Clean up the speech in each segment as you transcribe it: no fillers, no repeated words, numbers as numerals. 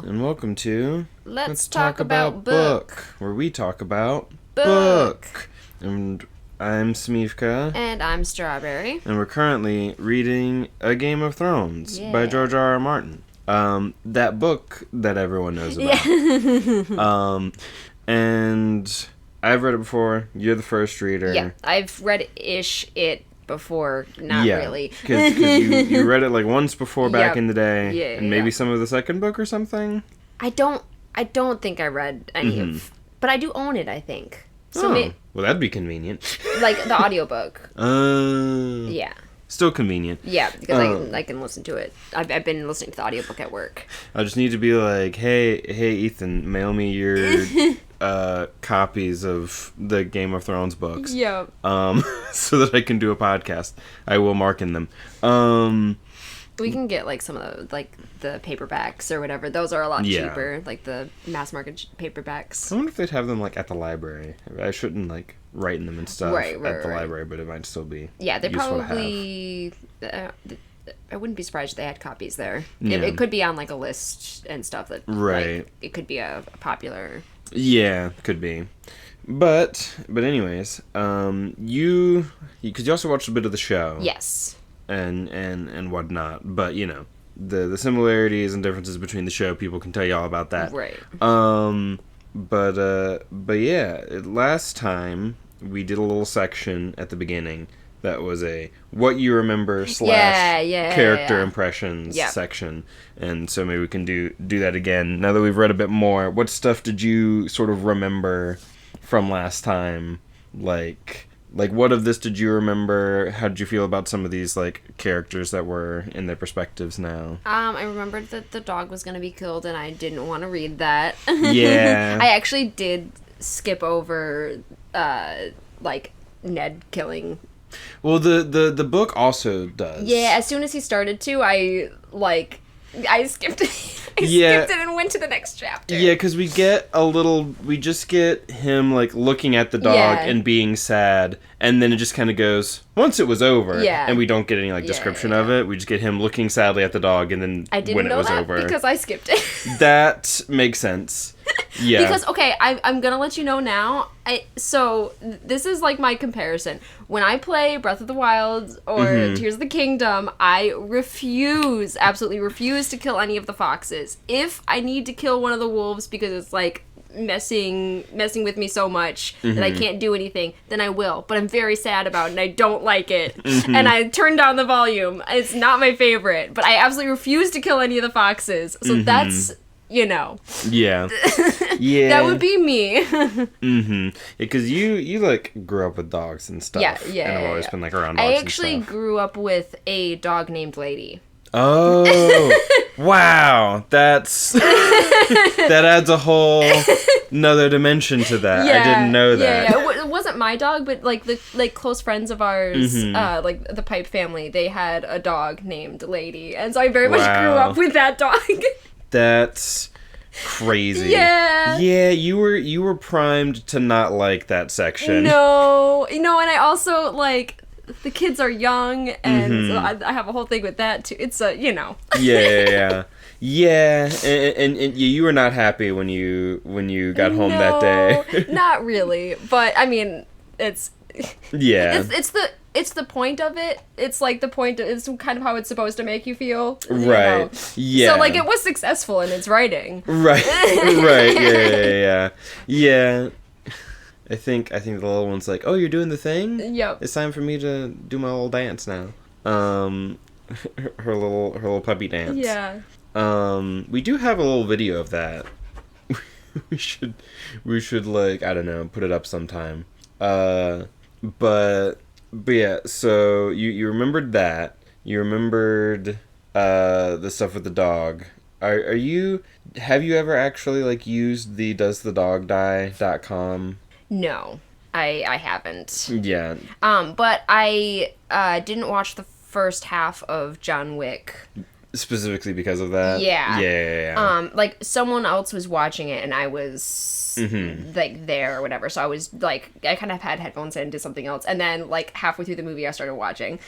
and welcome to Let's Talk About Book, where we talk about book. And I'm Smeevca. And I'm Strawberry. And we're currently reading A Game of Thrones by George R. Martin. That book that everyone knows about. Yeah. And I've read it before. You're the first reader. Yeah, I've read it before, not really. Because you read it like once before back in the day, and maybe yeah. some of the second book or something. I don't think I read any of, but I do own it, I think. So well, that'd be convenient. Like the audiobook. Yeah. Still convenient. Yeah, because I can listen to it. I've been listening to the audiobook at work. I just need to be like, hey, Ethan, mail me your copies of the Game of Thrones books. Yeah. So that I can do a podcast. I will mark in them. We can get like some of the paperbacks or whatever. Those are a lot cheaper, like the mass market paperbacks. I wonder if they'd have them like at the library. I shouldn't like write in them and stuff at the library, but it might still be they useful probably. I wouldn't be surprised if they had copies there. Yeah. It could be on like a list and stuff that like, it could be a popular. Yeah, could be. But anyways, because you also watched a bit of the show. Yes. And whatnot, but you know the similarities and differences between the show, people can tell you all about that, right? But yeah, last time we did a little section at the beginning that was a what you remember / character impressions section, and so maybe we can do that again now that we've read a bit more. What stuff did you sort of remember from last time, like, what of this did you remember? How did you feel about some of these, like, characters that were in their perspectives now? I remembered that the dog was going to be killed, and I didn't want to read that. Yeah. I actually did skip over, like, Ned killing. Well, the book also does. Yeah, as soon as he started to, I skipped it. Skipped it and went to the next chapter. Yeah, because we just get him, like, looking at the dog and being sad, and then it just kind of goes, once it was over, and we don't get any, like, description of it, we just get him looking sadly at the dog, and then when it was over. Because I skipped it. That makes sense. Yeah. Because, okay, I'm gonna let you know now, so this is, like, my comparison. When I play Breath of the Wild or Tears of the Kingdom, I absolutely refuse to kill any of the foxes. If I need to kill one of the wolves because it's, like, messing with me so much that I can't do anything, then I will. But I'm very sad about it, and I don't like it. And I turned down the volume. It's not my favorite, but I absolutely refuse to kill any of the foxes. So that's... You know. Yeah. Yeah. That would be me. Because you like grew up with dogs and stuff. Yeah. And I've always been like around dogs. I actually grew up with a dog named Lady. Oh. Wow. That adds a whole another dimension to that. I didn't know that. Yeah. It wasn't my dog, but like the close friends of ours, like the Pipe family, they had a dog named Lady, and so I very much grew up with that dog. That's crazy. Yeah. Yeah, you were primed to not like that section. No, and I also, like, the kids are young, and so I have a whole thing with that, too. It's Yeah. Yeah, and you were not happy when you got home that day. Not really, but, I mean, it's... Yeah. It's the point of it. It's like the point. It's kind of how it's supposed to make you feel. Right. Know? Yeah. So like it was successful in its writing. Right. Right. Yeah. I think the little one's like, oh, you're doing the thing? Yep. It's time for me to do my little dance now. Her little puppy dance. Yeah. We do have a little video of that. we should like, I don't know, put it up sometime. But yeah, so you remembered that. You remembered the stuff with the dog. Have you ever actually like used the doesthedogdie.com? No, I haven't. Yeah. But I didn't watch the first half of John Wick. Specifically because of that? Yeah. Yeah. Like someone else was watching it and I was like there or whatever, so I was like, I kind of had headphones in and did something else, and then like halfway through the movie I started watching.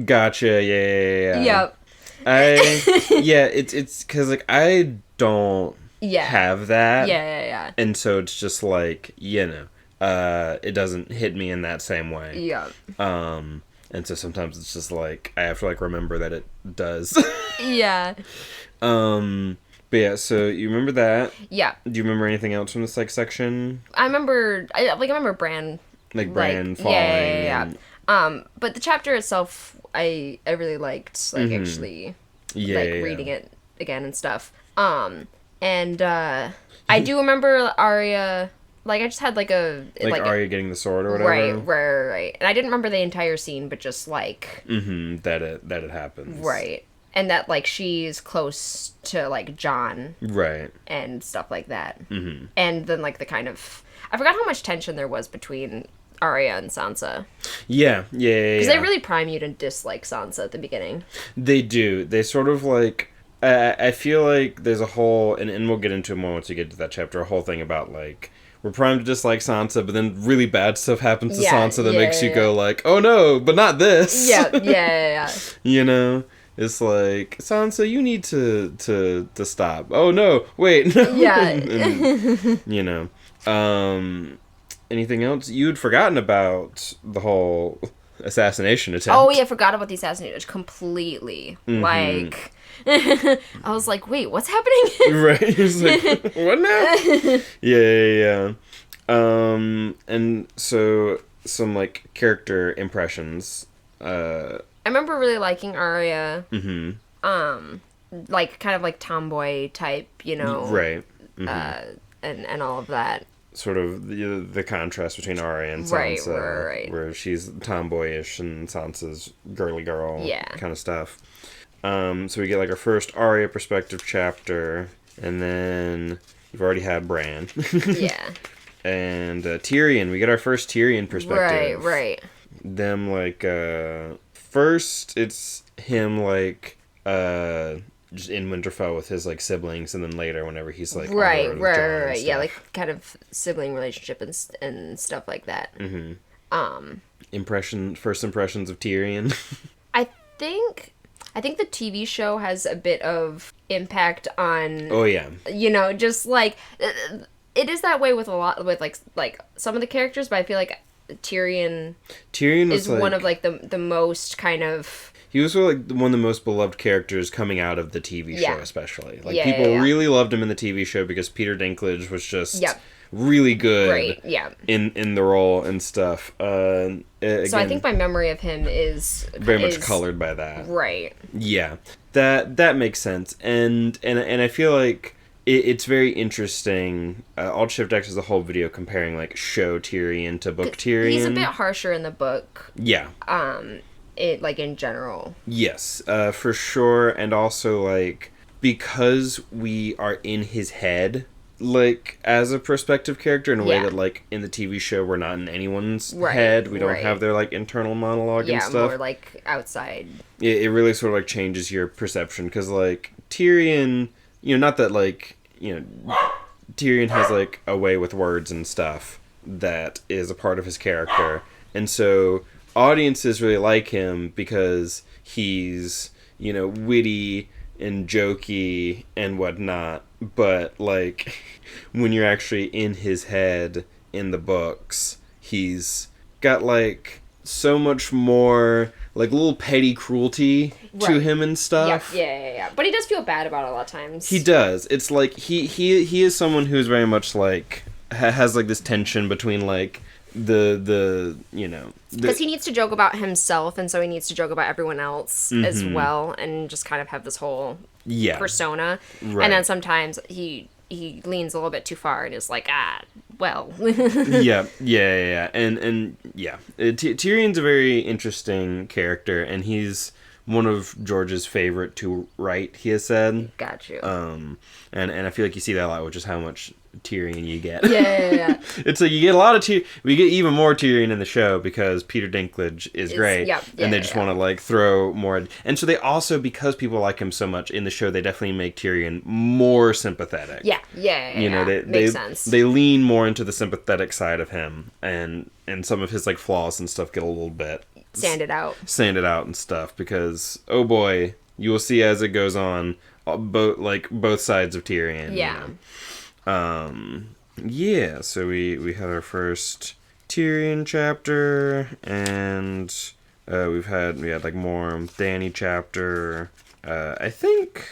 Gotcha. Yeah. Yep. It's because, like, I don't have that. Yeah. And so it's just, like, it doesn't hit me in that same way. Yeah. And so sometimes it's just, like, I have to, like, remember that it does. Yeah. But yeah, so you remember that? Yeah. Do you remember anything else from this, like, section? I remember Bran. Like, Bran falling. Yeah. But the chapter itself, I really liked, like, actually, reading it again and stuff. And I do remember Arya, like, I just had, like, Arya getting the sword or whatever? Right. And I didn't remember the entire scene, but just, like... that it happens. Right. And that, like, she's close to, like, Jon. Right. And stuff like that. Mm-hmm. And then, like, the kind of... I forgot how much tension there was between Arya and Sansa. Yeah. Because they really prime you to dislike Sansa at the beginning. They do. They sort of, like... I feel like there's a whole... And we'll get into it more once we get to that chapter. A whole thing about, like... We're primed to dislike Sansa, but then really bad stuff happens to Sansa that makes you go, like, oh no, but not this. Yeah. You know? It's like, Sansa, you need to stop. Oh no, wait. Yeah. And, you know. Anything else? You'd forgotten about the whole assassination attempt. Oh yeah, I forgot about the assassination completely. Mm-hmm. Like, I was like, wait, what's happening? Right. It's like, what now? Yeah. And so some, like, character impressions. I remember really liking Arya. Mm-hmm. Like, kind of like tomboy type, you know. Right. Mm-hmm. And all of that. Sort of the contrast between Arya and Sansa. Right. Where she's tomboyish and Sansa's girly girl kind of stuff. So we get, like, our first Arya perspective chapter, and then you've already had Bran. Yeah. And Tyrion, we get our first Tyrion perspective. Right. Them, like, first it's him, like, just in Winterfell with his, like, siblings, and then later whenever he's, like, right. Yeah, like, kind of sibling relationship and stuff like that. Mm-hmm. First impressions of Tyrion. I think the TV show has a bit of impact on... Oh, yeah. You know, just, like... It is that way with like some of the characters, but I feel like Tyrion is one of, like, the most kind of... He was sort of, like, one of the most beloved characters coming out of the TV show, especially. Like, people really loved him in the TV show because Peter Dinklage was just really good in the role and stuff. Again, so I think my memory of him is... Very much colored by that. Right. Yeah. That makes sense. And I feel like it's very interesting. Alt Shift X is a whole video comparing, like, show Tyrion to book Tyrion. He's a bit harsher in the book. Yeah. Like, in general. Yes, for sure. And also, like, because we are in his head, like, as a perspective character in a way that, like, in the TV show we're not in anyone's head. We don't have their, like, internal monologue and stuff. Yeah, more, like, outside. It really sort of, like, changes your perception. Because, like, Tyrion, you know, not that, like, you know, Tyrion has, like, a way with words and stuff that is a part of his character. And so audiences really like him because he's, you know, witty and jokey and whatnot, but, like, when you're actually in his head in the books, he's got, like, so much more, like, little petty cruelty to him and stuff. Yeah. But he does feel bad about it a lot of times. He does. It's like he is someone who's very much, like, has, like, this tension between, like, the you know, because he needs to joke about himself, and so he needs to joke about everyone else as well, and just kind of have this whole persona. Right. And then sometimes he leans a little bit too far and is like, well. yeah. And Tyrion's a very interesting character, and he's one of George's favorite to write, he has said. Got you. And I feel like you see that a lot, which is how much Tyrion you get. Yeah. It's like you get a lot of Tyrion. We get even more Tyrion in the show because Peter Dinklage is great. And they just want to, like, throw more. And so they also, because people like him so much in the show, they definitely make Tyrion more sympathetic. Yeah. You know, makes sense. They lean more into the sympathetic side of him, and some of his, like, flaws and stuff get a little bit sanded out and stuff, because, oh boy, you will see as it goes on, both sides of Tyrion. Yeah. Yeah, so we had our first Tyrion chapter, and we had like more Dany chapter. I think,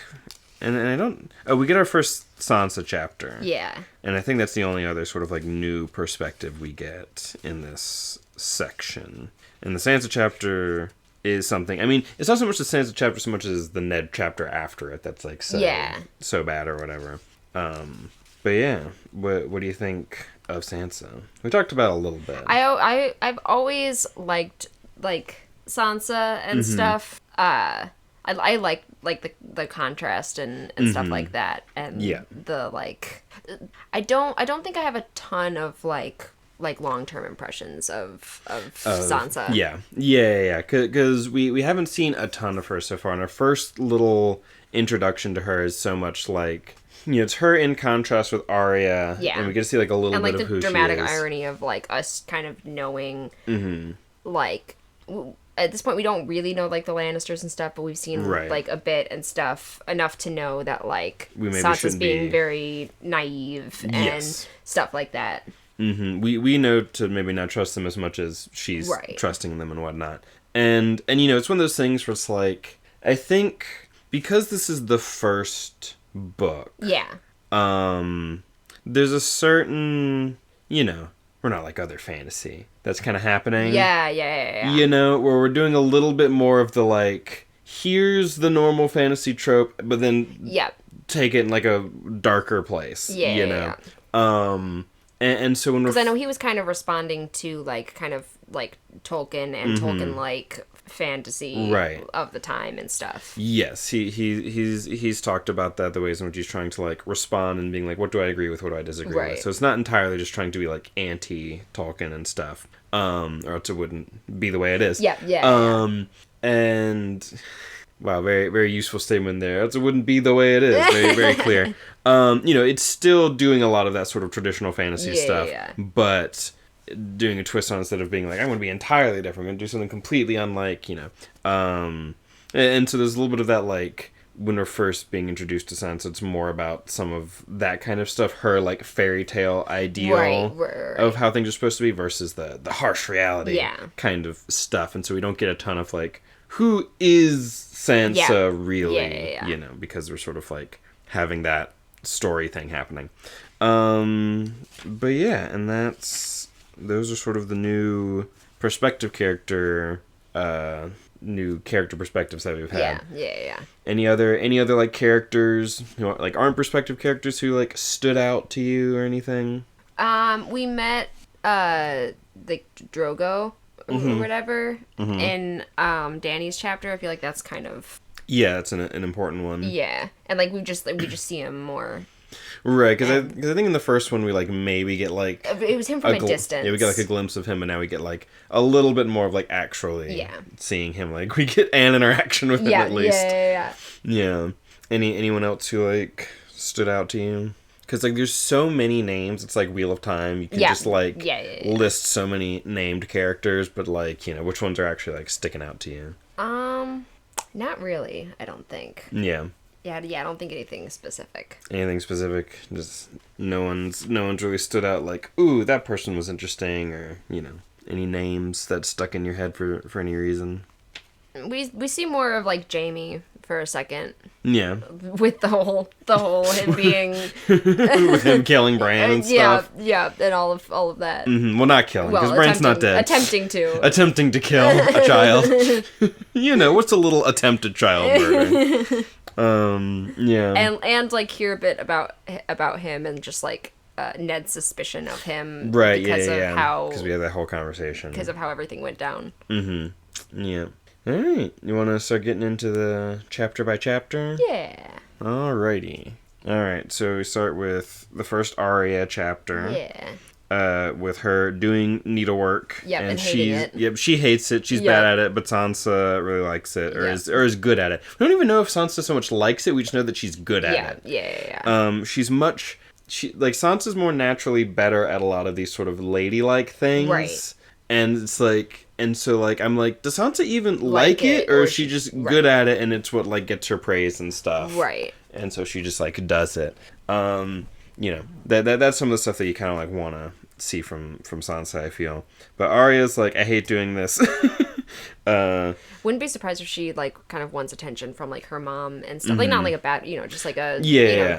and I don't. Oh, we get our first Sansa chapter. Yeah. And I think that's the only other sort of like new perspective we get in this section. And the Sansa chapter is something. I mean, it's not so much the Sansa chapter so much as the Ned chapter after it that's like so bad or whatever. But yeah, what do you think of Sansa? We talked about it a little bit. I've always liked like Sansa and stuff. I like the contrast and stuff like that, and the like. I don't think I have a ton of like long-term impressions of Sansa. Yeah. Because we haven't seen a ton of her so far, and our first little introduction to her is so much like. It's her in contrast with Arya, and we get to see like a little bit of who she is. And like the dramatic irony of like us kind of knowing, like at this point we don't really know like the Lannisters and stuff, but we've seen like a bit and stuff enough to know that like Sansa's being very naive and stuff like that. We know to maybe not trust them as much as she's trusting them and whatnot, and it's one of those things where it's like I think because this is the first book. There's a certain, we're not like other fantasy that's kind of happening. Yeah. Where we're doing a little bit more of the like, here's the normal fantasy trope, but then take it in like a darker place. And so when because I know he was kind of responding to like kind of like Tolkien and Tolkien like fantasy of the time and stuff. Yes, he's talked about that, the ways in which he's trying to like respond and being like, what do I agree with, what do I disagree with? So it's not entirely just trying to be like anti-Tolkien and stuff, or else it wouldn't be the way it is. And wow, very very useful statement there. Else it wouldn't be the way it is. Very very clear. It's still doing a lot of that sort of traditional fantasy stuff, but doing a twist on it instead of being like, I'm going to be entirely different. I'm going to do something completely unlike, and so there's a little bit of that, like, when we're first being introduced to Sansa, it's more about some of that kind of stuff, her, like, fairy tale ideal of how things are supposed to be versus the harsh reality kind of stuff. And so we don't get a ton of, like, who is Sansa really, because we're sort of, like, having that story thing happening. But yeah, and those are sort of the new perspectives that we've had. Yeah. Any other like characters who like aren't perspective characters who like stood out to you or anything? We met like Drogo or whatever in Dany's chapter. I feel like that's kind of it's an important one. Yeah, and like we just see him more. Right, because I think in the first one we like maybe get like it was him from a distance. Yeah, we get like a glimpse of him, and now we get like a little bit more of like actually seeing him. Like we get an interaction with him at least. Yeah. Anyone else who like stood out to you? Because like there's so many names. It's like Wheel of Time. You can just like list so many named characters, but like which ones are actually like sticking out to you? Not really. I don't think. Yeah. Yeah, I don't think anything specific. Anything specific? Just no one's really stood out like, ooh, that person was interesting, or any names that stuck in your head for any reason. We see more of like Jaime for a second. Yeah. With the whole him being with him killing Bran and stuff. Yeah, and all of that. Mm-hmm. Well, not killing, because Bran's not dead. Attempting to kill a child. What's a little attempted child murder? And like hear a bit about him and just like Ned's suspicion of him, right? Because we had that whole conversation because of how everything went down. Yeah. All right, you want to start getting into the chapter by chapter? Yeah. Alrighty. All right, so we start with the first Arya chapter. Yeah. With her doing needlework. Yep, and hating it. Yep, she hates it. She's bad at it, but Sansa really likes it, or is good at it. We don't even know if Sansa so much likes it. We just know that she's good at it. Yeah. Sansa's more naturally better at a lot of these sort of ladylike things. Right. And it's like And so, like, I'm like, does Sansa even like it? Or is she just good at it and it's what, like, gets her praise and stuff? Right. And so she just, like, does it. You know, that's some of the stuff that you kind of, like, want to see from Sansa, I feel. But Arya's like, I hate doing this. Wouldn't be surprised if she, like, kind of wants attention from, like, her mom and stuff. Like, not like a bad, you know, just like a,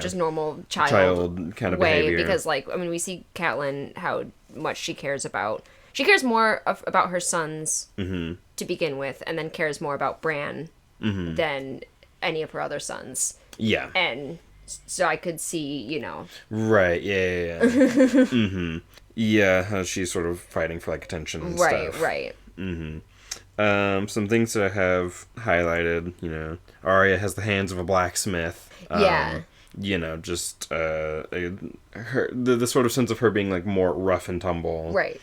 just normal child kind of way. behavior. Because, like, I mean, we see Catelyn, how much she cares about... She cares more about her sons to begin with, and then cares more about Bran than any of her other sons. Yeah. And so I could see, you know... Right, yeah. Yeah, how she's sort of fighting for, like, attention and stuff. Right. Some things that I have highlighted, you know, Arya has the hands of a blacksmith. You know, just the sort of sense of her being, like, more rough and tumble. Right.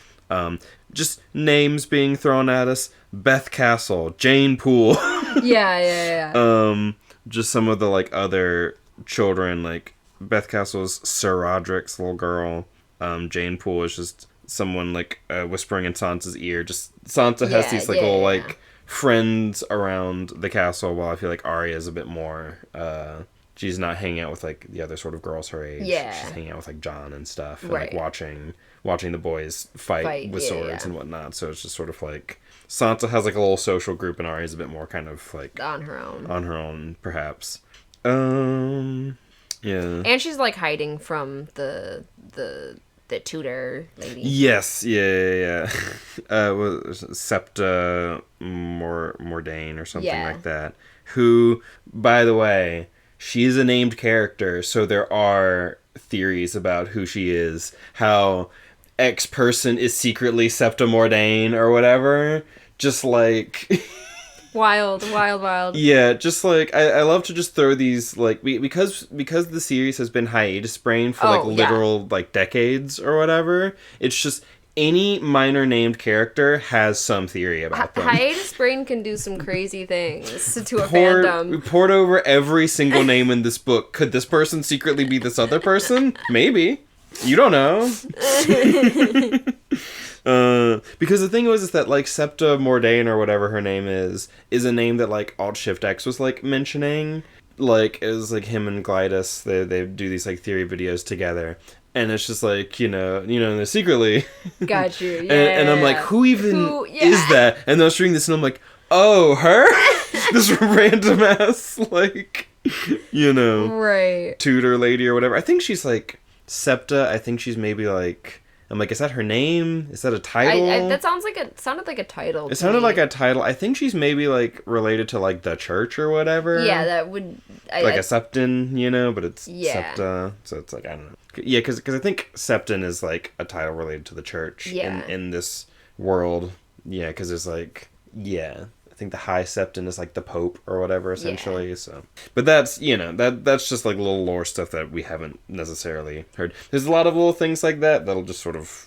Just names being thrown at us. Beth Castle, Jane Poole. Yeah. Just some of the, like, other children, like, Beth Castle's Sir Roderick's little girl. Jane Poole is just someone, like, whispering in Sansa's ear. Just, Sansa has these, like, little, like, friends around the castle, while I feel like Arya is a bit more, she's not hanging out with, like, the other sort of girls her age. Yeah. She's hanging out with, like, Jon and stuff. And, like, watching the boys fight with swords and whatnot. So it's just sort of, like, Sansa has, like, a little social group, and Arya's a bit more kind of, like... On her own, perhaps. Yeah. And she's, like, hiding from the tutor lady. Yes, yeah. Septa Mordain or something like that. Who, by the way, she's a named character, so there are theories about who she is. How X person is secretly Septa Mordain or whatever. Just like... Wild. Yeah, just like I love to just throw these, like, because the series has been hiatus brain for literal like decades or whatever. It's just any minor named character has some theory about them. Hiatus brain can do some crazy things to a fandom. Poured over every single name in this book. Could this person secretly be this other person? Maybe. You don't know. Because the thing is that, like, Septa Mordain or whatever her name is a name that, like, Alt-Shift-X was, like, mentioning. Like, it was, like, him and Glidus, they do these, like, theory videos together. And it's just, like, you know, secretly. Got you, yeah. and I'm like, who is that? And I was reading this and I'm like, oh, her? This random ass, like, you know. Right. Tutor lady or whatever. I think she's, like, Septa. I think she's maybe, like... I'm like, is that her name? Is that a title? That sounded like a title. It sounded like a title. I think she's maybe, like, related to, like, the church or whatever. Yeah, that would... a Septon, you know, but it's Septa. So it's like, I don't know. Yeah, because I think Septon is, like, a title related to the church in this world. Yeah, because there's, like, I think the High Septon is, like, the Pope or whatever, essentially. So, but that's, you know, that's just, like, little lore stuff that we haven't necessarily heard. There's a lot of little things like that'll just sort of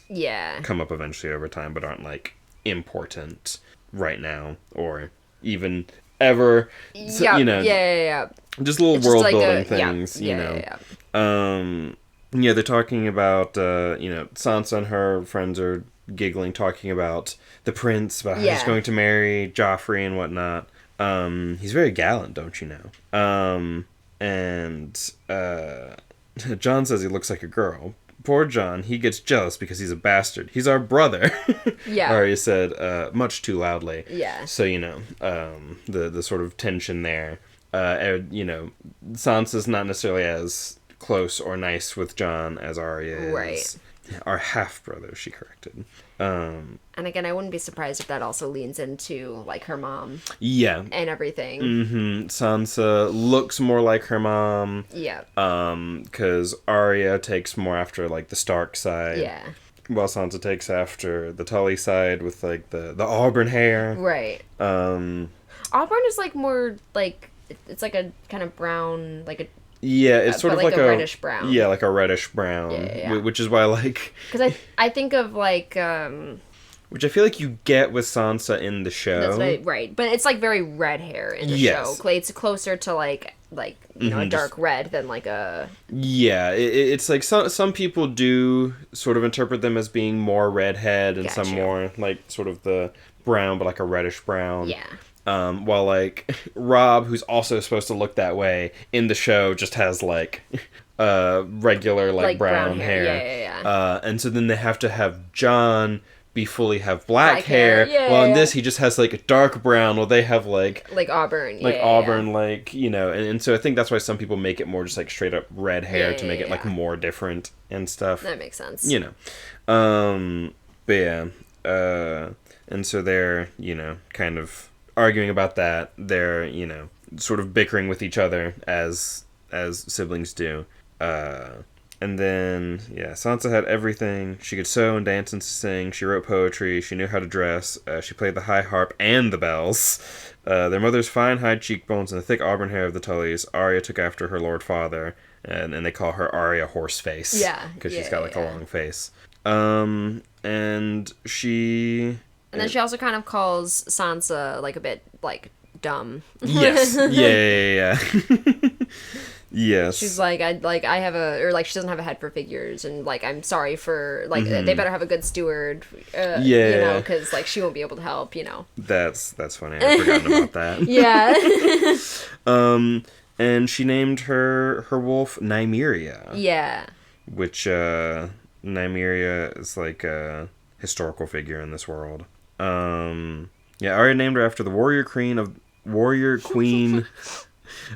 come up eventually over time, but aren't, like, important right now or even ever. So, you know, just little world building things, you know. Yeah, they're talking about, you know, Sansa and her friends are giggling, talking about the prince, about how he's going to marry Joffrey and whatnot. He's very gallant, don't you know? And Jon says he looks like a girl. Poor Jon, he gets jealous because he's a bastard. He's our brother. Arya said, much too loudly. Yeah. So, you know, the sort of tension there. You know, Sansa's not necessarily as close or nice with Jon as Arya is. Right. Our half-brother, she corrected. And again, I wouldn't be surprised if that also leans into, like, her mom. Yeah. And everything. Mm-hmm. Sansa looks more like her mom. Yeah. Because Arya takes more after, like, the Stark side. Yeah. While Sansa takes after the Tully side with, like, the auburn hair. Right. Auburn is, like, more, like, it's like a kind of brown, like a... Yeah, it's sort of like a reddish brown. Yeah, like a reddish brown. Yeah. Which is why, like... Because I think of, like... which I feel like you get with Sansa in the show. That's right. But it's, like, very red hair in the show. It's closer to, like, like, you know, a dark red than like a... Yeah, it's like some people do sort of interpret them as being more redhead and some more like sort of the brown, but like a reddish brown. Yeah. While like Robb, who's also supposed to look that way in the show, just has like regular like brown hair. Yeah. And so then they have to have Jon fully have black hair. Well, in this he just has like a dark brown. Well, they have like auburn. Auburn, like, you know, and so I think that's why some people make it more just like straight up red hair to make it like more different and stuff. That makes sense. You know. But yeah. And so they're, you know, kind of arguing about that. They're, you know, sort of bickering with each other as siblings do. And then, Sansa had everything. She could sew and dance and sing. She wrote poetry. She knew how to dress. She played the high harp and the bells. Their mother's fine high cheekbones and the thick auburn hair of the Tullys. Arya took after her lord father, and they call her Arya Horseface. Yeah. Because she's got, like, a long face. And she... And then she also kind of calls Sansa, like, a bit, like, dumb. Yes. Yeah. Yes. She's like, I have she doesn't have a head for figures, and, like, I'm sorry for, like, they better have a good steward, you know, because, like, she won't be able to help, you know. That's funny. I've forgotten about that. Yeah. And she named her wolf Nymeria. Yeah. Which, Nymeria is, like, a historical figure in this world. Arya named her after the warrior queen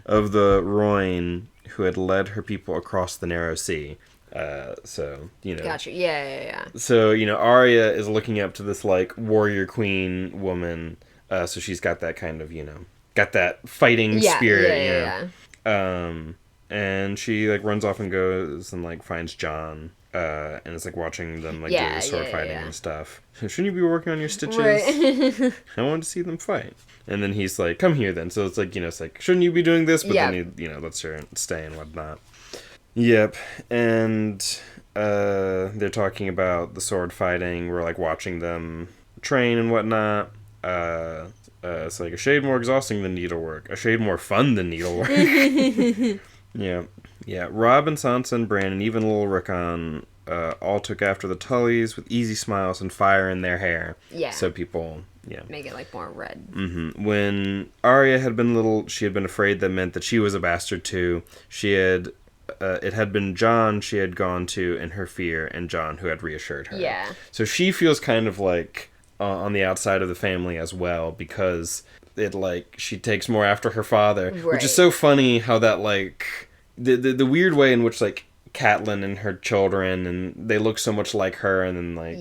of the Rhoyne, who had led her people across the narrow sea. So, you know. Gotcha. Yeah. So, you know, Arya is looking up to this, like, warrior queen woman. So she's got that kind of, you know, got that fighting spirit, you know. And she, like, runs off and goes and, like, finds Jon. And it's like watching them like do sword fighting and stuff. Shouldn't you be working on your stitches? Right. I want to see them fight. And then he's like, "Come here, then." So it's like, you know, it's like, shouldn't you be doing this? But then he, you know, lets her stay and whatnot. Yep. And they're talking about the sword fighting. We're like watching them train and whatnot. It's like a shade more exhausting than needlework, a shade more fun than needlework. Yeah, Robb and Sansa and Bran and even little Rickon all took after the Tullys with easy smiles and fire in their hair. Yeah. So people, make it, like, more red. Mm-hmm. When Arya had been little, she had been afraid that meant that she was a bastard too. It had been Jon she had gone to in her fear, and Jon who had reassured her. Yeah. So she feels kind of like on the outside of the family as well, because it, like, she takes more after her father, which is so funny how that, like... The weird way in which, like, Catelyn and her children, and they look so much like her, and then, like,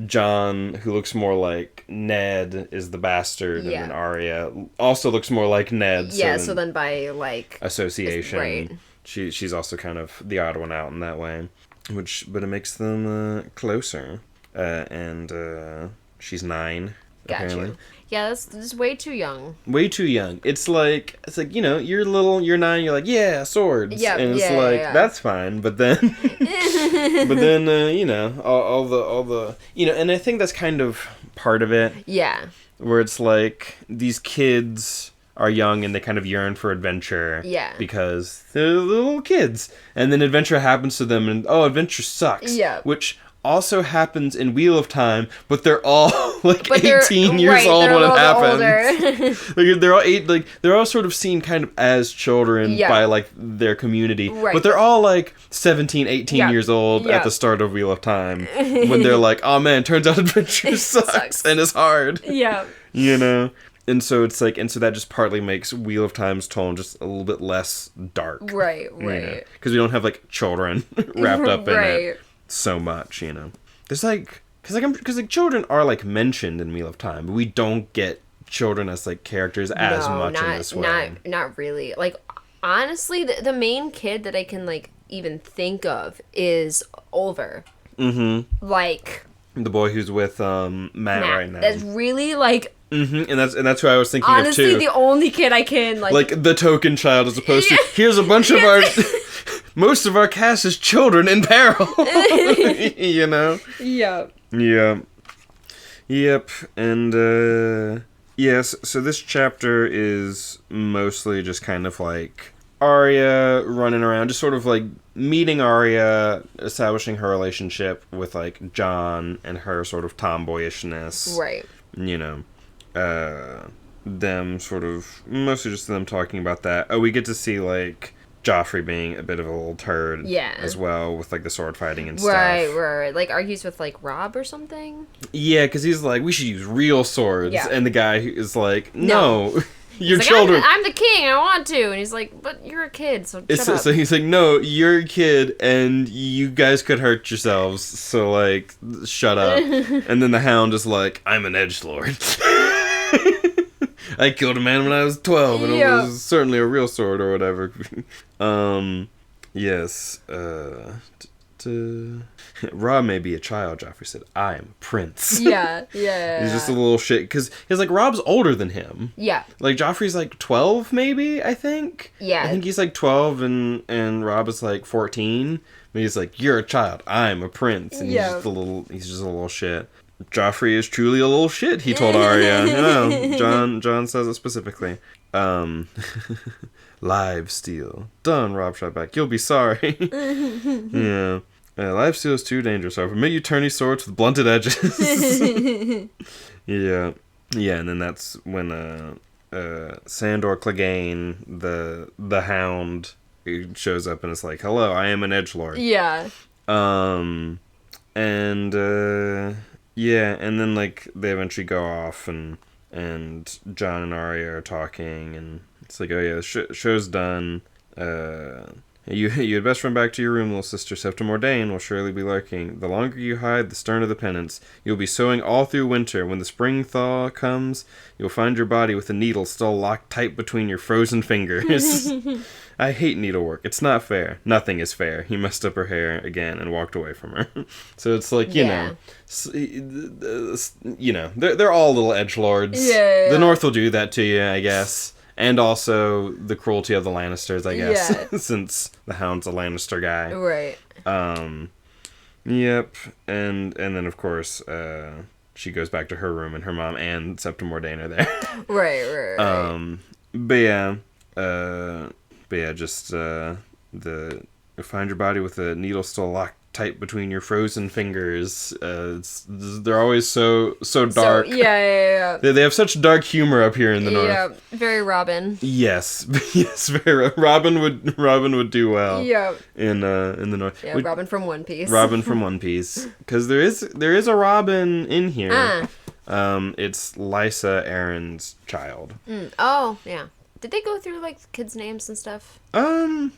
Jon, who looks more like Ned, is the bastard, and then Arya also looks more like Ned. So then by, like... association, she's also kind of the odd one out in that way, but it makes them closer, and she's 9, apparently. Yeah, that's way too young. Way too young. It's like, you know, you're 9, you're like, yeah, swords. Yeah, and it's that's fine. But then, you know, all the, you know, and I think that's kind of part of it. Yeah. Where it's like, these kids are young and they kind of yearn for adventure. Yeah. Because they're little kids. And then adventure happens to them and, adventure sucks. Yeah. Which... also happens in Wheel of Time, but they're all like 18 years old when it happens. Like they're all they're all sort of seen kind of as children by like their community, but they're all like 17, 18 years old at the start of Wheel of Time when they're like, oh man, turns out adventure sucks and it's hard. Yeah, you know. And so it's like, and so that just partly makes Wheel of Time's tone just a little bit less dark, right? Because we don't have like children wrapped up in it. So much, you know. There's like, because children are like mentioned in Wheel of Time, but we don't get children as like characters as much in this way. Not really. Like, honestly, the main kid that I can like even think of is Oliver. Mm-hmm. Like the boy who's with Matt right now. That's really like. Mm-hmm. And that's who I was thinking honestly, of too. Honestly, the only kid I can like the token child, as opposed to here's a bunch of our. Most of our cast is children in peril. You know? Yeah. Yeah. Yep. And, Yes, so this chapter is mostly just kind of like Arya running around, just sort of like meeting Arya, establishing her relationship with like Jon and her sort of tomboyishness. Right. You know, them sort of, mostly just them talking about that. Oh, we get to see like Joffrey being a bit of a little turd as well, with like the sword fighting and stuff. Right. Like argues with like Robb or something. Yeah, because he's like, we should use real swords. Yeah. And the guy is like, no. Your like, children. I'm the king. I want to. And he's like, but you're a kid, so shut up. So he's like, no, you're a kid, and you guys could hurt yourselves. So like, shut up. And then the Hound is like, I'm an edgelord. I killed a man when I was 12, and it was certainly a real sword or whatever. Yes. Robb may be a child, Joffrey said. I am a prince. Yeah. He's just a little shit, because he's like, Robb's older than him. Yeah. Like, Joffrey's like 12, maybe, I think? Yeah. I think he's like 12, and Robb is like 14. But he's like, you're a child, I'm a prince. And he's just a little shit. Joffrey is truly a little shit, he told Arya. No, Jon says it specifically. Live steal. Done, Robb shot back. You'll be sorry. Yeah. Live steal is too dangerous. I permit you turn these swords with blunted edges. Yeah. Yeah, and then that's when Sandor Clegane, the Hound, shows up and is like, hello, I am an edgelord. Yeah. Yeah, and then like they eventually go off and Jon and Arya are talking, and it's like, oh yeah, the show's done. You had best run back to your room, little sister. Septa Mordain will surely be lurking. The longer you hide, the sterner the penance. You'll be sowing all through winter. When the spring thaw comes, you'll find your body with a needle still locked tight between your frozen fingers. I hate needlework. It's not fair. Nothing is fair. He messed up her hair again and walked away from her. So it's like, you know, they're all little edgelords. Yeah. The North will do that to you, I guess. And also the cruelty of the Lannisters, I guess, since the Hound's a Lannister guy. Right. Yep. And then, of course, she goes back to her room, and her mom and Septa Mordain are there. Right. But yeah, just find your body with a needle still locked tight between your frozen fingers. They're always so dark. Yeah. They have such dark humor up here in the North. Yeah, very Robin. Yes, very. Robin would do well. Yeah. In the North. Yeah, Robin from One Piece. Robin from One Piece, because there is a Robin in here. It's Lysa Arryn's child. Oh yeah. Did they go through like kids' names and stuff? I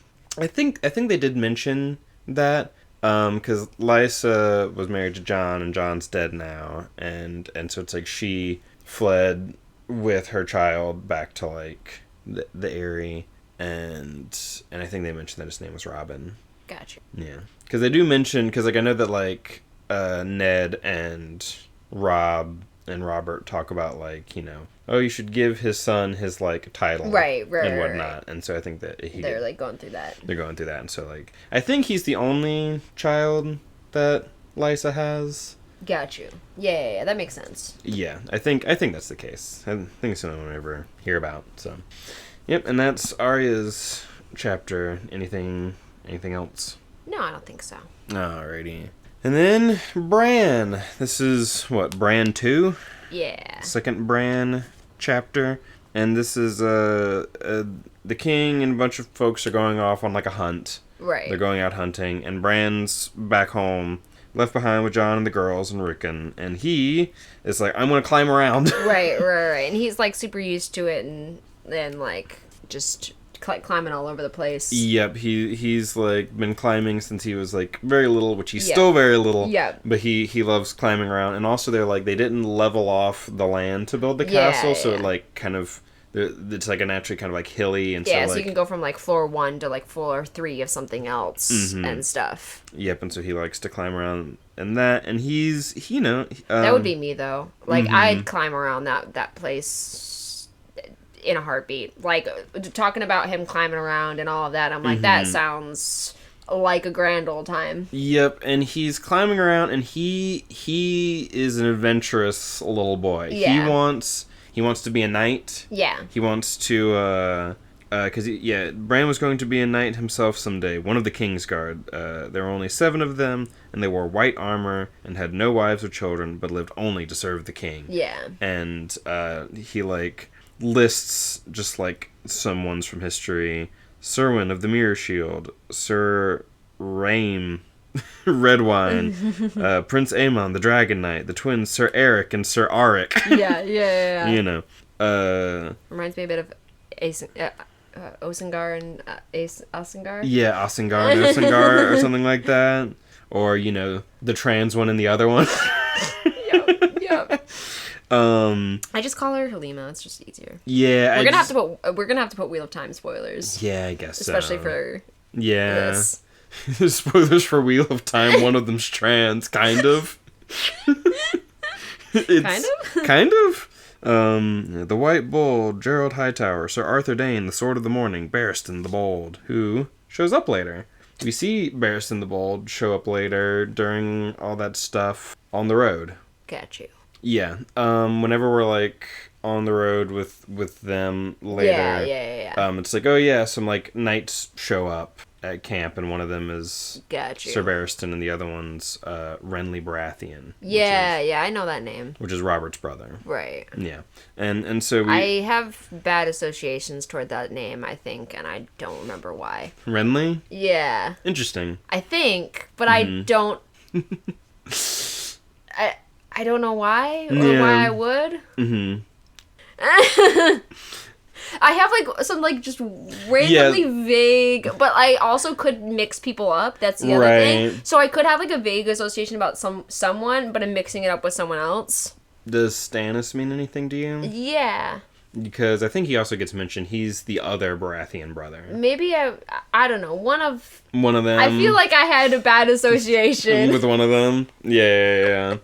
think they did mention that. Because Lysa was married to Jon, and Jon's dead now, and so it's like she fled with her child back to like the Eyrie, and I think they mentioned that his name was Robin. Gotcha. Yeah, because they do mention, because like I know that like Ned and Robb and Robert talk about like, you know, oh, you should give his son his like title, right, and whatnot. Right. And so I think that they're like going through that. They're going through that, and so like I think he's the only child that Lysa has. Got you. Yeah, that makes sense. Yeah, I think that's the case. I think it's something we'll ever hear about. So, yep, and that's Arya's chapter. Anything else? No, I don't think so. Alrighty. And then Bran. This is what, Bran II? Yeah. Second Bran chapter. And this is the king and a bunch of folks are going off on like a hunt. Right. They're going out hunting, and Bran's back home, left behind with Jon and the girls and Rickon, and he is like, I'm gonna climb around. Right. And he's like super used to it, and then like just climbing all over the place. Yep, he's like been climbing since he was like very little, which he's still very little. Yep. But he loves climbing around, and also they're like, they didn't level off the land to build the castle, so it like kind of, it's like a naturally kind of like hilly, and so you can go from like floor 1 to like floor 3 of something else and stuff. Yep, and so he likes to climb around and that, and he's, you know, that would be me though. Like I'd climb around that place in a heartbeat. Like talking about him climbing around and all of that, I'm like, that sounds like a grand old time. Yep, and he's climbing around, and he is an adventurous little boy. Yeah. he wants to be a knight. Yeah. He wants to, because, Bran was going to be a knight himself someday, one of the Kingsguard. There were only 7 of them, and they wore white armor, and had no wives or children, but lived only to serve the king. Yeah. And, he, like, lists just, like, some ones from history. Serwyn of the Mirror Shield, Sir Raim, Redwine, Prince Aemon, the Dragon Knight, the twins Sir Eric and Sir Auric. Yeah. You know. Reminds me a bit of Osengar and Osengar? Yeah, Osengar and Osengar or something like that. Or, you know, the trans one and the other one. Yep. I just call her Halima. It's just easier. Yeah, we're gonna have to put Wheel of Time spoilers. Yeah, I guess especially for this. Spoilers for Wheel of Time. One of them's trans, kind of. Kind of. The White Bull, Gerald Hightower, Sir Arthur Dane, the Sword of the Morning, Barristan the Bold, who shows up later. We see Barristan the Bold show up later during all that stuff on the road. Got you. Yeah. Whenever we're, like, on the road with them later. Yeah. It's like, oh yeah, some, like, knights show up at camp, and one of them is Sir Barristan, and the other one's Renly Baratheon. Yeah, I know that name. Which is Robert's brother. Right. Yeah. And so I have bad associations toward that name, I think, and I don't remember why. Renly? Yeah. Interesting. I think, but I don't... I don't know why, or why I would. I have, like, some, like, just randomly vague, but I also could mix people up. That's the other thing. So I could have, like, a vague association about someone, but I'm mixing it up with someone else. Does Stannis mean anything to you? Yeah. Because I think he also gets mentioned. He's the other Baratheon brother. Maybe, I don't know, one of them. I feel like I had a bad association. With one of them? Yeah.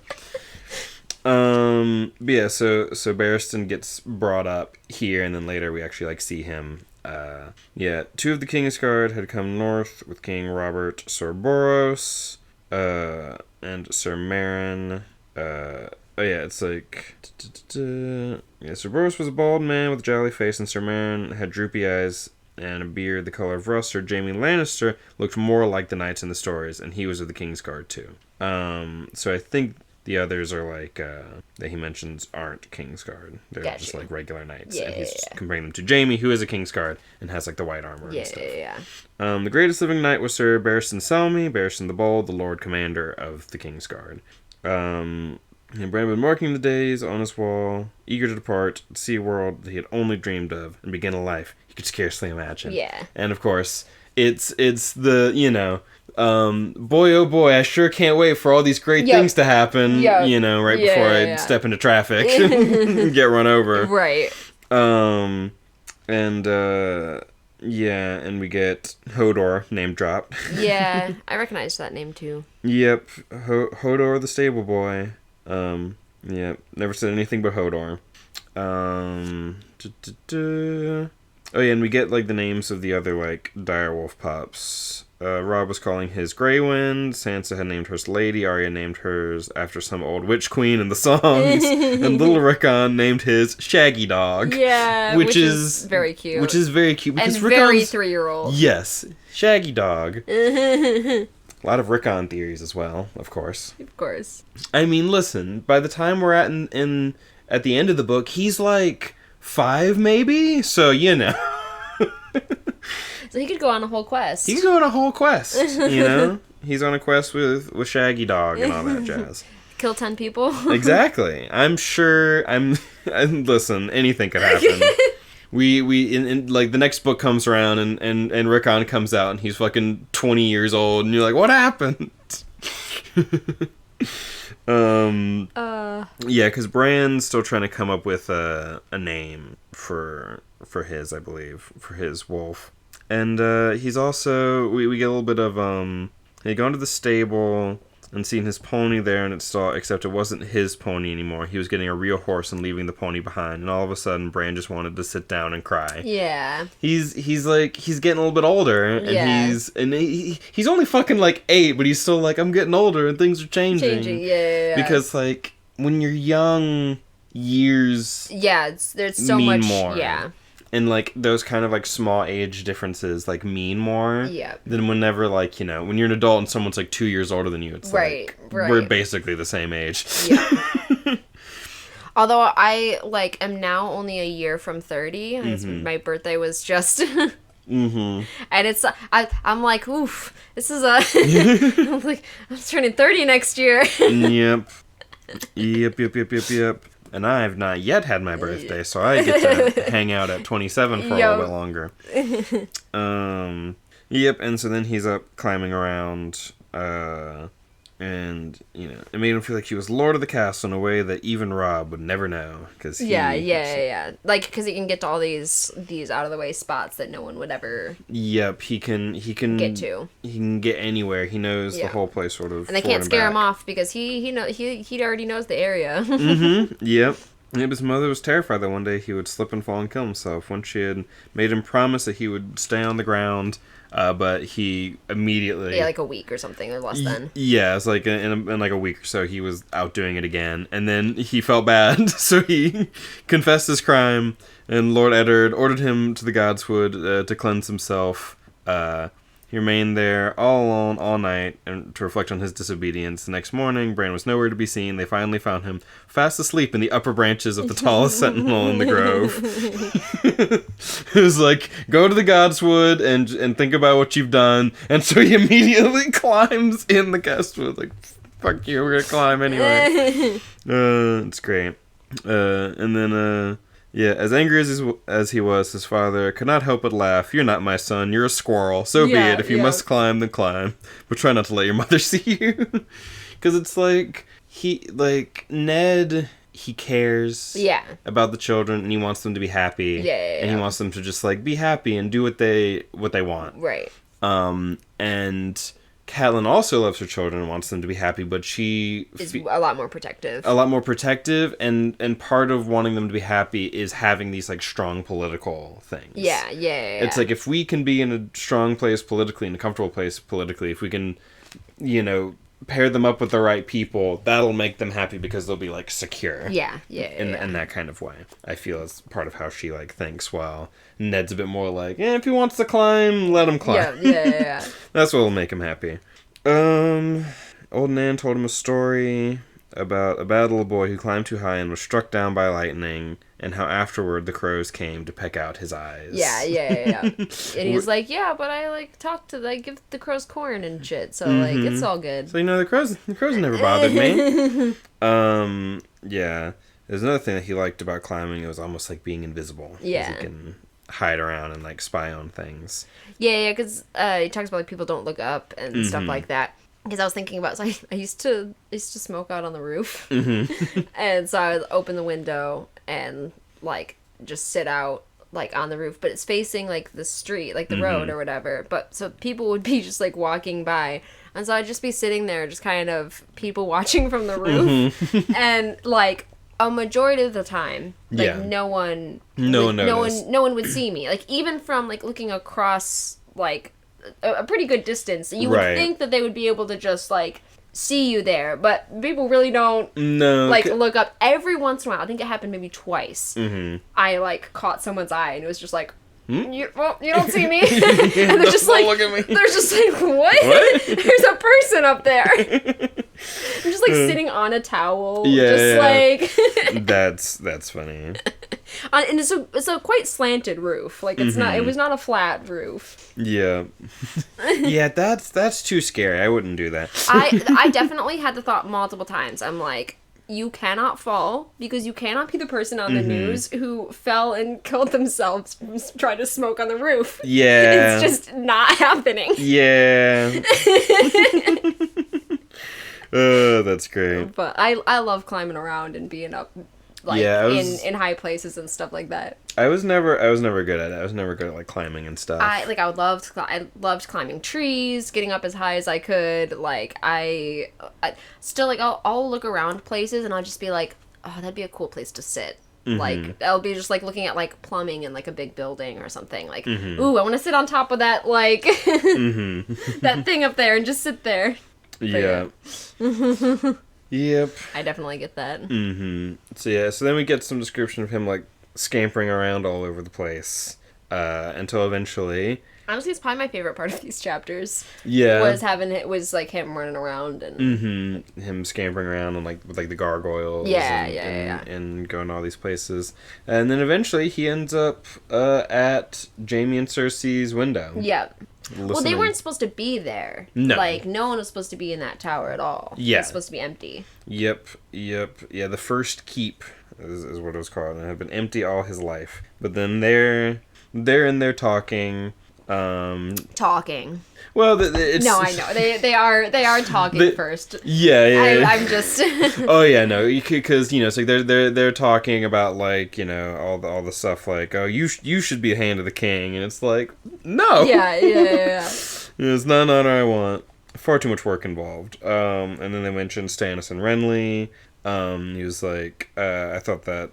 But yeah, so Barristan gets brought up here, and then later we actually, like, see him. 2 of the Kingsguard had come north with King Robert, Sir Boros, and Sir Meryn. It's like... Sir Boros was a bald man with a jolly face, and Sir Meryn had droopy eyes and a beard the color of rust. Sir Jaime Lannister looked more like the knights in the stories, and he was of the Kingsguard too. So I think the others are, like, that he mentions aren't Kingsguard. They're just, like, regular knights. And he's just comparing them to Jaime, who is a Kingsguard, and has, like, the white armor and stuff. The greatest living knight was Sir Barristan Selmy, Barristan the Bold, the Lord Commander of the Kingsguard. And Bran had been marking the days on his wall, eager to depart, to see a world that he had only dreamed of, and begin a life he could scarcely imagine. Yeah. And, of course, it's the, you know... boy, oh boy, I sure can't wait for all these great things to happen, you know, before I step into traffic and get run over. Right. And we get Hodor name dropped. Yeah, I recognize that name too. Yep, Hodor the stable boy. Never said anything but Hodor. Oh yeah, and we get, like, the names of the other, like, direwolf pups. Rob was calling his Grey Wind, Sansa had named hers Lady, Arya named hers after some old witch queen in the songs, and Little Rickon named his Shaggy Dog. Yeah, which is very cute. Which is very cute. Because and very 3-year-old. Yes, Shaggy Dog. A lot of Rickon theories as well, of course. Of course. I mean, listen, by the time we're at the end of the book, he's, like, 5 maybe? So, you know. So he could go on a whole quest. He could go on a whole quest, you know? He's on a quest with Shaggy Dog and all that jazz. Kill 10 people. Exactly. I'm sure. Listen, anything could happen. We like, the next book comes around and Rickon comes out and he's fucking 20 years old and you're like, what happened? Yeah, because Bran's still trying to come up with a name for his, I believe, for his wolf. And he's also, we get a little bit of, he'd gone to the stable and seen his pony there, and except it wasn't his pony anymore. He was getting a real horse and leaving the pony behind, and all of a sudden Bran just wanted to sit down and cry. Yeah. He's getting a little bit older, and he's only fucking, like, 8, but he's still like, I'm getting older and things are changing. Yeah. Because, like, when you're young, years. Yeah, there's so much more. Yeah. And, like, those kind of, like, small age differences, like, mean more than whenever, like, you know, when you're an adult and someone's, like, 2 years older than you, it's like, we're basically the same age. Yeah. Although I, like, am now only a year from 30. My birthday was just... And it's... I'm like, oof, this is a... I'm turning 30 next year. Yep. And I have not yet had my birthday, so I get to hang out at 27 for a little bit longer. And so then he's up climbing around, and, you know, it made him feel like he was lord of the castle in a way that even Robb would never know. Cause Yeah. Like, because he can get to all these out-of-the-way spots that no one would ever... Yep, he can get to. He can get anywhere. He knows the whole place sort of. And they can't scare him off because he already knows the area. Yep. And his mother was terrified that one day he would slip and fall and kill himself when she had made him promise that he would stay on the ground. But he immediately... Yeah, like a week or something, or less than. Yeah, it's like in like a week or so, he was out doing it again. And then he felt bad, so he confessed his crime, and Lord Eddard ordered him to the Godswood to cleanse himself. He remained there all alone all night and to reflect on his disobedience. The next morning, Bran was nowhere to be seen. They finally found him fast asleep in the upper branches of the tallest sentinel in the grove. It was like, go to the Godswood and think about what you've done. And so he immediately climbs in the Godswood. Like, fuck you, we're gonna climb anyway. It's great. And then... Yeah, as angry as he was, his father could not help but laugh. You're not my son, you're a squirrel. So be it. If you must climb, then climb. But try not to let your mother see you. Because it's like, Ned, he cares about the children, and he wants them to be happy. And he wants them to just, like, be happy and do what they want. Right. And... Catelyn also loves her children and wants them to be happy, but she... is a lot more protective. And part of wanting them to be happy is having these, like, strong political things. Yeah. It's like, if we can be in a strong place politically, in a comfortable place politically, if we can, you know, pair them up with the right people, that'll make them happy because they'll be, like, secure. In that kind of way. I feel it's part of how she, like, thinks, while Ned's a bit more like, if he wants to climb, let him climb. Yeah. That's what'll make him happy. Old Nan told him a story about a bad little boy who climbed too high and was struck down by lightning, and how afterward the crows came to peck out his eyes. Yeah. And he's like, but I, like, give the crows corn and shit, so, like, it's all good. So, you know, the crows never bothered me. Yeah. There's another thing that he liked about climbing. It was almost like being invisible. Yeah. He can hide around and, like, spy on things. Yeah, because he talks about, like, people don't look up and stuff like that. Because I was thinking about, so I used to smoke out on the roof. And so I would open the window and, like, just sit out, like, on the roof. But it's facing, like, the street, like, the road or whatever. But so people would be just, like, walking by. And so I'd just be sitting there, just kind of people watching from the roof. And, like, a majority of the time, like, no one would see me. Like, even from, like, looking across, like, a pretty good distance, you would think that they would be able to just, like, see you there, but people really don't look up. Every once in a while, I think it happened maybe twice, I, like, caught someone's eye, and it was just like, you don't see me. And they're just like, look at me. They're just like, what? There's a person up there. I'm just, like, sitting on a towel. Like... That's funny. And it's a quite slanted roof. Like, it's not. It was not a flat roof. Yeah. Yeah, that's too scary. I wouldn't do that. I definitely had the thought multiple times. I'm like, you cannot fall because you cannot be the person on the news who fell and killed themselves trying to smoke on the roof. Yeah. It's just not happening. Yeah. That's great. But I love climbing around and being up, like, in high places and stuff like that. I was never good at it. I was never good at, like, climbing and stuff. I loved climbing trees, getting up as high as I could. Like, I still, like, I'll look around places and I'll just be like, oh, that'd be a cool place to sit. Like, I'll be just, like, looking at, like, plumbing in, like, a big building or something. Like, ooh, I want to sit on top of that, like, that thing up there and just sit there. Yeah. Yep. I definitely get that. Mm-hmm. So then we get some description of him, like, scampering around all over the place. Until eventually... Honestly, it's probably my favorite part of these chapters. Yeah. Was like him running around and... Mm-hmm. Him scampering around and, like, with, like, the gargoyles. And going to all these places. And then eventually he ends up at Jaime and Cersei's window. Yeah. Listening. Well, they weren't supposed to be there. No. Like, no one was supposed to be in that tower at all. Yeah. It was supposed to be empty. Yep. Yeah, the first keep is what it was called. And it had been empty all his life. But then they're in there talking. Talking. Well, it's... No, I know. They are talking first. Yeah. I'm just... Oh, yeah, no. Because, you know, it's like they're talking about, like, you know, all the stuff like, oh, you should be a hand of the king. And it's like, no. Yeah. It's not an honor I want. Far too much work involved. And then they mentioned Stannis and Renly. He was like, I thought that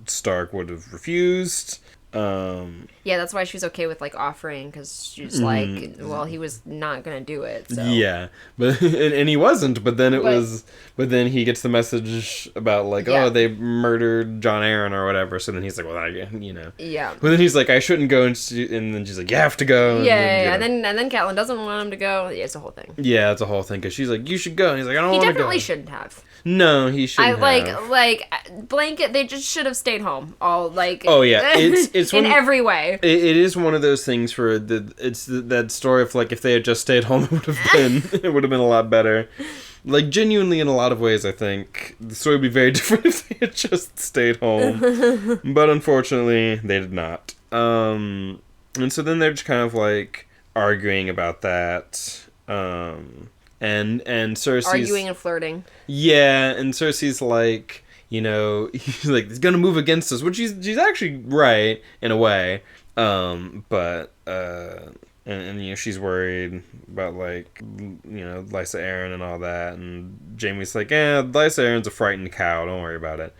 Stark would have refused. Yeah, that's why she was okay with, like, offering, because she was like, well, he was not gonna do it, so. Yeah, but and he wasn't, but then but then he gets the message about, like, oh, they murdered Jon Arryn or whatever, so then he's like, well, you know. Yeah. But then he's like, I shouldn't go, and then she's like, you have to go. And then Catelyn doesn't want him to go. Yeah, it's a whole thing. Yeah, it's a whole thing, because she's like, you should go, and he's like, I don't want to go. He definitely shouldn't have. No, he shouldn't have. Like, blanket, they just should have stayed home. All, like... Oh, yeah. It's in every way. It is one of those things for that story of, like, if they had just stayed home, it would have been a lot better. Like, genuinely, in a lot of ways, I think the story would be very different if they had just stayed home. But unfortunately, they did not. And so then they're just kind of, like, arguing about that. And Cersei's... Arguing and flirting. Yeah, and Cersei's like, you know, he's like, he's gonna move against us, which she's actually right, in a way. But you know, she's worried about, like, you know, Lysa Arryn and all that, and Jaime's like, Lysa Arryn's a frightened cow, don't worry about it.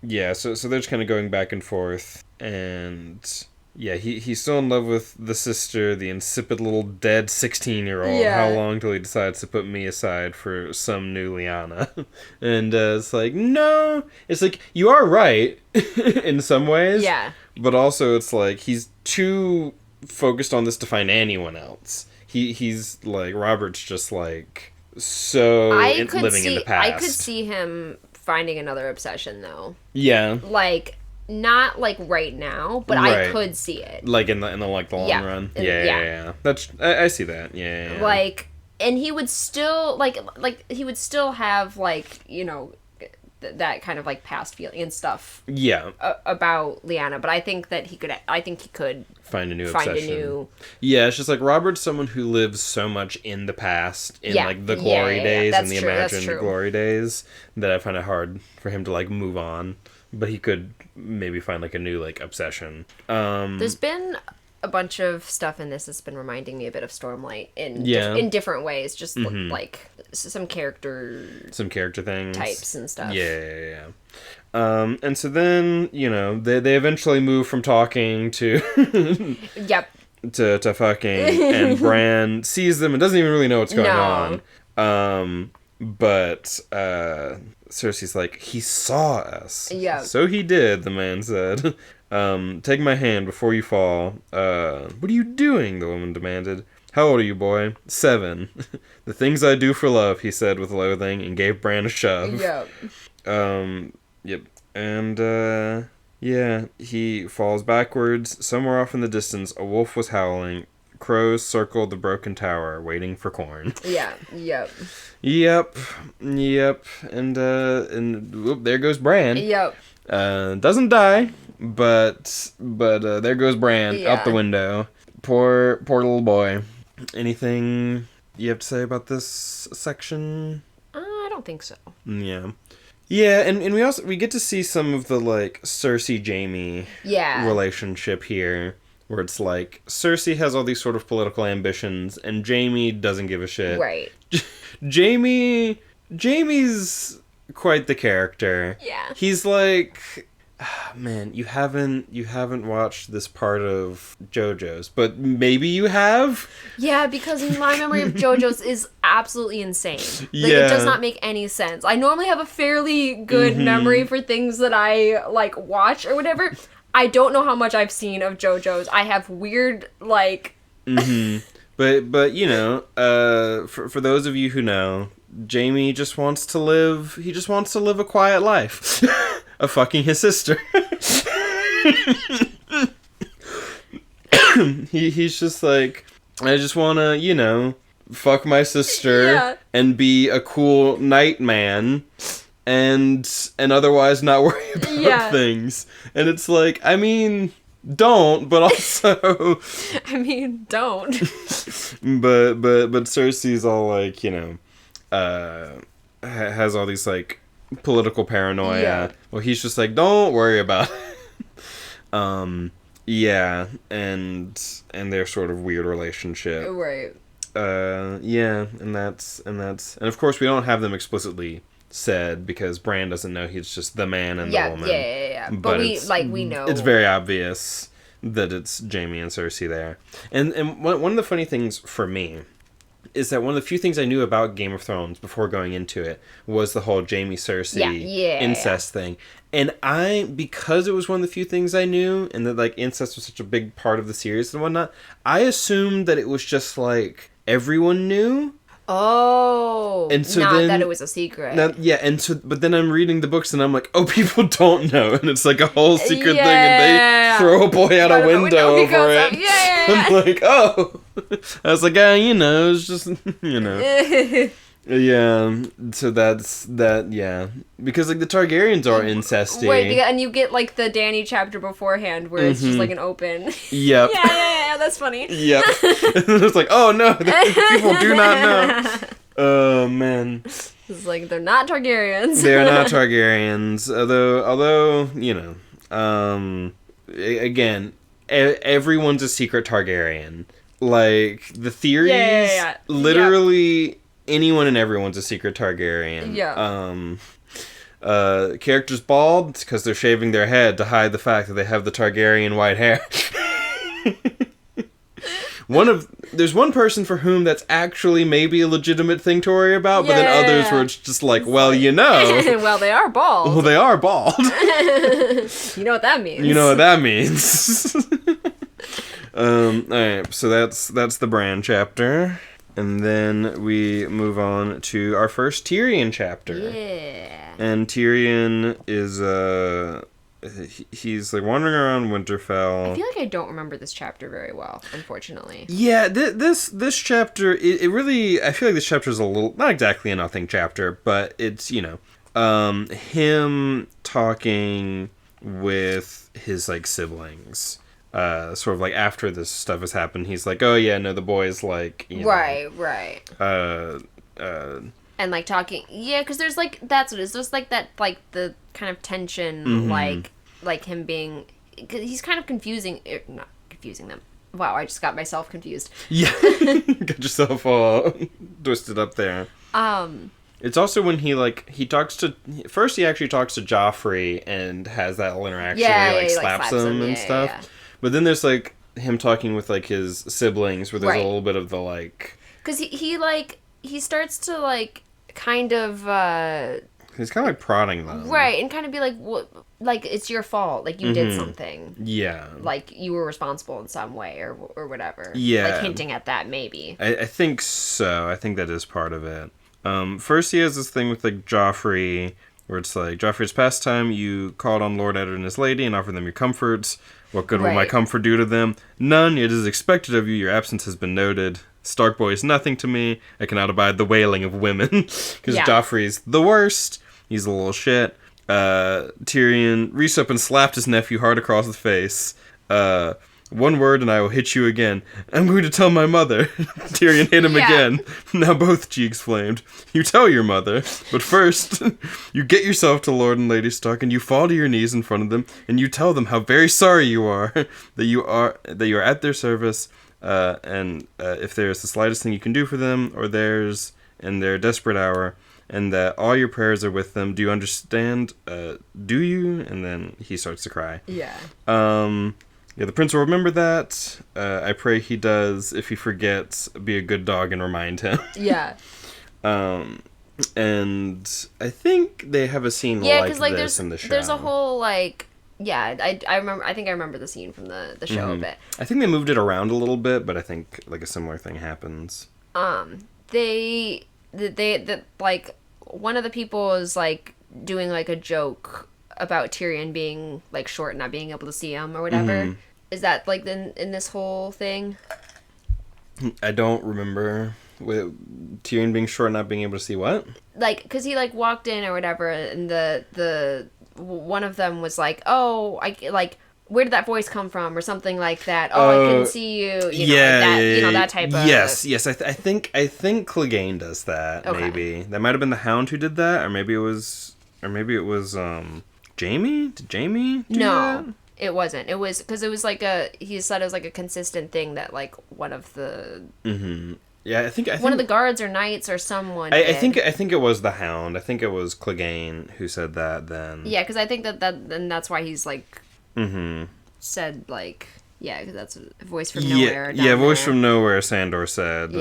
Yeah, so they're just kind of going back and forth, and... Yeah, he's still in love with the sister, the insipid little dead 16-year-old. Yeah. How long till he decides to put me aside for some new Lyanna? And it's like, no. It's like, you are right in some ways. Yeah. But also it's like, he's too focused on this to find anyone else. He's like, Robert's just like, so living in the past. I could see him finding another obsession, though. Yeah. Like... Not, like, right now, but right. I could see it. Like, in the long run? Yeah. That's... I see that. Yeah. Like, and he would still, like, he would still have, like, you know, that kind of, like, past feeling and stuff. Yeah. About Lyanna, but I think he could... Find a new obsession. Yeah, it's just, like, Robert's someone who lives so much in the past, in, like, the glory days and the imagined glory days, that I find it hard for him to, like, move on. But he could maybe find, like, a new, like, obsession. There's been a bunch of stuff in this that's been reminding me a bit of Stormlight in different ways. Just, like, some character things. Types and stuff. Yeah. And so then, you know, they eventually move from talking to... Yep. To fucking, and Bran sees them and doesn't even really know what's going on. But Cersei's like, he saw us. Yeah. So he did, the man said. Take my hand before you fall. What are you doing? The woman demanded. How old are you, boy? 7. The things I do for love, he said with loathing, and gave Bran a shove. Yep. Yep. And, yeah, he falls backwards. Somewhere off in the distance, a wolf was howling. Crows circled the broken tower, waiting for corn. Yeah, yep. Yep. And whoop, there goes Bran. Yep. Doesn't die, but there goes Bran out the window. Poor little boy. Anything you have to say about this section? I don't think so. Yeah. Yeah, and we get to see some of the, like, Cersei Jaime relationship here. Where it's like, Cersei has all these sort of political ambitions, and Jaime doesn't give a shit. Right. Jaime's quite the character. Yeah. He's like, Man, you haven't watched this part of JoJo's, but maybe you have? Yeah, because my memory of JoJo's is absolutely insane. Like, it does not make any sense. I normally have a fairly good memory for things that I, like, watch or whatever. I don't know how much I've seen of JoJo's. I have weird, like... But you know, for those of you who know, Jaime just wants to live a quiet life. Of fucking his sister. He's just like, I just want to, you know, fuck my sister and be a cool night man and otherwise not worry about things. And it's like, I mean, don't, but also I mean, don't. but Cersei's all like, you know, has all these like political paranoia. Well, he's just like, don't worry about it. Yeah, and their sort of weird relationship. Right. And of course we don't have them explicitly said because Bran doesn't know he's just the man and the woman. Yeah. But we know. It's very obvious that it's Jaime and Cersei there. And one of the funny things for me is that one of the few things I knew about Game of Thrones before going into it was the whole Jaime Cersei incest thing. And because it was one of the few things I knew, and that like incest was such a big part of the series and whatnot, I assumed that it was just like everyone knew. Oh, and so not that it was a secret. But then I'm reading the books and I'm like, oh, people don't know, and it's like a whole secret thing, and they throw a boy out a window over it. I'm like, oh, I was like, you know, it's just, you know. Yeah, so that's that. Yeah, because like the Targaryens are incesty. Wait, and you get like the Dany chapter beforehand where it's just like an open. Yep. Yeah, that's funny. Yep. It's like, oh no, people do not know. Oh man. It's like they're not Targaryens. They're not Targaryens, although you know, again, everyone's a secret Targaryen. Like the theories, literally. Anyone and everyone's a secret Targaryen. Yeah. Characters bald because they're shaving their head to hide the fact that they have the Targaryen white hair. There's one person for whom that's actually maybe a legitimate thing to worry about, but then others where it's just like, well, you know. Well, they are bald. Well, they are bald. You know what that means. You know what that means. Alright, so that's the Bran chapter. And then we move on to our first Tyrion chapter. Yeah. And Tyrion is, he's like wandering around Winterfell. I feel like I don't remember this chapter very well, unfortunately. Yeah, this chapter, it really, I feel like this chapter is a little, not exactly a nothing chapter, but it's, you know, him talking with his, like, siblings. Sort of like after this stuff has happened, he's like, oh yeah, no, the boys like, you know, right. And like talking, because there's like, that's what it is. There's like that, like the kind of tension, like him being, cause he's kind of not confusing them. Wow, I just got myself confused. Yeah, got yourself all twisted up there. It's also when he talks to, first he actually talks to Joffrey and has that little interaction where he slaps him and stuff. Yeah. But then there's, like, him talking with, like, his siblings where there's a little bit of the, like... Because he starts to, like, kind of, He's kind of, like, prodding them. Right, and kind of be like, what, like, it's your fault. Like, you did something. Yeah. Like, you were responsible in some way or whatever. Yeah. Like, hinting at that, maybe. I think so. I think that is part of it. First he has this thing with, like, Joffrey, where it's like, Joffrey's pastime, you called on Lord Eddard and his lady and offered them your comforts. What good will my comfort do to them? None. It is expected of you. Your absence has been noted. Stark boy is nothing to me. I cannot abide the wailing of women. Because Joffrey's the worst. He's a little shit. Tyrion reached up and slapped his nephew hard across the face. One word and I will hit you again. I'm going to tell my mother. Tyrion hit him again. Now both cheeks flamed. You tell your mother. But first, you get yourself to Lord and Lady Stark and you fall to your knees in front of them and you tell them how very sorry you are that you are at their service and if there is the slightest thing you can do for them or theirs in their desperate hour and that all your prayers are with them. Do you understand? Do you? And then he starts to cry. Yeah. Yeah, the prince will remember that. I pray he does. If he forgets, be a good dog and remind him. Yeah. And I think they have a scene like this in the show. There's a whole, like... Yeah, I remember. I think I remember the scene from the show a bit. I think they moved it around a little bit, but I think like a similar thing happens. They like one of the people is like doing like a joke about Tyrion being like short and not being able to see him or whatever. Mm-hmm. Is that like in this whole thing? I don't remember Tyrion being short and not being able to see what. Like, cause he like walked in or whatever, and the one of them was like, "Oh, where did that voice come from?" or something like that. "Oh, I couldn't see you." That type of. Yes. I think Clegane does that. Okay. Maybe that might have been the Hound who did that, or maybe it was Jamie. Did Jamie do that? It wasn't. It was because it was like he said it was like a consistent thing that like one of the. Mm-hmm. Yeah, I think one of the guards or knights or someone. I think it was the Hound. I think it was Clegane who said that then. Yeah, because I think and that's why he's like. Mm-hmm. Said like because that's a voice from nowhere. Yeah, voice from nowhere. Sandor said.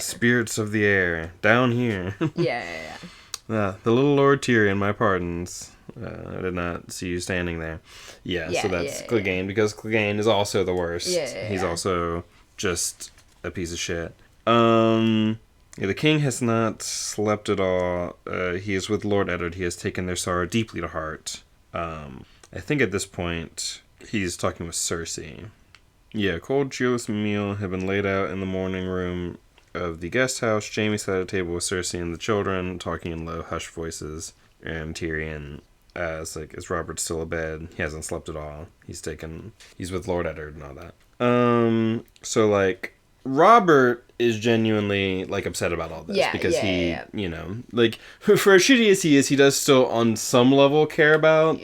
Spirits of the air down here. Yeah. The little Lord Tyrion, my pardons. I did not see you standing there. So that's Clegane because Clegane is also the worst. He's also just a piece of shit. The king has not slept at all. He is with Lord Eddard. He has taken their sorrow deeply to heart. I think at this point, he's talking with Cersei. Yeah, a cold, cheerless meal had been laid out in the morning room of the guest house. Jaime sat at a table with Cersei and the children, talking in low, hushed voices. And Tyrion is Robert still abed? He hasn't slept at all. He's with Lord Eddard and all that. So, like, Robert is genuinely, like, upset about all this because he, like, for as shitty as he is, he does still, on some level, care about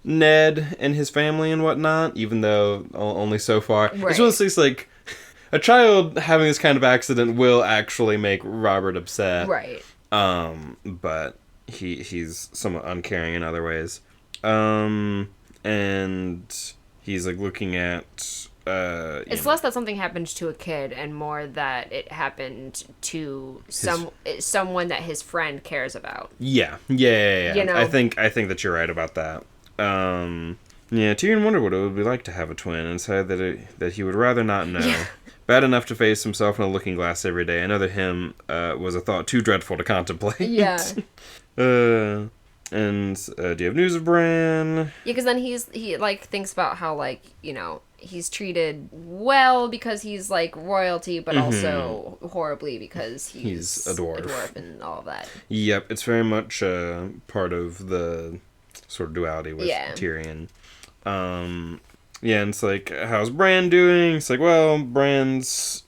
Ned and his family and whatnot, even though only so far. Right. It's one of those things, like, a child having this kind of accident will actually make Robert upset. Right. But he's somewhat uncaring in other ways. And he's, like, looking at... it's less that something happened to a kid and more that it happened to someone that his friend cares about. Yeah. I think that you're right about that. Tyrion wondered what it would be like to have a twin and said that he would rather not know. Yeah. Bad enough to face himself in a looking glass every day. Another him was a thought too dreadful to contemplate. Yeah. Do you have news of Bran? Yeah, because then he like thinks about how like he's treated well because he's like royalty, but also horribly because he's a dwarf and all of that. Yep, it's very much part of the sort of duality with Tyrion. And it's like, how's Bran doing? It's like, well, Bran's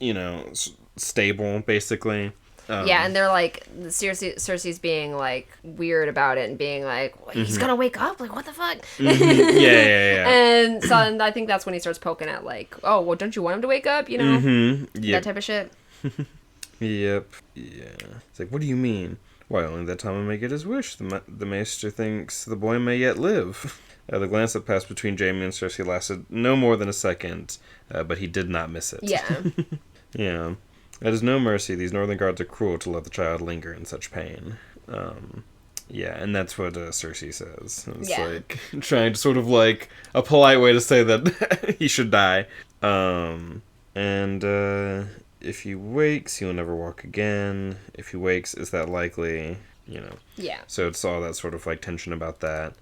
stable basically. And they're like, Cersei's being like weird about it and being like, well, he's gonna wake up? Like, what the fuck? Yeah. And so I think that's when he starts poking at like, oh, well, don't you want him to wake up? That type of shit. Yep. Yeah. It's like, what do you mean? Why, only that time I may get his wish. The maester thinks the boy may yet live. The glance that passed between Jaime and Cersei lasted no more than a second, but he did not miss it. Yeah. Yeah. That is no mercy. These northern guards are cruel to let the child linger in such pain. And that's what Cersei says. It's like trying to sort of like a polite way to say that he should die. If he wakes, he will never walk again. If he wakes, is that likely? Yeah. So it's all that sort of like tension about that.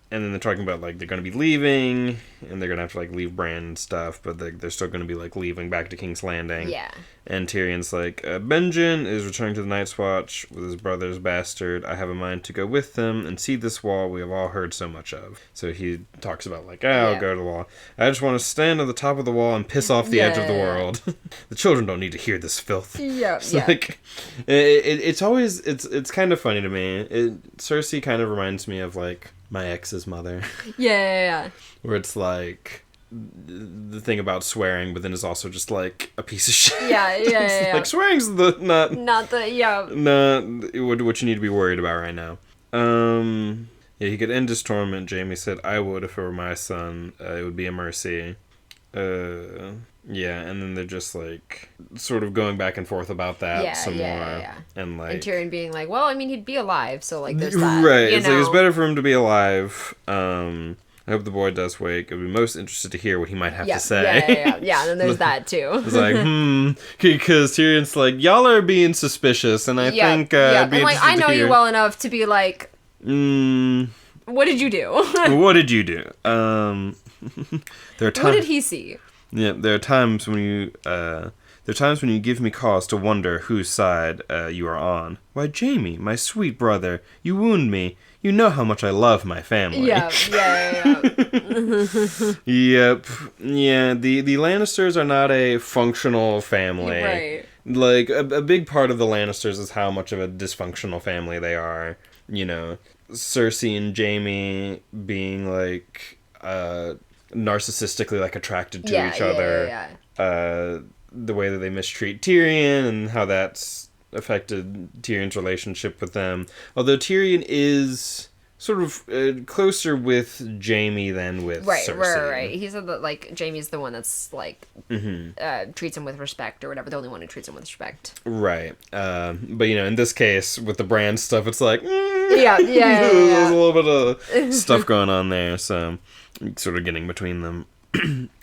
And then they're talking about, like, they're going to be leaving, and they're going to have to, like, leave Bran and stuff, but they're still going to be, like, leaving back to King's Landing. Yeah. And Tyrion's like, Benjen is returning to the Night's Watch with his brother's bastard. I have a mind to go with them and see this wall we have all heard so much of. So he talks about, like, I'll go to the wall. I just want to stand on the top of the wall and piss off the edge of the world. The children don't need to hear this filth. Yeah, like, it's always, it's kind of funny to me. Cersei kind of reminds me of, like, my ex's mother. Yeah. Where it's like, the thing about swearing, but then is also just like a piece of shit. Yeah. Like swearing's not what you need to be worried about right now. Yeah, he could end his torment. Jaime said, "I would if it were my son. It would be a mercy." Yeah, and then they're just like sort of going back and forth about that more. Yeah. And like, and Tyrion being like, "Well, I mean, he'd be alive, so like there's that." Right. It's like it's better for him to be alive. I hope the boy does wake. I'd be most interested to hear what he might have to say. Yeah, and then there's that, too. It's like, because Tyrion's like, y'all are being suspicious, and I think, and like, I know you well enough to be like, what did you do? What did you do? There are times. What did he see? Yeah, there are times when you give me cause to wonder whose side you are on. Why, Jaime, my sweet brother, you wound me. You know how much I love my family. Yeah. Yep. Yeah, the Lannisters are not a functional family. Right. Like, a big part of the Lannisters is how much of a dysfunctional family they are. You know, Cersei and Jaime being, like, narcissistically, like, attracted to each other. The way that they mistreat Tyrion and how that's affected Tyrion's relationship with them. Although Tyrion is sort of closer with Jaime than with Cersei. Right. He said that, like, Jaime's the one that's, like, treats him with respect or whatever. The only one who treats him with respect. Right. But, you know, in this case, with the Bran stuff, it's like, Yeah. There's a little bit of stuff going on there, so sort of getting between them.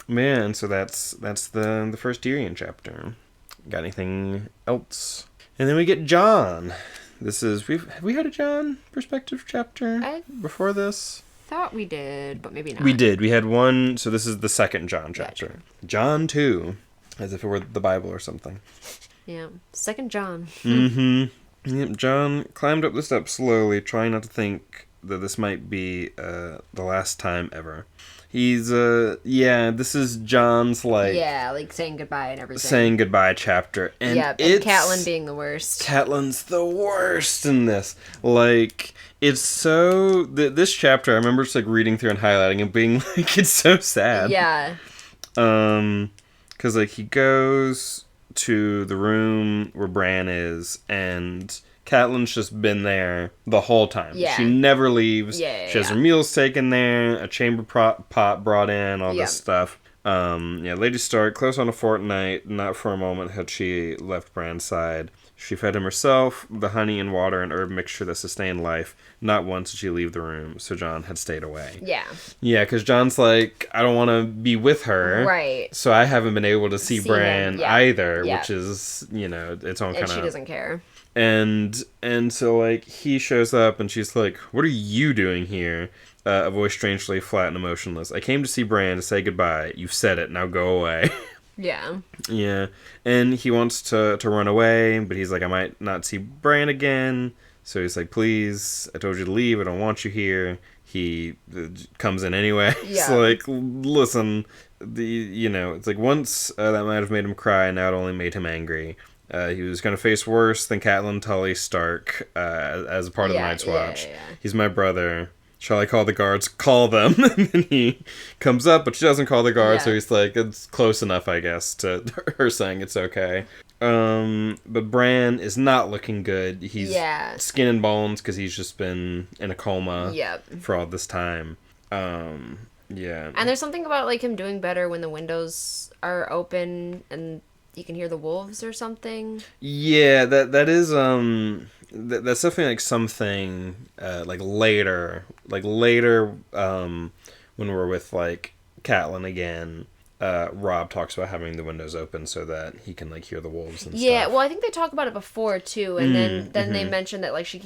Man, so that's the first Tyrion chapter. Got anything else? And then we get Jon. Have we had a Jon perspective chapter before this? Thought we did, but maybe not. We did. We had one, so this is the second Jon chapter. Gotcha. Jon II, as if it were the Bible or something. Yeah, second Jon. Yep, Jon climbed up the steps slowly, trying not to think that this might be the last time ever. He's, this is Jon's, like... Yeah, like, saying goodbye and everything. Saying goodbye chapter. And it's... Catelyn being the worst. Catelyn's the worst in this. Like, it's so... This chapter, I remember just, like, reading through and highlighting and being like, it's so sad. Yeah. Because, like, he goes to the room where Bran is, and... Catelyn's just been there the whole time. Yeah. She never leaves. She has her meals taken there, a chamber pot brought in, all this stuff. Lady Stark, close on a fortnight, not for a moment had she left Bran's side. She fed him herself, the honey and water and herb mixture that sustained life. Not once did she leave the room, so Jon had stayed away. Yeah. Yeah, because Jon's like, I don't want to be with her. Right. So I haven't been able to see Bran either, which is, its own kind of... And she doesn't care. And so, like, he shows up and she's like, what are you doing here? A voice strangely flat and emotionless. I came to see Bran to say goodbye. You've said it. Now go away. Yeah. Yeah. And he wants to run away, but he's like, I might not see Bran again. So he's like, please, I told you to leave. I don't want you here. He comes in anyway. Yeah. So, like, listen, it's like once that might have made him cry, now it only made him angry. He was going to face worse than Catelyn Tully Stark as a part of the Night's Watch. Yeah. He's my brother. Shall I call the guards? Call them. And then he comes up, but she doesn't call the guards, so he's like, it's close enough, I guess, to her saying it's okay. But Bran is not looking good. He's skin and bones because he's just been in a coma for all this time. And there's something about, like, him doing better when the windows are open and... You can hear the wolves or something. Yeah, that is that's definitely like something like later when we're with like Catelyn again. Rob talks about having the windows open so that he can like hear the wolves and stuff. Yeah, well, I think they talk about it before too, and then they mention that like she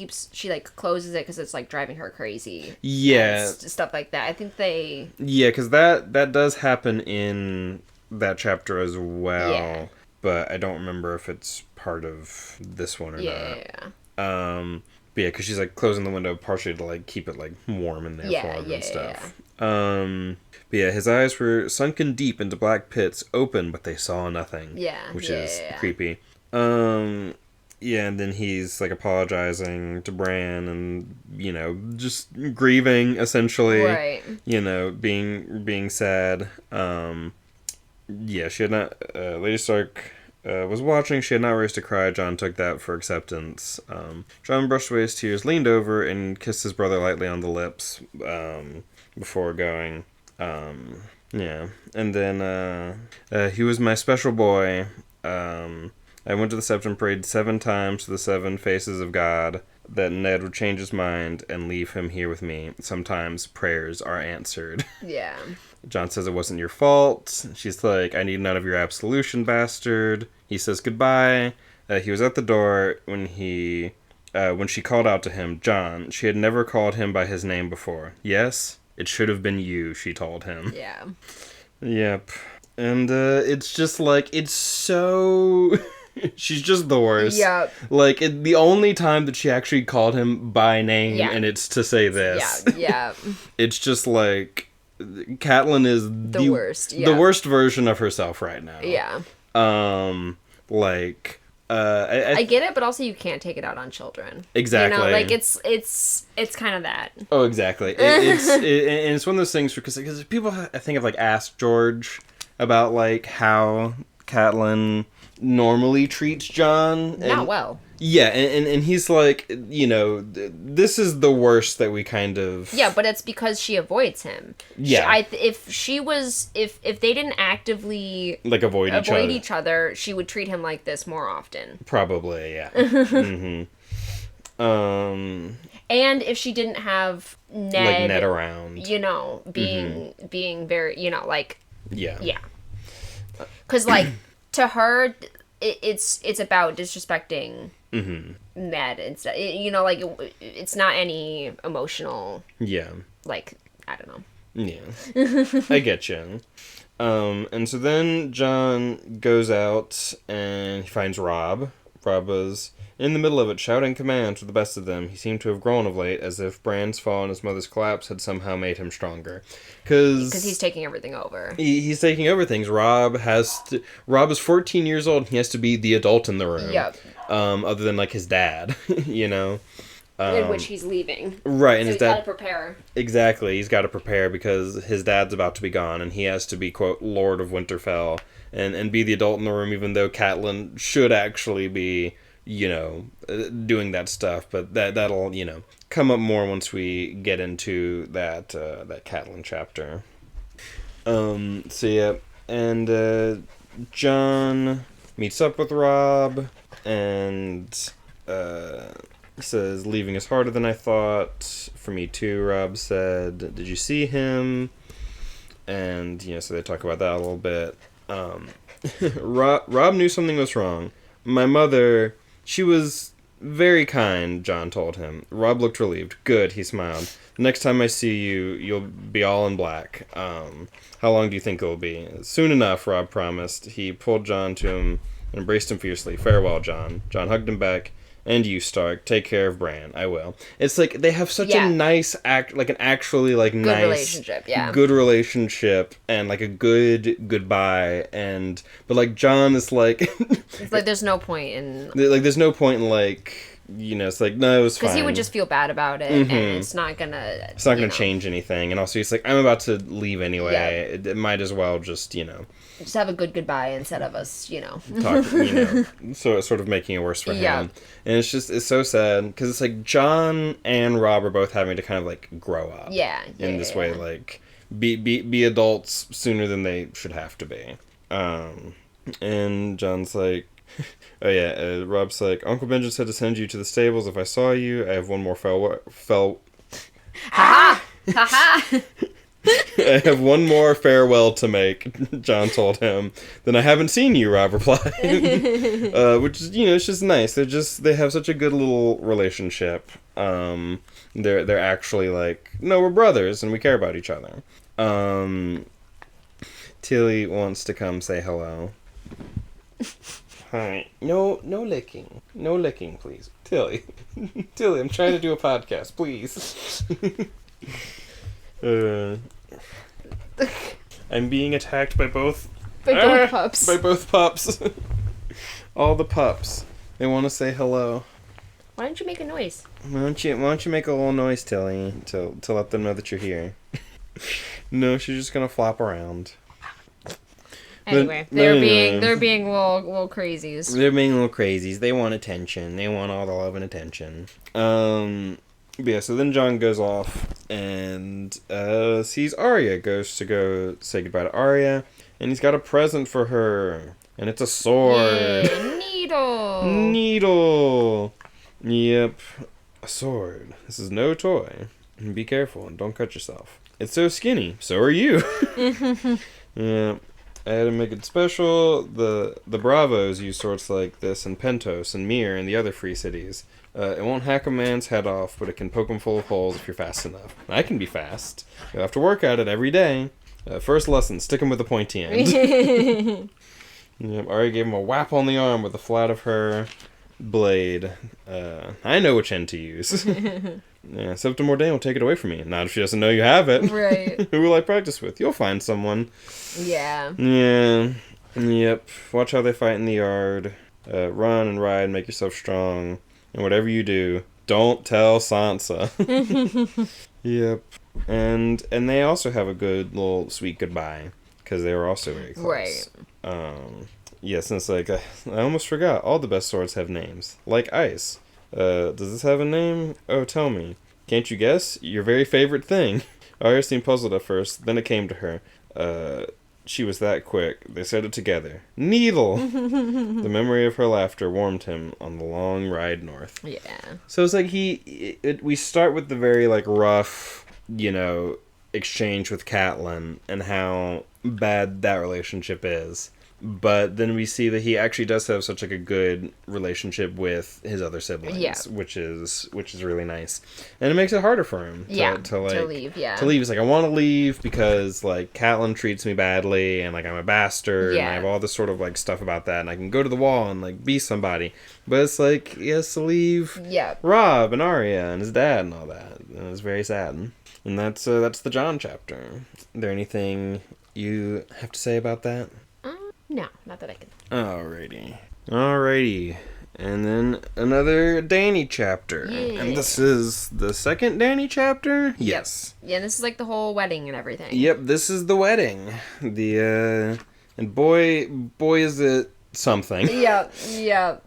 like closes it because it's like driving her crazy. Yeah, stuff like that. I think they. Yeah, because that does happen in that chapter as well. Yeah. But I don't remember if it's part of this one or not. Yeah. But yeah, because she's like closing the window partially to like keep it like warm in there for him and stuff. But yeah, his eyes were sunken deep into black pits, open, but they saw nothing. Yeah. Which is creepy. Yeah, and then he's, like, apologizing to Bran and, you know, just grieving, essentially. Right. You know, being sad. Yeah, she had not... Lady Stark was watching. She had not raised a cry. Jon took that for acceptance. Jon brushed away his tears, leaned over, and kissed his brother lightly on the lips before going. Yeah. And then he was my special boy. I went to the Septon Parade 7 times to the 7 faces of God, that Ned would change his mind and leave him here with me. Sometimes prayers are answered. Yeah. Jon says it wasn't your fault. She's like, I need none of your absolution, bastard. He says goodbye. He was at the door when she called out to him, Jon. She had never called him by his name before. Yes, it should have been you, she told him. Yeah. Yep. And it's just like, it's so... She's just the worst. Yep. Like, the only time that she actually called him by name, and it's to say this. Yeah. It's just like, Catelyn is the worst. Yeah. The worst version of herself right now. Yeah. Like, I get it, but also you can't take it out on children. Exactly. You know, like it's kind of that. Oh, exactly. It's one of those things because people, I think, have like asked George about like how Catelyn normally treats Jon. Not well. Yeah, and he's like, you know, this is the worst that we kind of... Yeah, but it's because she avoids him. Yeah. If they didn't actively... Like, avoid each other, she would treat him like this more often. Probably, yeah. Mm-hmm. And if she didn't have Ned... Like, Ned around. You know, being very, you know, like... Yeah. Yeah. Because, like, to her... It's about disrespecting Ned instead. You know, like it's not any emotional. Yeah. Like I don't know. Yeah, I get you. And so then Jon goes out and he finds Robb. Robb was in the middle of it, shouting commands with the best of them. He seemed to have grown of late, as if Bran's fall and his mother's collapse had somehow made him stronger. Because he's taking everything over. He's taking over things. Robb is 14 years old. And he has to be the adult in the room. Yep. Other than like his dad, you know. In which he's leaving. Right, and so his dad... he's got to prepare. Exactly, he's got to prepare because his dad's about to be gone, and he has to be, quote, Lord of Winterfell, and be the adult in the room, even though Catelyn should actually be, you know, doing that stuff, but that'll, you know, come up more once we get into that Catelyn chapter. So yeah, and Jon meets up with Robb, and says, leaving is harder than I thought. For me too, Robb said. Did you see him? And, you know, so they talk about that a little bit. Robb knew something was wrong. My mother, she was very kind, Jon told him. Robb looked relieved. Good, he smiled. The next time I see you, you'll be all in black. How long do you think it will be? Soon enough, Robb promised. He pulled Jon to him and embraced him fiercely. Farewell, Jon. Jon hugged him back. And you, Stark, take care of Bran. I will. It's like they have such a nice like an actually like good nice relationship, yeah. Good relationship and like a good goodbye but like Jon is like it's like there's no point in like you know, it's like no, it was fine. Because he would just feel bad about it, and it's not gonna change anything. And also he's like, I'm about to leave anyway. It might as well just, you know, just have a good goodbye instead of us, you know. Talk, you know, so it's sort of making it worse for him. And it's so sad because it's like Jon and Robb are both having to kind of like grow up. In this way, like be adults sooner than they should have to be. And Jon's like, oh yeah, Robb's like, Uncle Benjen said to send you to the stables if I saw you. I have one more Ha ha! I have one more farewell to make, Jon told him. Then I haven't seen you, Robb replied. Which is, you know, it's just nice. They have such a good little relationship. They're actually like, no, we're brothers and we care about each other. Tilly wants to come say hello. Hi. No licking. No licking, please. Tilly. Tilly, I'm trying to do a podcast, please. I'm being attacked by both... By both pups. By both pups. All the pups. They want to say hello. Why don't you make a noise? Why don't you make a little noise, Tilly, to let them know that you're here? No, she's just gonna flop around. Anyway, they're being little crazies. They're being little crazies. They want attention. They want all the love and attention. Yeah, so then Jon goes off and sees Arya. Goes to go say goodbye to Arya, and he's got a present for her, and it's a sword. Yay, Needle. Yep, a sword. This is no toy. Be careful and don't cut yourself. It's so skinny. So are you. Yeah. I had to make it special. The Bravos use swords like this in Pentos and Mir and the other free cities. It won't hack a man's head off, but it can poke him full of holes if you're fast enough. I can be fast. You'll have to work at it every day. First lesson, stick him with the pointy end. Yep, Arya gave him a whap on the arm with the flat of her blade. I know which end to use. Yeah, Septa Mordain will take it away from me. Not if she doesn't know you have it. Right. Who will I practice with? You'll find someone. Yeah. Yeah. Yep. Watch how they fight in the yard. Run and ride, make yourself strong. And whatever you do, don't tell Sansa. Yep. And they also have a good little sweet goodbye. Because they were also very close. Right. Yeah, since like, I almost forgot. All the best swords have names. Like ice. Does this have a name? Oh, tell me. Can't you guess? Your very favorite thing. Arya seemed puzzled at first, then it came to her. She was that quick. They said it together. Needle! The memory of her laughter warmed him on the long ride north. Yeah. So it's like we start with the very, like, rough, exchange with Catelyn and how bad that relationship is. But then we see that he actually does have such like a good relationship with his other siblings, which is really nice, and it makes it harder for him to leave. Yeah, to leave. He's like, I want to leave because like Catelyn treats me badly, and like I'm a bastard, and I have all this sort of like stuff about that, and I can go to the wall and like be somebody. But it's like he has to leave. Robb and Arya and his dad and all that, and it's very sad. And that's the Jon chapter. Is there anything you have to say about that? No, not that I can. Alrighty. And then another Dany chapter. Yeah. And this is the second Dany chapter? Yes. Yeah, this is like the whole wedding and everything. Yep, this is the wedding. And boy is it something. Yeah.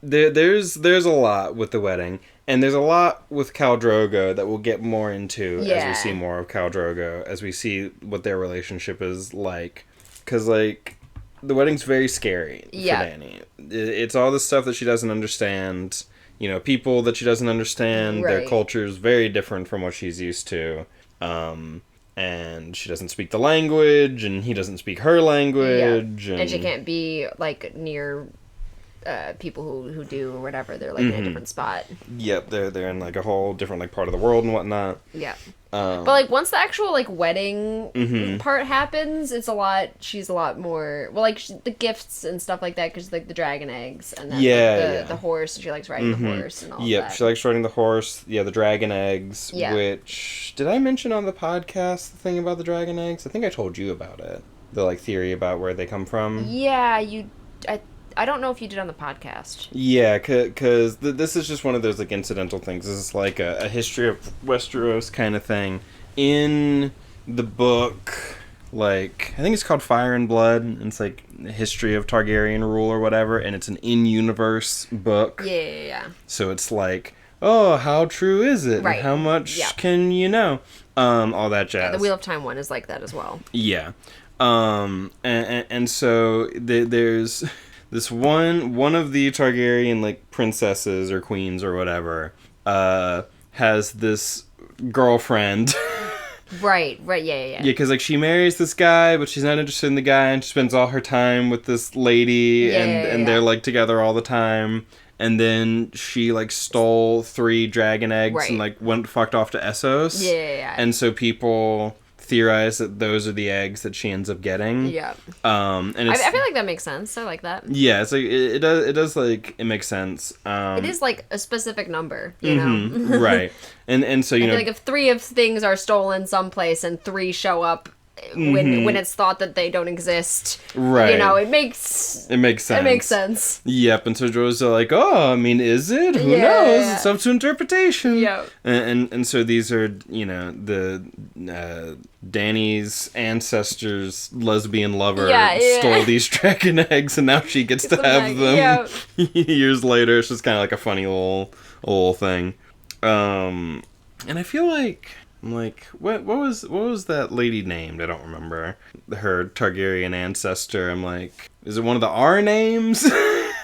There's a lot with the wedding. And there's a lot with Khal Drogo that we'll get more into as we see more of Khal Drogo, as we see what their relationship is like. Because, like, the wedding's very scary for Dany. It's all the stuff that she doesn't understand. People that she doesn't understand. Right. Their culture is very different from what she's used to. And she doesn't speak the language, and he doesn't speak her language. Yeah. And she can't be, like, near people who do or whatever. They're, like, in a different spot. Yep, they're in, like, a whole different, like, part of the world and whatnot. Yeah. But, like, once the actual, like, wedding part happens, she's a lot more, well, like, the gifts and stuff like that, because, like, the dragon eggs, and then the horse, and she likes riding the horse and all that. Yep, she likes riding the horse, the dragon eggs, which, did I mention on the podcast the thing about the dragon eggs? I think I told you about it. The, like, theory about where they come from. Yeah, I don't know if you did on the podcast. Yeah, because this is just one of those, like, incidental things. This is, like, a history of Westeros kind of thing. In the book, like, I think it's called Fire and Blood, and it's, like, the history of Targaryen rule or whatever, and it's an in-universe book. Yeah. So it's like, oh, how true is it? Right. And how much can you know? All that jazz. The Wheel of Time one is like that as well. Yeah. And so there's... This one of the Targaryen, like, princesses or queens or whatever, has this girlfriend. Right, yeah. Yeah, because, like, she marries this guy, but she's not interested in the guy, and she spends all her time with this lady, and they're, like, together all the time. And then she, like, stole 3 dragon eggs and, like, fucked off to Essos. Yeah. And so people theorize that those are the eggs that she ends up getting. Yeah. And I feel like that makes sense. I like that. Yeah, it's like it does like it makes sense. It is like a specific number, you know. Right. And so I feel like if 3 of things are stolen someplace and 3 show up when it's thought that they don't exist. Right. You know, it makes sense. It makes sense. Yep, and so Jorah's like, oh, I mean, is it? Who knows? It's up to interpretation. Yep. And so these are, you know, the Dany's ancestors' lesbian lover stole these dragon eggs, and now she gets to have them. Years later. It's just kind of like a funny little thing. And I feel like, what was that lady named? I don't remember. Her Targaryen ancestor. I'm like, is it one of the R names?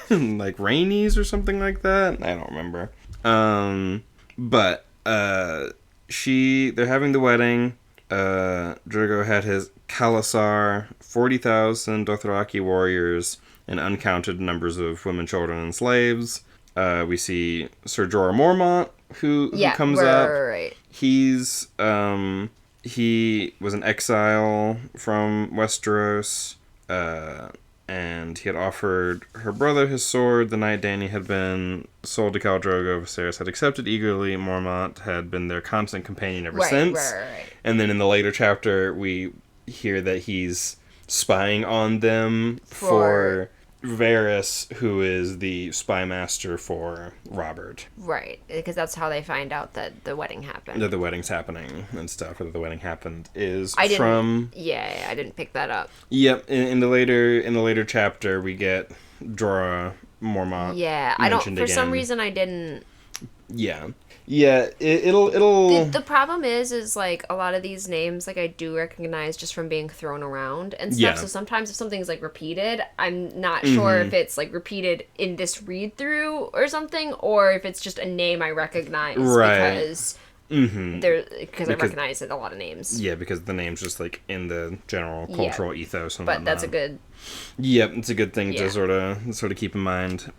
Like Rhaenys or something like that? I don't remember. But they're having the wedding. Drogo had his Khalasar, 40,000 Dothraki warriors, and uncounted numbers of women, children, and slaves. We see Ser Jorah Mormont, who comes up. Right. He's he was an exile from Westeros, and he had offered her brother his sword the night Dany had been sold to Khal Drogo. Viserys had accepted eagerly. Mormont had been their constant companion ever since. Right. And then in the later chapter, we hear that he's spying on them for Varys, who is the spy master for Robert. Right, because that's how they find out that the wedding happened. That the wedding's happening and stuff, or that the wedding happened I didn't pick that up. Yep, in the later chapter, we get Jorah Mormont. Yeah, I don't. For some reason, I didn't. Yeah, it'll. The problem is like a lot of these names, like I do recognize just from being thrown around and stuff. Yeah. So sometimes if something's like repeated, I'm not sure if it's like repeated in this read through or something, or if it's just a name I recognize because I recognize it a lot of names. Yeah, because the name's just like in the general cultural ethos and whatnot. That's a good. Yep, it's a good thing to sort of keep in mind.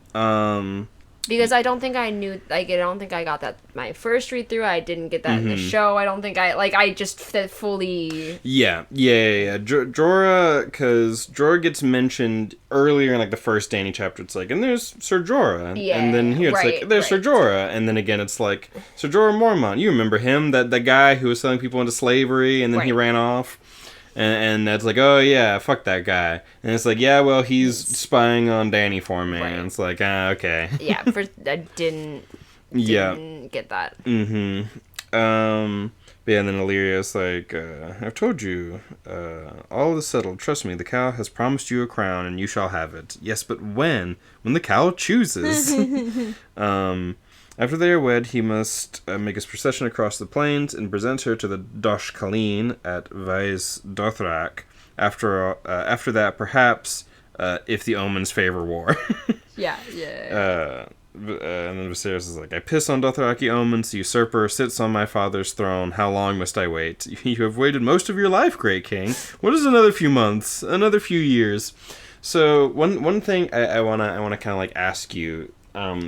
Because I don't think I knew, like, I don't think I got that my first read through. I didn't get that in the show. I don't think I just fully. Yeah. Jorah, because Jorah gets mentioned earlier in, like, the first Dany chapter. It's like, and there's Ser Jorah. And then here it's like, there's Ser Jorah. And then again, it's like, Ser Jorah Mormont. You remember him? That guy who was selling people into slavery and then he ran off. And that's like, oh yeah, fuck that guy. And it's like, yeah, well, he's spying on Dany for me. Right. And it's like, okay. Yeah, I didn't get that. But yeah, and then Illyria's like, I've told you, all is settled. Trust me, the cow has promised you a crown, and you shall have it. Yes, but when? When the cow chooses. After they are wed, he must make his procession across the plains and present her to the Dosh Kalin at Vais Dothrak. After that, perhaps, if the omens favor war. And then Viserys is like, I piss on Dothraki omens, the usurper sits on my father's throne. How long must I wait? You have waited most of your life, great king. What is another few months? Another few years? So one thing I wanna kind of like ask you.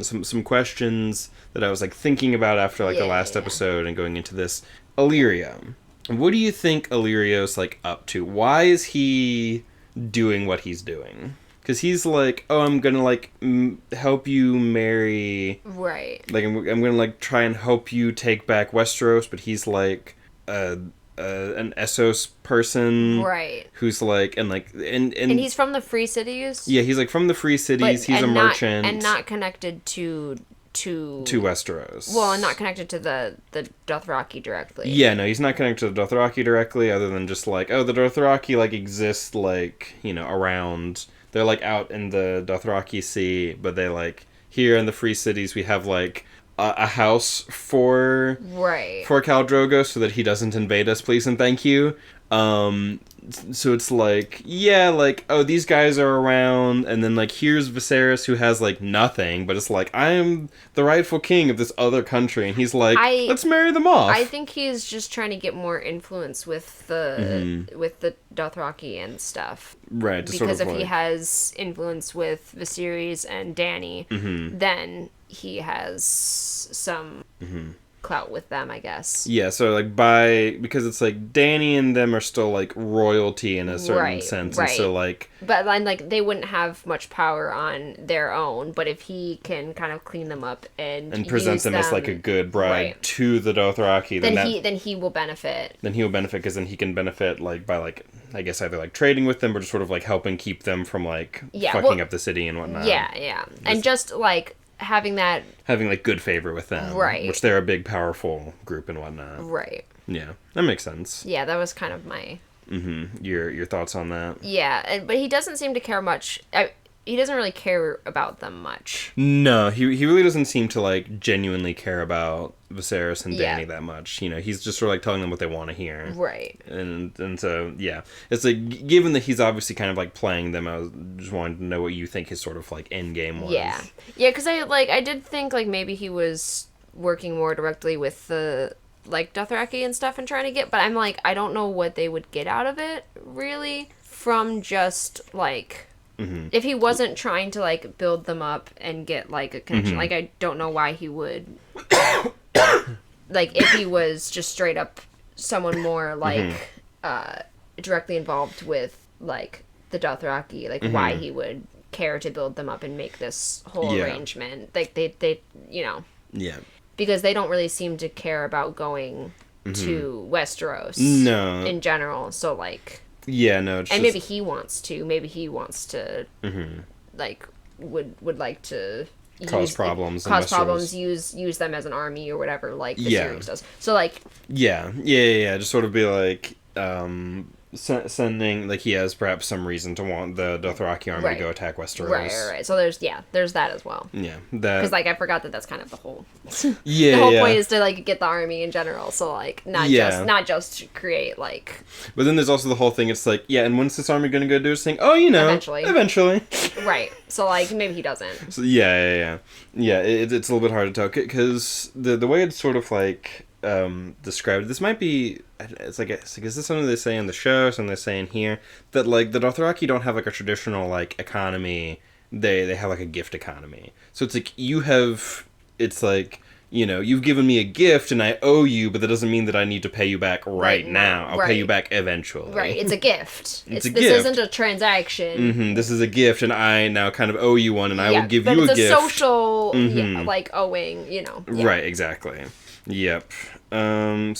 Some questions that I was like thinking about after like the last episode and going into this. Illyria, what do you think Illyrio's like up to? Why is he doing what he's doing? Because he's like, oh, I'm gonna like help you marry. Right. Like I'm gonna like try and help you take back Westeros, but he's like an Essos person, right? Who's like and he's from the Free Cities. Yeah, he's like from the Free Cities. He's a merchant and not connected to Westeros. Well, and not connected to the Dothraki directly. Yeah, no, he's not connected to the Dothraki directly, other than just like, oh, the Dothraki like exist like, you know, around. They're like out in the Dothraki Sea, but they like here in the Free Cities we have like a house for Khal Drogo so that he doesn't invade us, please and thank you. So it's like, yeah, like, oh, these guys are around, and then like here's Viserys who has like nothing, but it's like, I am the rightful king of this other country, and he's like, let's marry them off. I think he's just trying to get more influence with the Dothraki and stuff, right? Because sort of if he has influence with Viserys and Dany, then he has some clout with them, I guess. Yeah, so, like, because it's, like, Dany and them are still, like, royalty in a certain sense. Right. And so, like... But, like, they wouldn't have much power on their own, but if he can kind of clean them up and present them as, like, a good bride to the Dothraki, then he will benefit. Then he will benefit, because then he can benefit, like, by, like, I guess either, like, trading with them or just sort of, like, helping keep them from, like, fucking up the city and whatnot. Yeah. And just, like... having like good favor with them, right? Which they're a big, powerful group and whatnot, right? Yeah, that makes sense. Yeah, that was kind of my your thoughts on that. Yeah, but he doesn't seem to care much. He doesn't really care about them much. No, he really doesn't seem to, like, genuinely care about Viserys and Dany that much. You know, he's just sort of, like, telling them what they want to hear. Right. And so, yeah. It's, like, given that he's obviously kind of, like, playing them, I just wanted to know what you think his sort of, like, end game was. Yeah. Yeah, because I did think, like, maybe he was working more directly with the, like, Dothraki and stuff and trying to get... But I'm, like, I don't know what they would get out of it, really, from just, like... If he wasn't trying to, like, build them up and get, like, a connection, like, I don't know why he would, like, if he was just straight up someone more, like, directly involved with, like, the Dothraki, like, why he would care to build them up and make this whole arrangement. Like, they, you know. Yeah. Because they don't really seem to care about going to Westeros. No. In general, so, like... Yeah, no, it's and maybe he wants to. Maybe he wants to, like, would like to cause problems. Use them as an army or whatever, like the series does. So, like, yeah. Just sort of be like, sending, like, he has perhaps some reason to want the Dothraki army to go attack Westeros. Right. So there's that as well. Yeah, because, like, I forgot that's kind of the whole. The whole point is to, like, get the army in general. So, like, not just to create, like. But then there's also the whole thing. It's like, and when's this army gonna go do its thing? Oh, you know, eventually. Right. So, like, maybe he doesn't. So, yeah. It's a little bit hard to tell because the way it's sort of, like, described, this might be, it's like, is this something they say in the show, something they say in here, that, like, the Dothraki don't have, like, a traditional, like, economy, they have, like, a gift economy. So it's like, it's like, you know, you've given me a gift and I owe you, but that doesn't mean that I need to pay you back right now. I'll pay you back eventually. Right, it's a gift. This gift. Isn't a transaction. This is a gift, and I now kind of owe you one, and I will give you a gift. But it's a social, like, owing, you know. Yeah. Right, exactly. Yep. So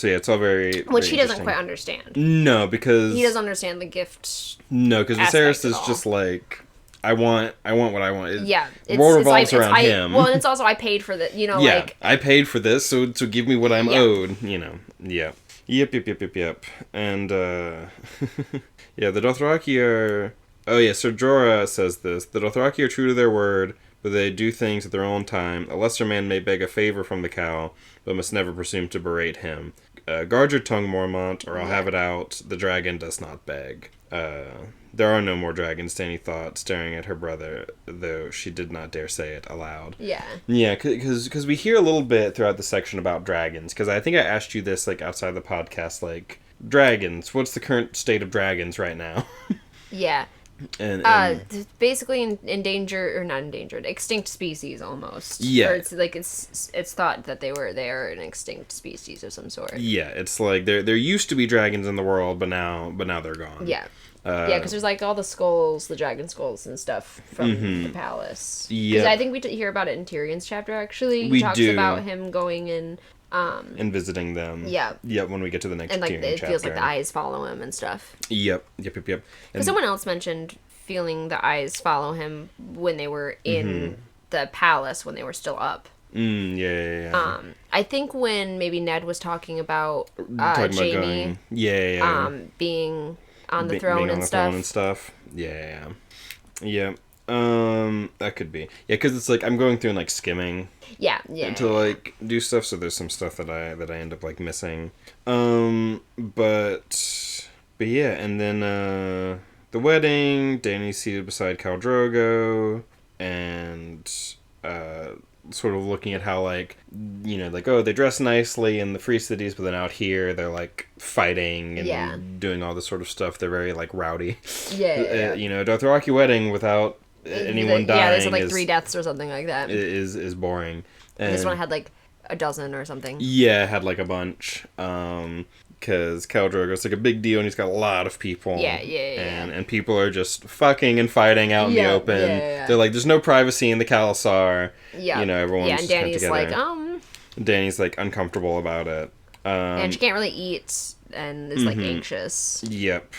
yeah, it's all very... Which he doesn't quite understand. No, because... He doesn't understand the gift. No, because Viserys is just like... I want what I want. The world revolves around him. Well, and it's also, I paid for the, you know, like... I paid for this, so give me what I'm owed, you know. Yeah. Yep. And, the Dothraki are... Oh, yeah, Ser Jorah says this. The Dothraki are true to their word, but they do things at their own time. A lesser man may beg a favor from the cow, but must never presume to berate him. Guard your tongue, Mormont, or I'll have it out. The dragon does not beg. There are no more dragons, Dany thought, staring at her brother, though she did not dare say it aloud. Yeah. Yeah, because we hear a little bit throughout the section about dragons, because I think I asked you this, like, outside the podcast, like, dragons, what's the current state of dragons right now? Yeah. And basically endangered, extinct species almost. Yeah. Or it's like it's thought that they are an extinct species of some sort. Yeah, it's like there used to be dragons in the world, but now they're gone. Yeah. Because there's, like, all the skulls, the dragon skulls and stuff from the palace. Yeah. Because I think we hear about it in Tyrion's chapter, actually. He talks about him going in... and visiting them. Yeah. Yep, when we get to the next Tyrion chapter. And, like, it feels like the eyes follow him and stuff. Yep. And someone else mentioned feeling the eyes follow him when they were in the palace, when they were still up. Yeah. I think when maybe Ned was talking about Jaime being on the throne and stuff. Yeah. That could be. Yeah, because it's like I'm going through and, like, skimming. Yeah. To like do stuff, so there's some stuff that I end up, like, missing. But yeah, and then the wedding, Dany's seated beside Khal Drogo, and sort of looking at how, like, you know, like, oh, they dress nicely in the free cities, but then out here they're, like, fighting and doing all this sort of stuff. They're very, like, rowdy. Yeah. You know, Dothraki wedding without anyone dying. Yeah, there's, like, 3 deaths or something like that. Is boring. And this one had, like, a dozen or something. Yeah, had like a bunch. Because Khal Drogo's like a big deal and he's got a lot of people. Yeah. And people are just fucking and fighting out in the open. Yeah. They're like, there's no privacy in the Khalasar. Yeah. You know, everyone's and Dany's like, Dany's like uncomfortable about it. And she can't really eat and is like anxious. Yep.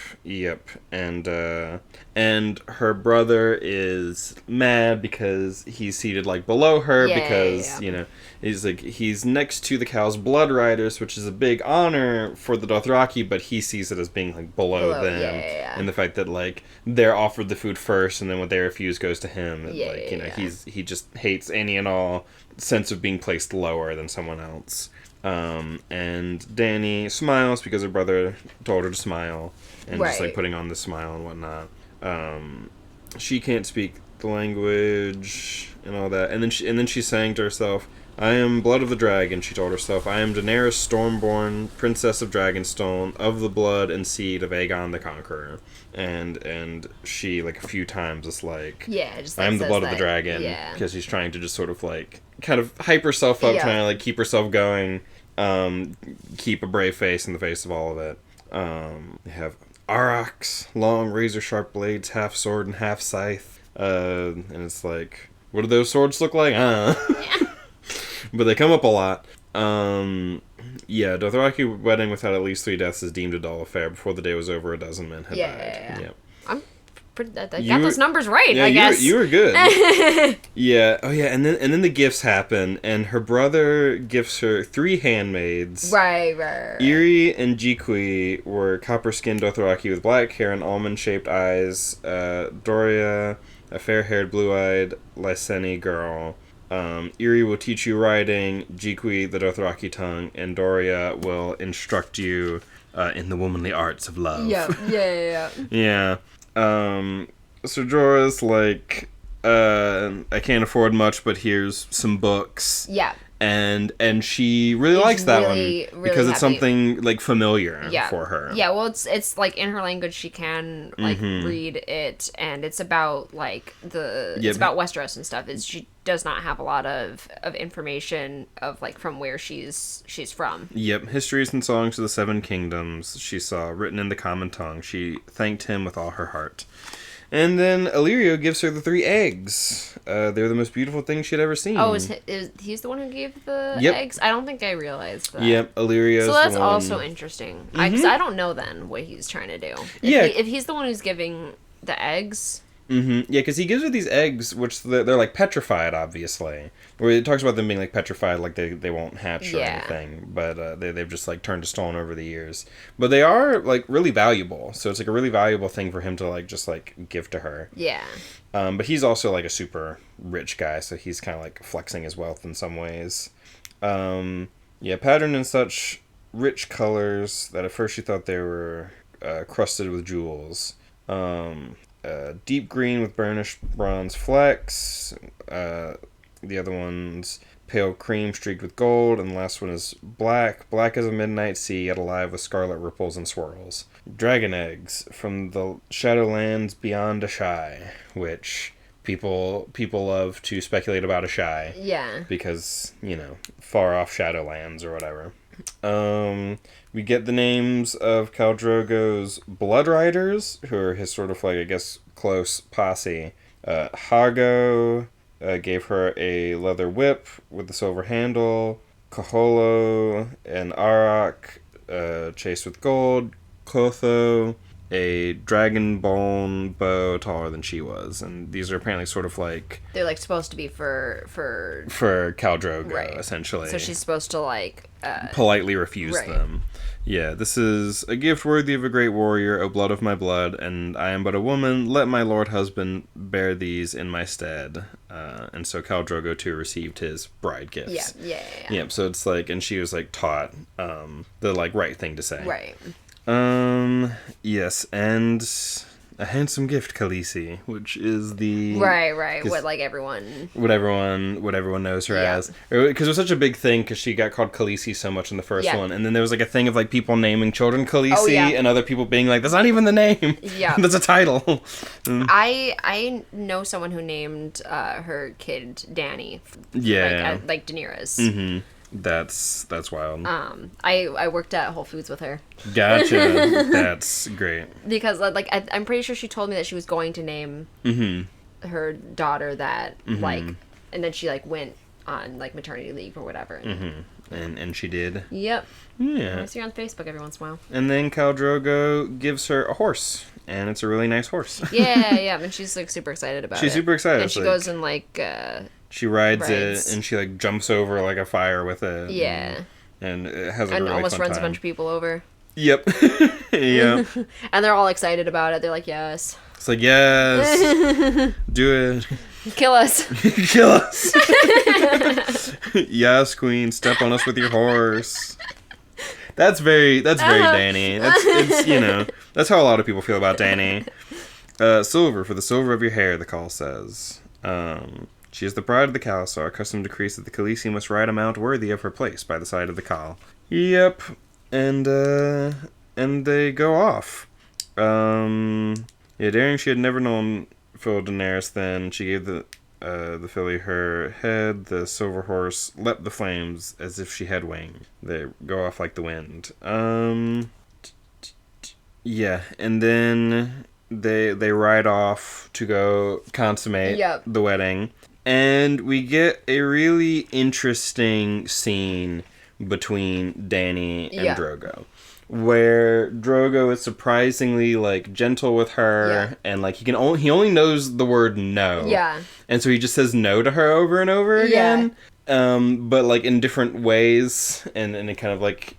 And her brother is mad because he's seated like below her because, you know, he's next to the Khal's Blood Riders, which is a big honor for the Dothraki, but he sees it as being like below them. And the fact that like they're offered the food first and then what they refuse goes to him. He just hates any and all sense of being placed lower than someone else. And Dany smiles because her brother told her to smile, and just like putting on the smile and whatnot. She can't speak the language and all that, and then she's saying to herself, "I am blood of the dragon," she told herself. "I am Daenerys Stormborn, princess of Dragonstone, of the blood and seed of Aegon the Conqueror." And she like a few times is like, just like, "I am the blood of the dragon," because she's trying to just sort of like kind of hype herself up, trying to like keep herself going, keep a brave face in the face of all of it. They have Aurochs, long razor sharp blades, half sword and half scythe, and it's like, what do those swords look like? But they come up a lot. Dothraki wedding without at least 3 deaths is deemed a dull affair. Before the day was over, a dozen men had died. Yep. I got those numbers right, I guess. You were good. Yeah. Oh, yeah. And then the gifts happen, and her brother gifts her 3 handmaids. Right. Irri and Jiqui were copper-skinned Dothraki with black hair and almond-shaped eyes. Doria, a fair-haired, blue-eyed Lyseni girl. Irri will teach you writing, Jiqui the Dothraki tongue, and Doria will instruct you in the womanly arts of love. Yeah. So Jorah's like, I can't afford much, but here's some books. Yeah. And she really likes that one because it's something like familiar for her. Yeah, well, it's like in her language she can like read it, and it's about like it's about Westeros and stuff. She does not have a lot of information of like from where she's from. Yep, histories and songs of the 7 kingdoms she saw written in the common tongue. She thanked him with all her heart. And then Illyrio gives her the 3 eggs. They're the most beautiful thing she'd ever seen. Oh, he's the one who gave the eggs? I don't think I realized that. Yep, Illyrio's so that's the one. Also interesting. Because I don't know then what he's trying to do. If he's the one who's giving the eggs... Yeah, because he gives her these eggs, which they're like petrified, obviously. Where it talks about them being like petrified, like they won't hatch or anything. But they've just like turned to stone over the years. But they are like really valuable, so it's like a really valuable thing for him to like just like give to her. Yeah. But he's also like a super rich guy, so he's kind of like flexing his wealth in some ways. Patterned in such rich colors that at first she thought they were crusted with jewels. Deep green with burnished bronze flecks. The other one's pale cream streaked with gold, and the last one is black as a midnight sea, yet alive with scarlet ripples and swirls. Dragon eggs from the Shadowlands beyond Ashai, which people love to speculate about Ashai. Yeah. Because, you know, far off Shadowlands or whatever. We get the names of Khal Drogo's Blood Riders, who are his sort of like, I guess, close posse. Hago gave her a leather whip with a silver handle. Kaholo and Auroch chased with gold. Clotho, a dragon bone bow taller than she was. And these are apparently sort of like... They're like supposed to be for Khal Drogo, essentially. So she's supposed to like... politely refuse them. Yeah, this is a gift worthy of a great warrior, O blood of my blood, and I am but a woman. Let my lord husband bear these in my stead. And so Khal Drogo too received his bride gifts. Yeah. So it's like, and she was like taught the like right thing to say. Right. Yes, and a handsome gift, Khaleesi, which is the... Right, what everyone knows her as. Because it was such a big thing, because she got called Khaleesi so much in the first one, and then there was like a thing of like people naming children Khaleesi, and other people being like, that's not even the name! Yeah. That's a title! I know someone who named her kid Dany. Yeah. Like Daenerys. Mm-hmm. That's wild. I worked at Whole Foods with her. Gotcha. That's great. Because like I'm pretty sure she told me that she was going to name her daughter that like, and then she like went on like maternity leave or whatever. And she did. Yep. Yeah. I see her on Facebook every once in a while. And then Khal Drogo gives her a horse, and it's a really nice horse. yeah, and she's like super excited about it. She's super excited. And she goes and like she rides it, and she like jumps over like a fire with it. Yeah. And it has a and really almost fun runs time. a bunch of people over. Yep. Yep. And they're all excited about it. They're like, yes. It's like, yes. Do it. Kill us. Kill us. Yes, queen, step on us with your horse. That's very Dany. It's that's how a lot of people feel about Dany. Silver, for the silver of your hair, the call says. She is the bride of the Khalasar, accustomed to decrees that the Khaleesi must ride a mount worthy of her place by the side of the Khal. Yep. And they go off. Daring she had never known Phil Daenerys then, she gave the filly her head. The silver horse leapt the flames as if she had wings. They go off like the wind. Yeah, and then they ride off to go consummate the wedding. And we get a really interesting scene between Dany and Drogo, where Drogo is surprisingly like gentle with her, and like he only knows the word no. Yeah. And so he just says no to her over and over again. But like in different ways, and it kind of like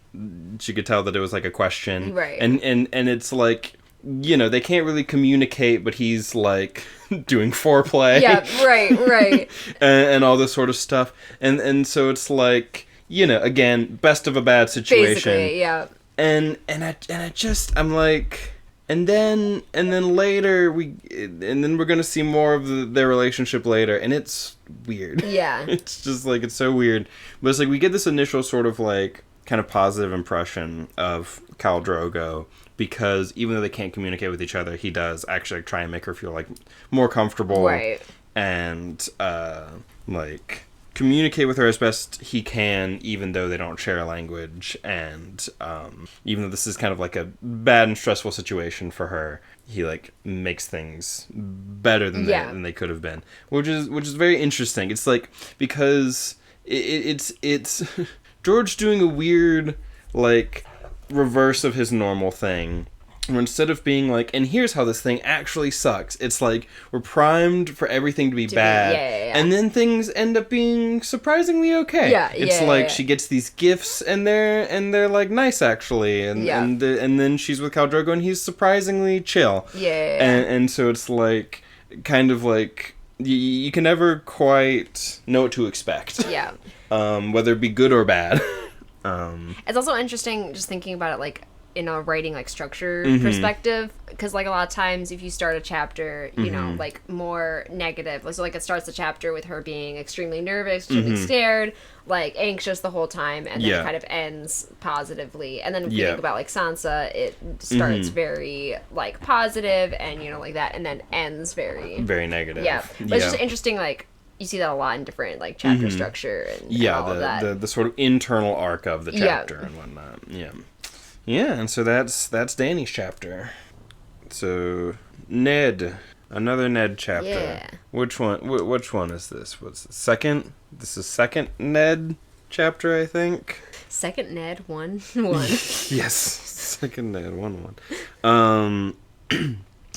she could tell that it was like a question. Right. And it's like, they can't really communicate, but he's like doing foreplay. Yeah, right. and all this sort of stuff. And so it's like, again, best of a bad situation. Basically, yeah. And I'm like, and then later we're gonna see more of their relationship later, and it's weird. Yeah. It's just like, it's so weird. But it's like we get this initial sort of like kind of positive impression of Khal Drogo, because even though they can't communicate with each other, he does actually try and make her feel like more comfortable. Right. And like communicate with her as best he can, even though they don't share a language. And even though this is kind of like a bad and stressful situation for her, he like makes things better than they could have been, which is very interesting. It's like, because it's George doing a weird like reverse of his normal thing, where instead of being like, and here's how this thing actually sucks, it's like we're primed for everything to be bad, and then things end up being surprisingly okay. It's like she gets these gifts, and they're like nice actually, and then she's with Khal Drogo, and he's surprisingly chill. And so it's like kind of like you can never quite know what to expect. Whether it be good or bad. It's also interesting just thinking about it like in a writing like structure perspective, because like a lot of times if you start a chapter like more negative, so like it starts the chapter with her being extremely nervous, extremely scared, like anxious the whole time, and then it kind of ends positively. And then if you think about like Sansa, it starts very like positive and like that, and then ends very negative. But it's just interesting, like you see that a lot in different like chapter structure and all of that. The sort of internal arc of the chapter and whatnot. And so that's Dany's chapter. So Ned, another Ned chapter. Yeah. Which one is this? What's the second? This is second Ned chapter, I think. Second Ned 1. Yes, second Ned 1.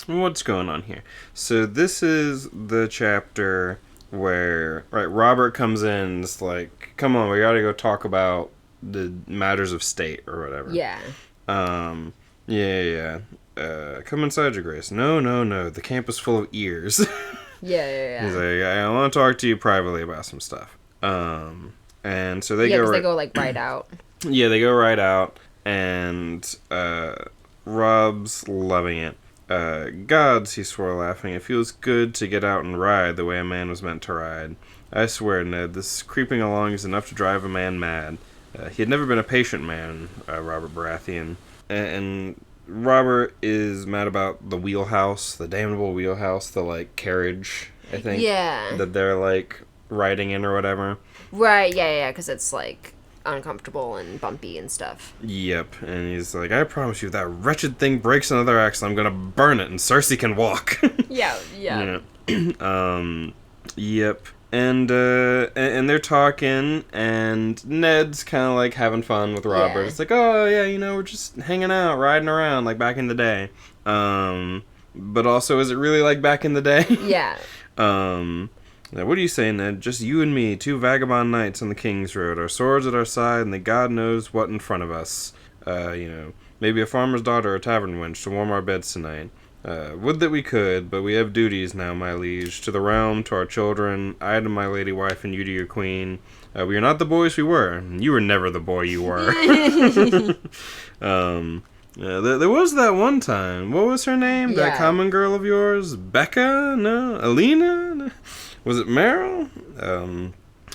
What's going on here? So this is the chapter where Robert comes in and is like, come on, we gotta go talk about the matters of state or whatever. Come inside, Your Grace. No, the camp is full of ears. He's like, I want to talk to you privately about some stuff. And so they go they go like right out. They go right out, and Rob's loving it. Gods, he swore, laughing, it feels good to get out and ride the way a man was meant to ride. I swear, Ned, this creeping along is enough to drive a man mad. He had never been a patient man, Robert Baratheon. And Robert is mad about the wheelhouse, the damnable wheelhouse, the, like, carriage, I think. That they're, like, riding in or whatever. Right, because it's, like, uncomfortable and bumpy and stuff. Yep, and he's like, I promise you, if that wretched thing breaks another axle, I'm gonna burn it, and Cersei can walk. Yeah. Yep. And they're talking, and Ned's kind of like having fun with Robert. Yeah. It's like, oh yeah, we're just hanging out, riding around like back in the day. But also, is it really like back in the day? Yeah. Now, what do you say, Ned? Just you and me, 2 vagabond knights on the King's Road, our swords at our side, and the God knows what in front of us. Maybe a farmer's daughter or a tavern wench to warm our beds tonight. Would that we could, but we have duties now, my liege, to the realm, to our children, I to my lady wife, and you to your queen. We are not the boys we were. You were never the boy you were. There was that one time. What was her name? Yeah. That common girl of yours? Becca? No? Alina? No. Was it Meryl?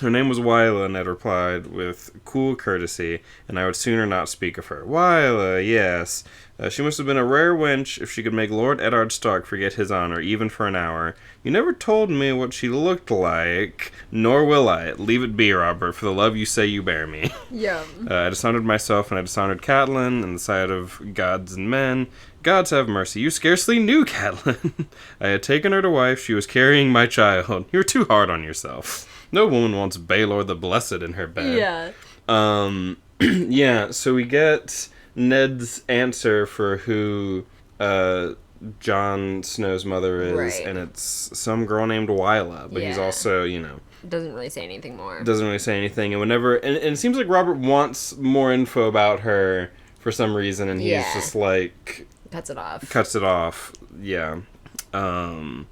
Her name was Wyla, Ned replied with cool courtesy, and I would sooner not speak of her. Wyla, yes. She must have been a rare wench if she could make Lord Eddard Stark forget his honor, even for an hour. You never told me what she looked like, nor will I. Leave it be, Robert, for the love you say you bear me. Yeah. I dishonored myself, and I dishonored Catelyn in the sight of gods and men. Gods have mercy, you scarcely knew Catelyn. I had taken her to wife, she was carrying my child. You were too hard on yourself. No woman wants Baelor the Blessed in her bed. Yeah. Yeah, so we get Ned's answer for who Jon Snow's mother is, right. And it's some girl named Wyla, but he's also, doesn't really say anything more. Doesn't really say anything, and whenever, and it seems like Robert wants more info about her for some reason, and he's just like... Cuts it off, yeah. And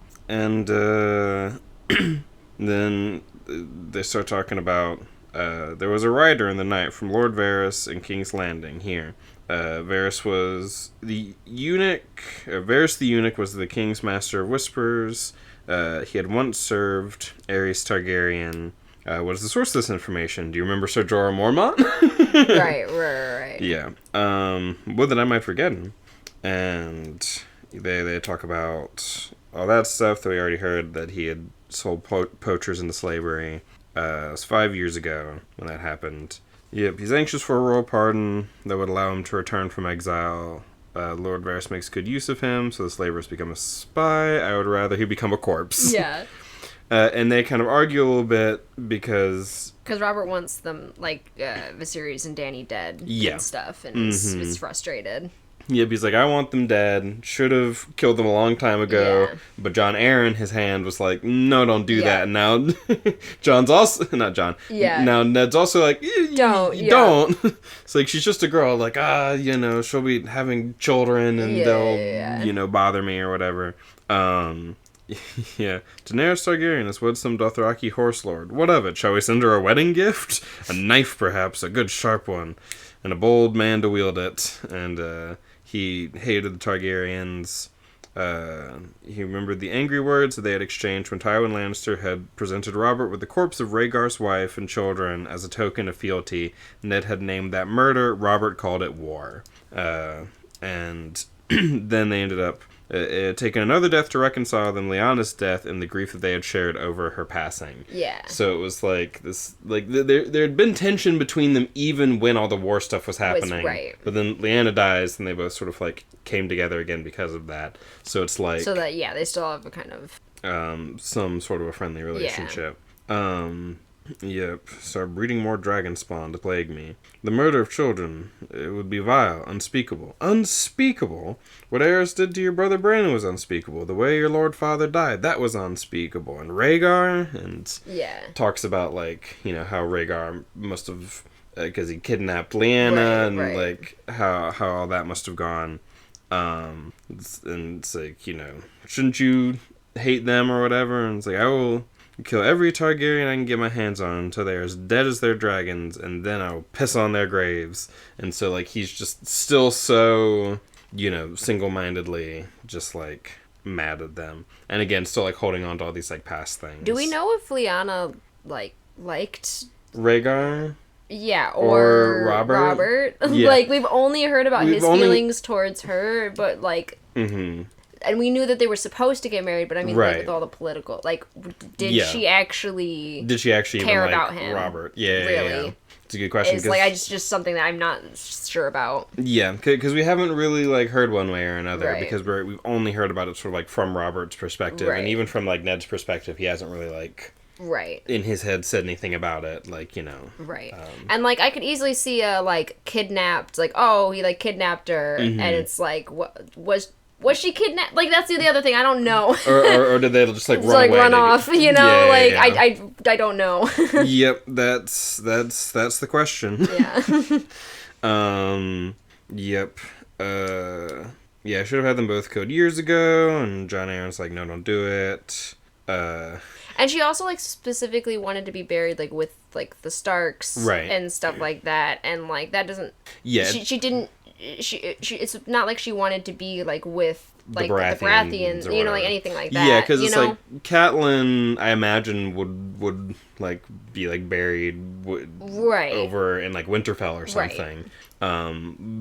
then they start talking about, there was a rider in the night from Lord Varys in King's Landing here. Varys was the eunuch. Varys the eunuch was the king's master of whispers. He had once served Aerys Targaryen. What is the source of this information? Do you remember Ser Jorah Mormont? Right. Yeah. Would that I might forget him. And they talk about all that stuff that we already heard, that he had sold poachers into slavery. It was 5 years ago when that happened. Yep, he's anxious for a royal pardon that would allow him to return from exile. Lord Varys makes good use of him, so the slave has become a spy. I would rather he become a corpse. Yeah. And they kind of argue a little bit because Robert wants them, like, Viserys and Dany dead and stuff, and is frustrated. Yep, he's like, I want them dead. Should have killed them a long time ago. Yeah. But Jon Arryn, his hand was like, no, don't do that. And now John's also... Not John. Yeah. Now Ned's also like, don't. It's like, she's just a girl. Like, she'll be having children and they'll, bother me or whatever. Yeah. Daenerys Targaryen is wed some Dothraki horse lord. What of it? Shall we send her a wedding gift? A knife, perhaps. A good sharp one. And a bold man to wield it. And, he hated the Targaryens. He remembered the angry words that they had exchanged when Tywin Lannister had presented Robert with the corpse of Rhaegar's wife and children as a token of fealty. Ned had named that murder. Robert called it war. And then they ended up taking another death to reconcile them, Lyanna's death, and the grief that they had shared over her passing. Yeah. So it was like this, like there had been tension between them even when all the war stuff was happening. Right. But then Lyanna dies, and they both sort of like came together again because of that. So it's like they still have a kind of some sort of a friendly relationship. Yeah. Yep, start breeding more dragon spawn to plague me. The murder of children, it would be vile, unspeakable. Unspeakable? What Aerys did to your brother Bran was unspeakable. The way your lord father died, that was unspeakable. And Rhaegar, and talks about, like, how Rhaegar must have, because he kidnapped Lyanna, and like, how all that must have gone. And it's like, shouldn't you hate them or whatever? And it's like, I will kill every Targaryen I can get my hands on until they're as dead as their dragons, and then I'll piss on their graves. And so, like, he's just still so, single-mindedly just, like, mad at them. And again, still, like, holding on to all these, like, past things. Do we know if Lyanna, like, liked Rhaegar? Yeah, or Robert? Yeah. Like, we've only heard about his feelings towards her, but, like... Mm-hmm. and we knew that they were supposed to get married, but I mean, like, with all the political, like, did she actually care about him? Robert? Yeah, really? Yeah. It's a good question. It's like, just something that I'm not sure about. Yeah, because we haven't really, like, heard one way or another, because we've only heard about it sort of, like, from Robert's perspective, and even from, like, Ned's perspective, he hasn't really, like, in his head said anything about it, like, you know. Right. And, like, I could easily see a, like, kidnapped, like, oh, he, like, kidnapped her, and it's like, was she kidnapped? Like, that's the other thing. I don't know. or did they just, like, run away? Run off, you know? I don't know. Yep, that's the question. Yeah. Yep. Yeah, I should have had them both killed years ago, and Jon Arryn's like, no, don't do it. And she also, like, specifically wanted to be buried, like, with, like, the Starks. And stuff like that. And, like, that doesn't... Yeah. She didn't... She it's not like she wanted to be, like, with, like, the Baratheons, you know, like, anything like that. Yeah, because it's like, Catelyn, I imagine, would like, be, like, buried over in, like, Winterfell or something.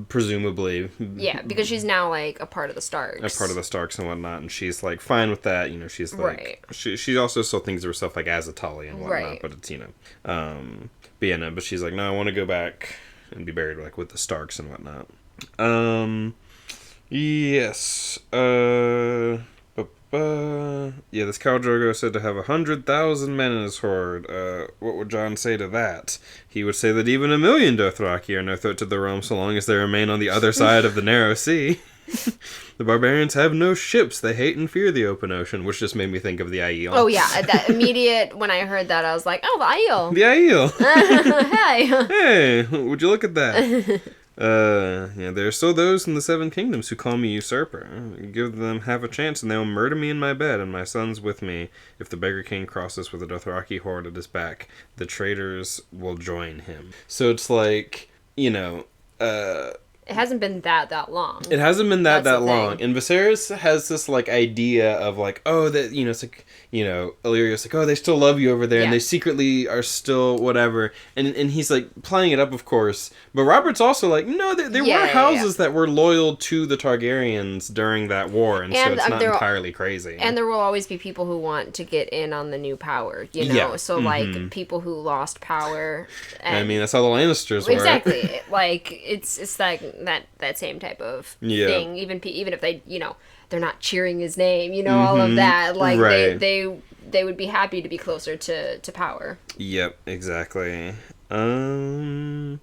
Presumably. Yeah, because she's now, like, a part of the Starks. A part of the Starks and whatnot, and she's, like, fine with that, you know, she's, like... She also still thinks of herself, like, as a Tully and whatnot, but it's, you know... But yeah, no, but she's like, no, I want to go back and be buried, like, with the Starks and whatnot. Yes. Yeah, this Khal Drogo said to have 100,000 men in his horde. What would Jon say to that? He would say that even 1,000,000 Dothraki are no threat to the realm so long as they remain on the other side of the narrow sea. The barbarians have no ships. They hate and fear the open ocean, which just made me think of the Aiel. Oh, yeah. That immediate, when I heard that, I was like, oh, the Aiel. The Aiel. Hey. Hey, would you look at that? Yeah, there are still those in the Seven Kingdoms who call me usurper. Give them half a chance and they'll murder me in my bed and my sons with me. If the Beggar King crosses with a Dothraki horde at his back, the traitors will join him. So it's like, you know, it hasn't been that long. It hasn't been that long. And Viserys has this, like, idea of, like, oh, that, you know, it's like, you know, Illyria's like, oh, they still love you over there, and they secretly are still whatever. And he's, like, playing it up, of course. But Robert's also like, no, there were houses that were loyal to the Targaryens during that war, and so it's not entirely crazy. And there will always be people who want to get in on the new power, you know? Yeah. So, like, people who lost power. And I mean, that's how the Lannisters were. Exactly. Like, it's like that same type of thing. Even if they, you know, they're not cheering his name, you know, all of that. Like, they would be happy to be closer to power. Yep, exactly. Yep.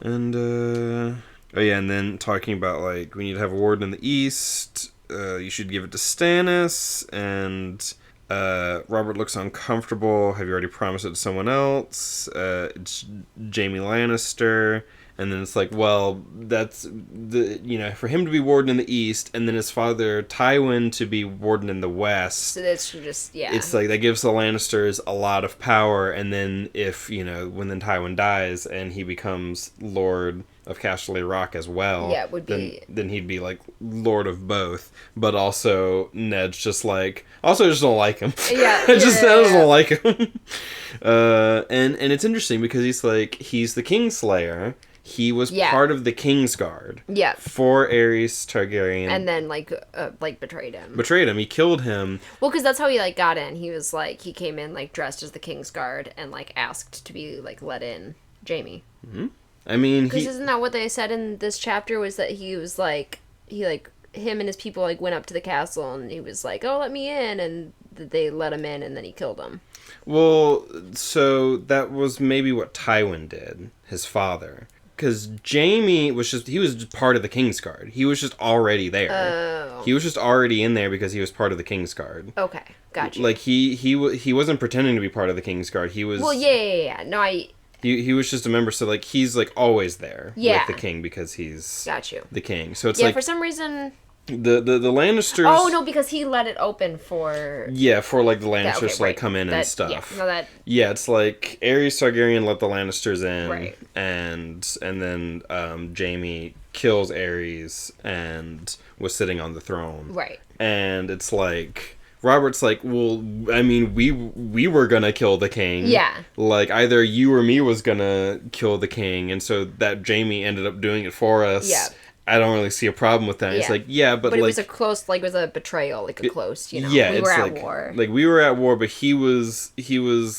And, oh yeah, and then talking about, like, we need to have a warden in the east, you should give it to Stannis, and... Robert looks uncomfortable. Have you already promised it to someone else? It's Jaime Lannister. And then it's like, well, that's for him to be warden in the east, and then his father Tywin to be warden in the west. So that's just It's like that gives the Lannisters a lot of power, and then if when then Tywin dies and he becomes Lord of Casterly Rock as well, it would be then he'd be like Lord of both. But also Ned's just like just don't like him. I just don't like him. And it's interesting because he's the Kingslayer. He was part of the Kingsguard. Yeah. For Aerys Targaryen. And then, betrayed him. Betrayed him. He killed him. Well, because that's how he, got in. He was, he came in, dressed as the Kingsguard and, asked to be, let in Jaime. Mm-hmm. I mean, because isn't that what they said in this chapter, was that he was, him and his people, went up to the castle and he was like, oh, let me in, and they let him in and then he killed him. Well, so that was maybe what Tywin did, his father. Because Jaime was just part of the Kingsguard. He was just already there. Oh. He was just already in there because he was part of the Kingsguard. Okay, gotcha. He wasn't pretending to be part of the Kingsguard. He was... Well, yeah. No, He was just a member, so, he's, always there with the king because he's the king. So it's for some reason... The Lannisters... Oh, no, because he let it open for... Yeah, for, the Lannisters to, come in and stuff. Yeah, no, that... Yeah, it's Aerys Targaryen let the Lannisters in, right. and then Jaime kills Aerys and was sitting on the throne. Right. And it's Robert's well, I mean, we were gonna kill the king. Yeah. Either you or me was gonna kill the king, and so that Jaime ended up doing it for us. Yeah. I don't really see a problem with that. Yeah. It's like, yeah, but like... it was a close, like, it was a betrayal, like a close, you know? Yeah, we were at war. Like, we were at war, but he was,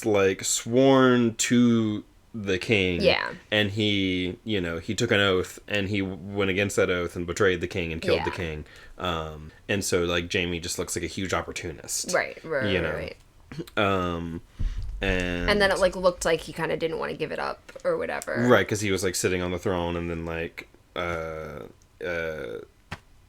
like, sworn to the king. Yeah. And he, you know, he took an oath, and he went against that oath and betrayed the king and killed the king. And so, like, Jaime just looks like a huge opportunist. Right, you know? Right. And then it, like, looked like he kind of didn't want to give it up or whatever. Right, because he was, like, sitting on the throne, and then, like,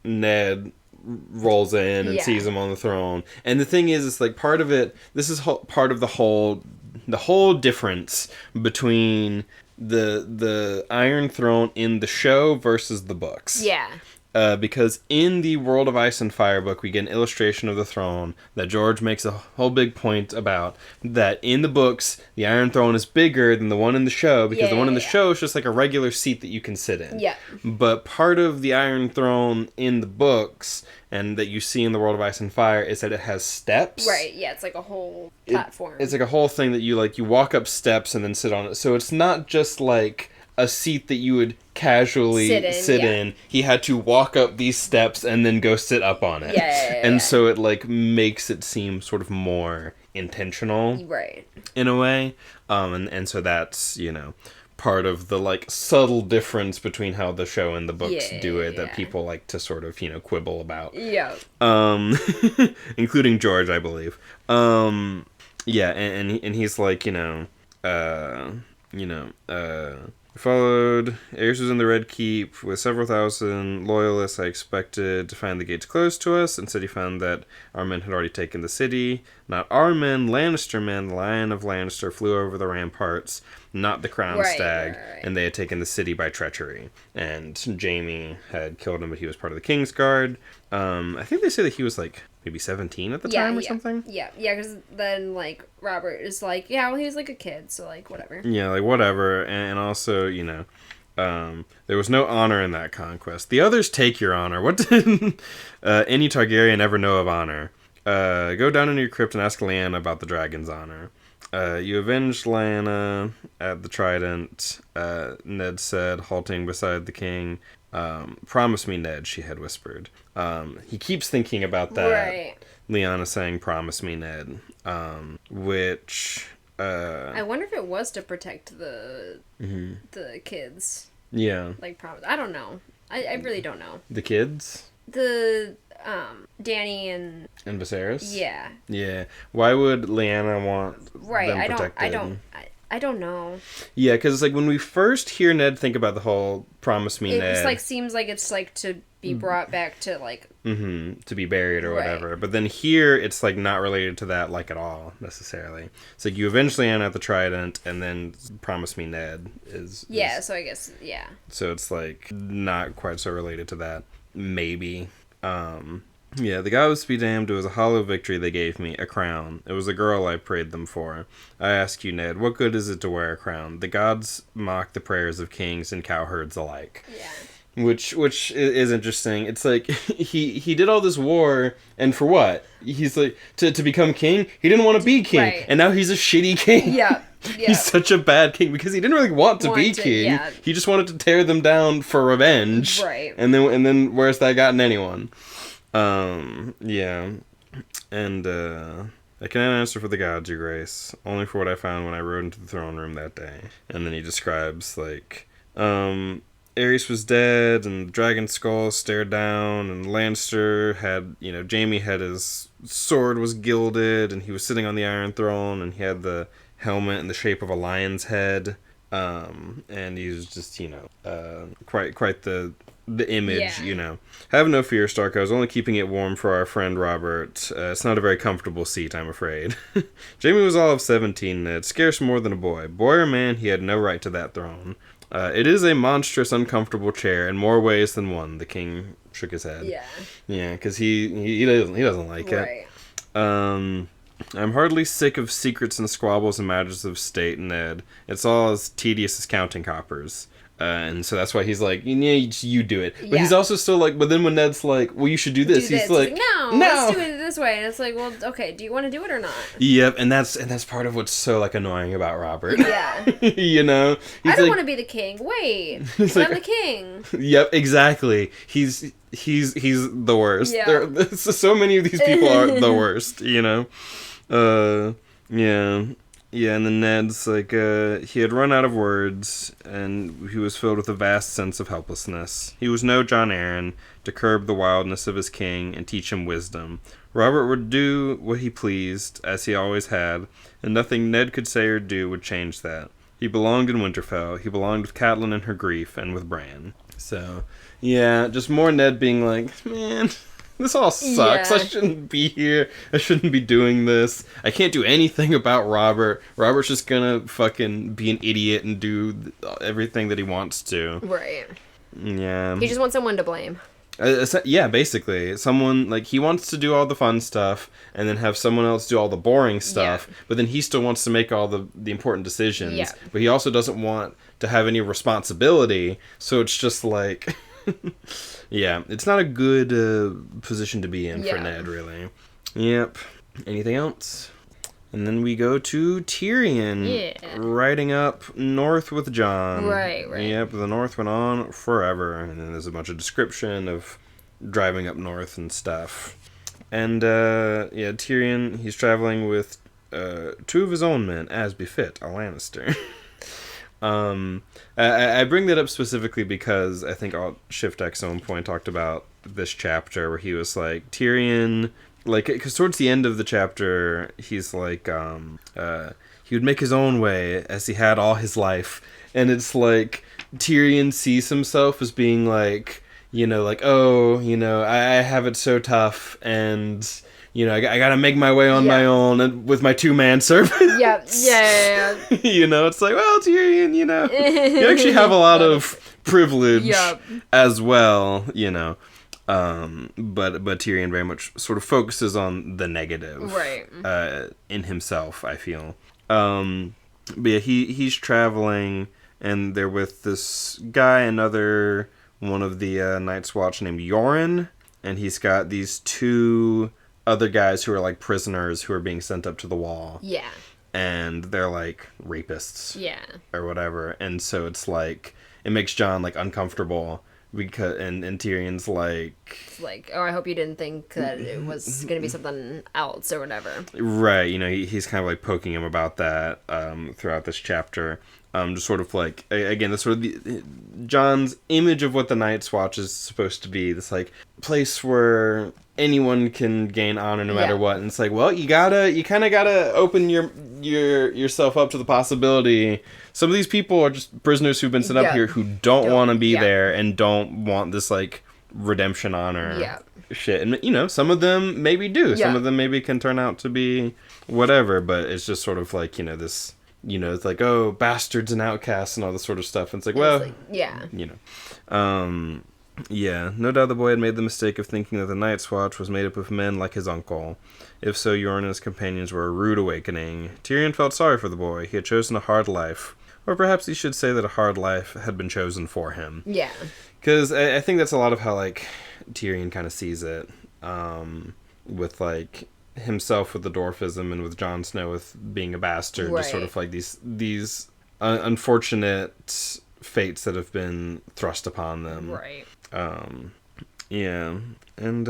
Ned rolls in and sees him on the throne. And the thing is, it's, like, part of it, this is part of the whole difference between the Iron Throne in the show versus the books. Yeah. Because in the World of Ice and Fire book, we get an illustration of the throne that George makes a whole big point about, that in the books, the Iron Throne is bigger than the one in the show, because the one in the show is just like a regular seat that you can sit in. Yeah. But part of the Iron Throne in the books, and that you see in the World of Ice and Fire, is that it has steps. Right, yeah, it's like a whole platform. It's like a whole thing that you walk up steps and then sit on it. So it's not just like a seat that you would casually sit in. He had to walk up these steps and then go sit up on it. And so it like makes it seem sort of more intentional. Right. In a way. And so that's, you know, part of the like subtle difference between how the show and the books do it that people like to sort of, you know, quibble about. Yeah. Including George, I believe. Yeah, and he's like, followed. Aerys was in the Red Keep with several thousand loyalists. I expected to find the gates closed to us. Instead, he found that our men had already taken the city. Not our men, Lannister men. The Lion of Lannister flew over the ramparts, not the Crown Stag, and they had taken the city by treachery. And Jaime had killed him, but he was part of the Kingsguard. I think they say that he was like maybe 17 at the time or something. Yeah, because then like Robert is like, yeah, well, he was like a kid, so like whatever. Yeah, like whatever, and also, you know, there was no honor in that conquest. The others take your honor. What did any Targaryen ever know of honor? Go down into your crypt and ask Lyanna about the dragon's honor. You avenged Lyanna at the Trident, Ned said, halting beside the king. Promise me, Ned, she had whispered. He keeps thinking about that. Right. Lyanna saying, promise me, Ned. Which... I wonder if it was to protect the kids. Yeah. Like, promise. I don't know. I really don't know. The kids? The... Dany and Viserys? Yeah. Yeah. Why would Lyanna want them protected? I don't know. Yeah, because it's like when we first hear Ned think about the whole promise me, Ned. It like seems like it's like to be brought back to like... to be buried or whatever. But then here it's like not related to that like at all necessarily. It's like you avenge Lyanna at the Trident and then promise me, Ned is... Yeah, so I guess, yeah. So it's like not quite so related to that. Maybe. Yeah, the gods be damned, it was a hollow victory they gave me, a crown. It was a girl I prayed them for. I ask you, Ned, what good is it to wear a crown? The gods mock the prayers of kings and cowherds alike. Yeah. Which is interesting. It's like, he did all this war, and for what? He's like, to become king? He didn't want to be king, and now he's a shitty king. Yeah. Yeah. He's such a bad king because he didn't really want to be king. Yeah. He just wanted to tear them down for revenge. Right. And then where's that gotten anyone? Yeah. And I cannot answer for the gods, your grace, only for what I found when I rode into the throne room that day. And then he describes like Aerys was dead and the dragon skull stared down and Lannister had, you know, Jaime had his sword was gilded and he was sitting on the Iron Throne and he had the helmet in the shape of a lion's head, and he was just, you know, quite the image, you know. Have no fear, Stark. I was only keeping it warm for our friend Robert. It's not a very comfortable seat, I'm afraid. Jaime was all of 17, Ned, scarce more than a boy. Boy or man, he had no right to that throne. It is a monstrous, uncomfortable chair in more ways than one. The king shook his head. Yeah. Yeah, because he doesn't like it. I'm hardly sick of secrets and squabbles and matters of state, Ned. It's all as tedious as counting coppers. And so that's why he's like, you do it. But he's also still like, but then when Ned's like, well, you should do this, he's like, let's do it this way. And it's like, well, okay, do you want to do it or not? Yep, and that's part of what's so, like, annoying about Robert. Yeah. You know? I don't want to be the king. Wait, like, I'm the king. Yep, exactly. He's the worst. Yeah. So many of these people are the worst, you know? Yeah. Yeah, and then Ned's like, he had run out of words, and he was filled with a vast sense of helplessness. He was no Jon Arryn to curb the wildness of his king and teach him wisdom. Robert would do what he pleased, as he always had, and nothing Ned could say or do would change that. He belonged in Winterfell. He belonged with Catelyn in her grief, and with Bran. So, yeah, just more Ned being like, man... This all sucks. Yeah. I shouldn't be here. I shouldn't be doing this. I can't do anything about Robert. Robert's just gonna fucking be an idiot and do everything that he wants to. Right. Yeah. He just wants someone to blame. Yeah, basically. Someone, like, he wants to do all the fun stuff and then have someone else do all the boring stuff, but then he still wants to make all the important decisions, but he also doesn't want to have any responsibility, so it's just like... Yeah, it's not a good position to be in for Ned, really. Yep. Anything else? And then we go to Tyrion, riding up north with Jon. Right. Yep, the north went on forever, and then there's a bunch of description of driving up north and stuff. And, Tyrion, he's traveling with 2 of his own men, as befit a Lannister. I bring that up specifically because I think Shift X at one point talked about this chapter where he was like, Tyrion, like, because towards the end of the chapter, he's like, he would make his own way as he had all his life. And it's like, Tyrion sees himself as being like, you know, like, oh, you know, I have it so tough and... You know, I gotta make my way on my own and with my 2 manservants. Yeah. You know, it's like, well, Tyrion, you know, you actually have a lot of privilege as well, you know. But Tyrion very much sort of focuses on the negative in himself, I feel. But yeah, he's traveling, and they're with this guy, another one of the Night's Watch named Yoren, and he's got these 2... other guys who are like prisoners who are being sent up to the wall. Yeah. And they're like rapists. Yeah. Or whatever. And so it's like, it makes Jon like uncomfortable because, and Tyrion's like... It's like, oh, I hope you didn't think that it was going to be something else or whatever. Right. You know, he's kind of like poking him about that throughout this chapter. Just sort of like, again, this sort of Jon's image of what the Night's Watch is supposed to be. This like place where anyone can gain honor no matter what. And it's like, well, you kind of gotta open yourself up to the possibility. Some of these people are just prisoners who've been sent up here who don't want to be there and don't want this like redemption honor shit. And you know, some of them maybe do. Some of them maybe can turn out to be whatever. But it's just sort of like, you know, this. You know, it's like, oh, bastards and outcasts and all this sort of stuff. And it's like, well, you know. Yeah, no doubt the boy had made the mistake of thinking that the Night's Watch was made up of men like his uncle. If so, Yoren and his companions were a rude awakening. Tyrion felt sorry for the boy. He had chosen a hard life. Or perhaps he should say that a hard life had been chosen for him. Yeah. Because I think that's a lot of how, like, Tyrion kind of sees it. With, like... himself with the dwarfism and with Jon Snow with being a bastard, just sort of like these unfortunate fates that have been thrust upon them. Right. Yeah. And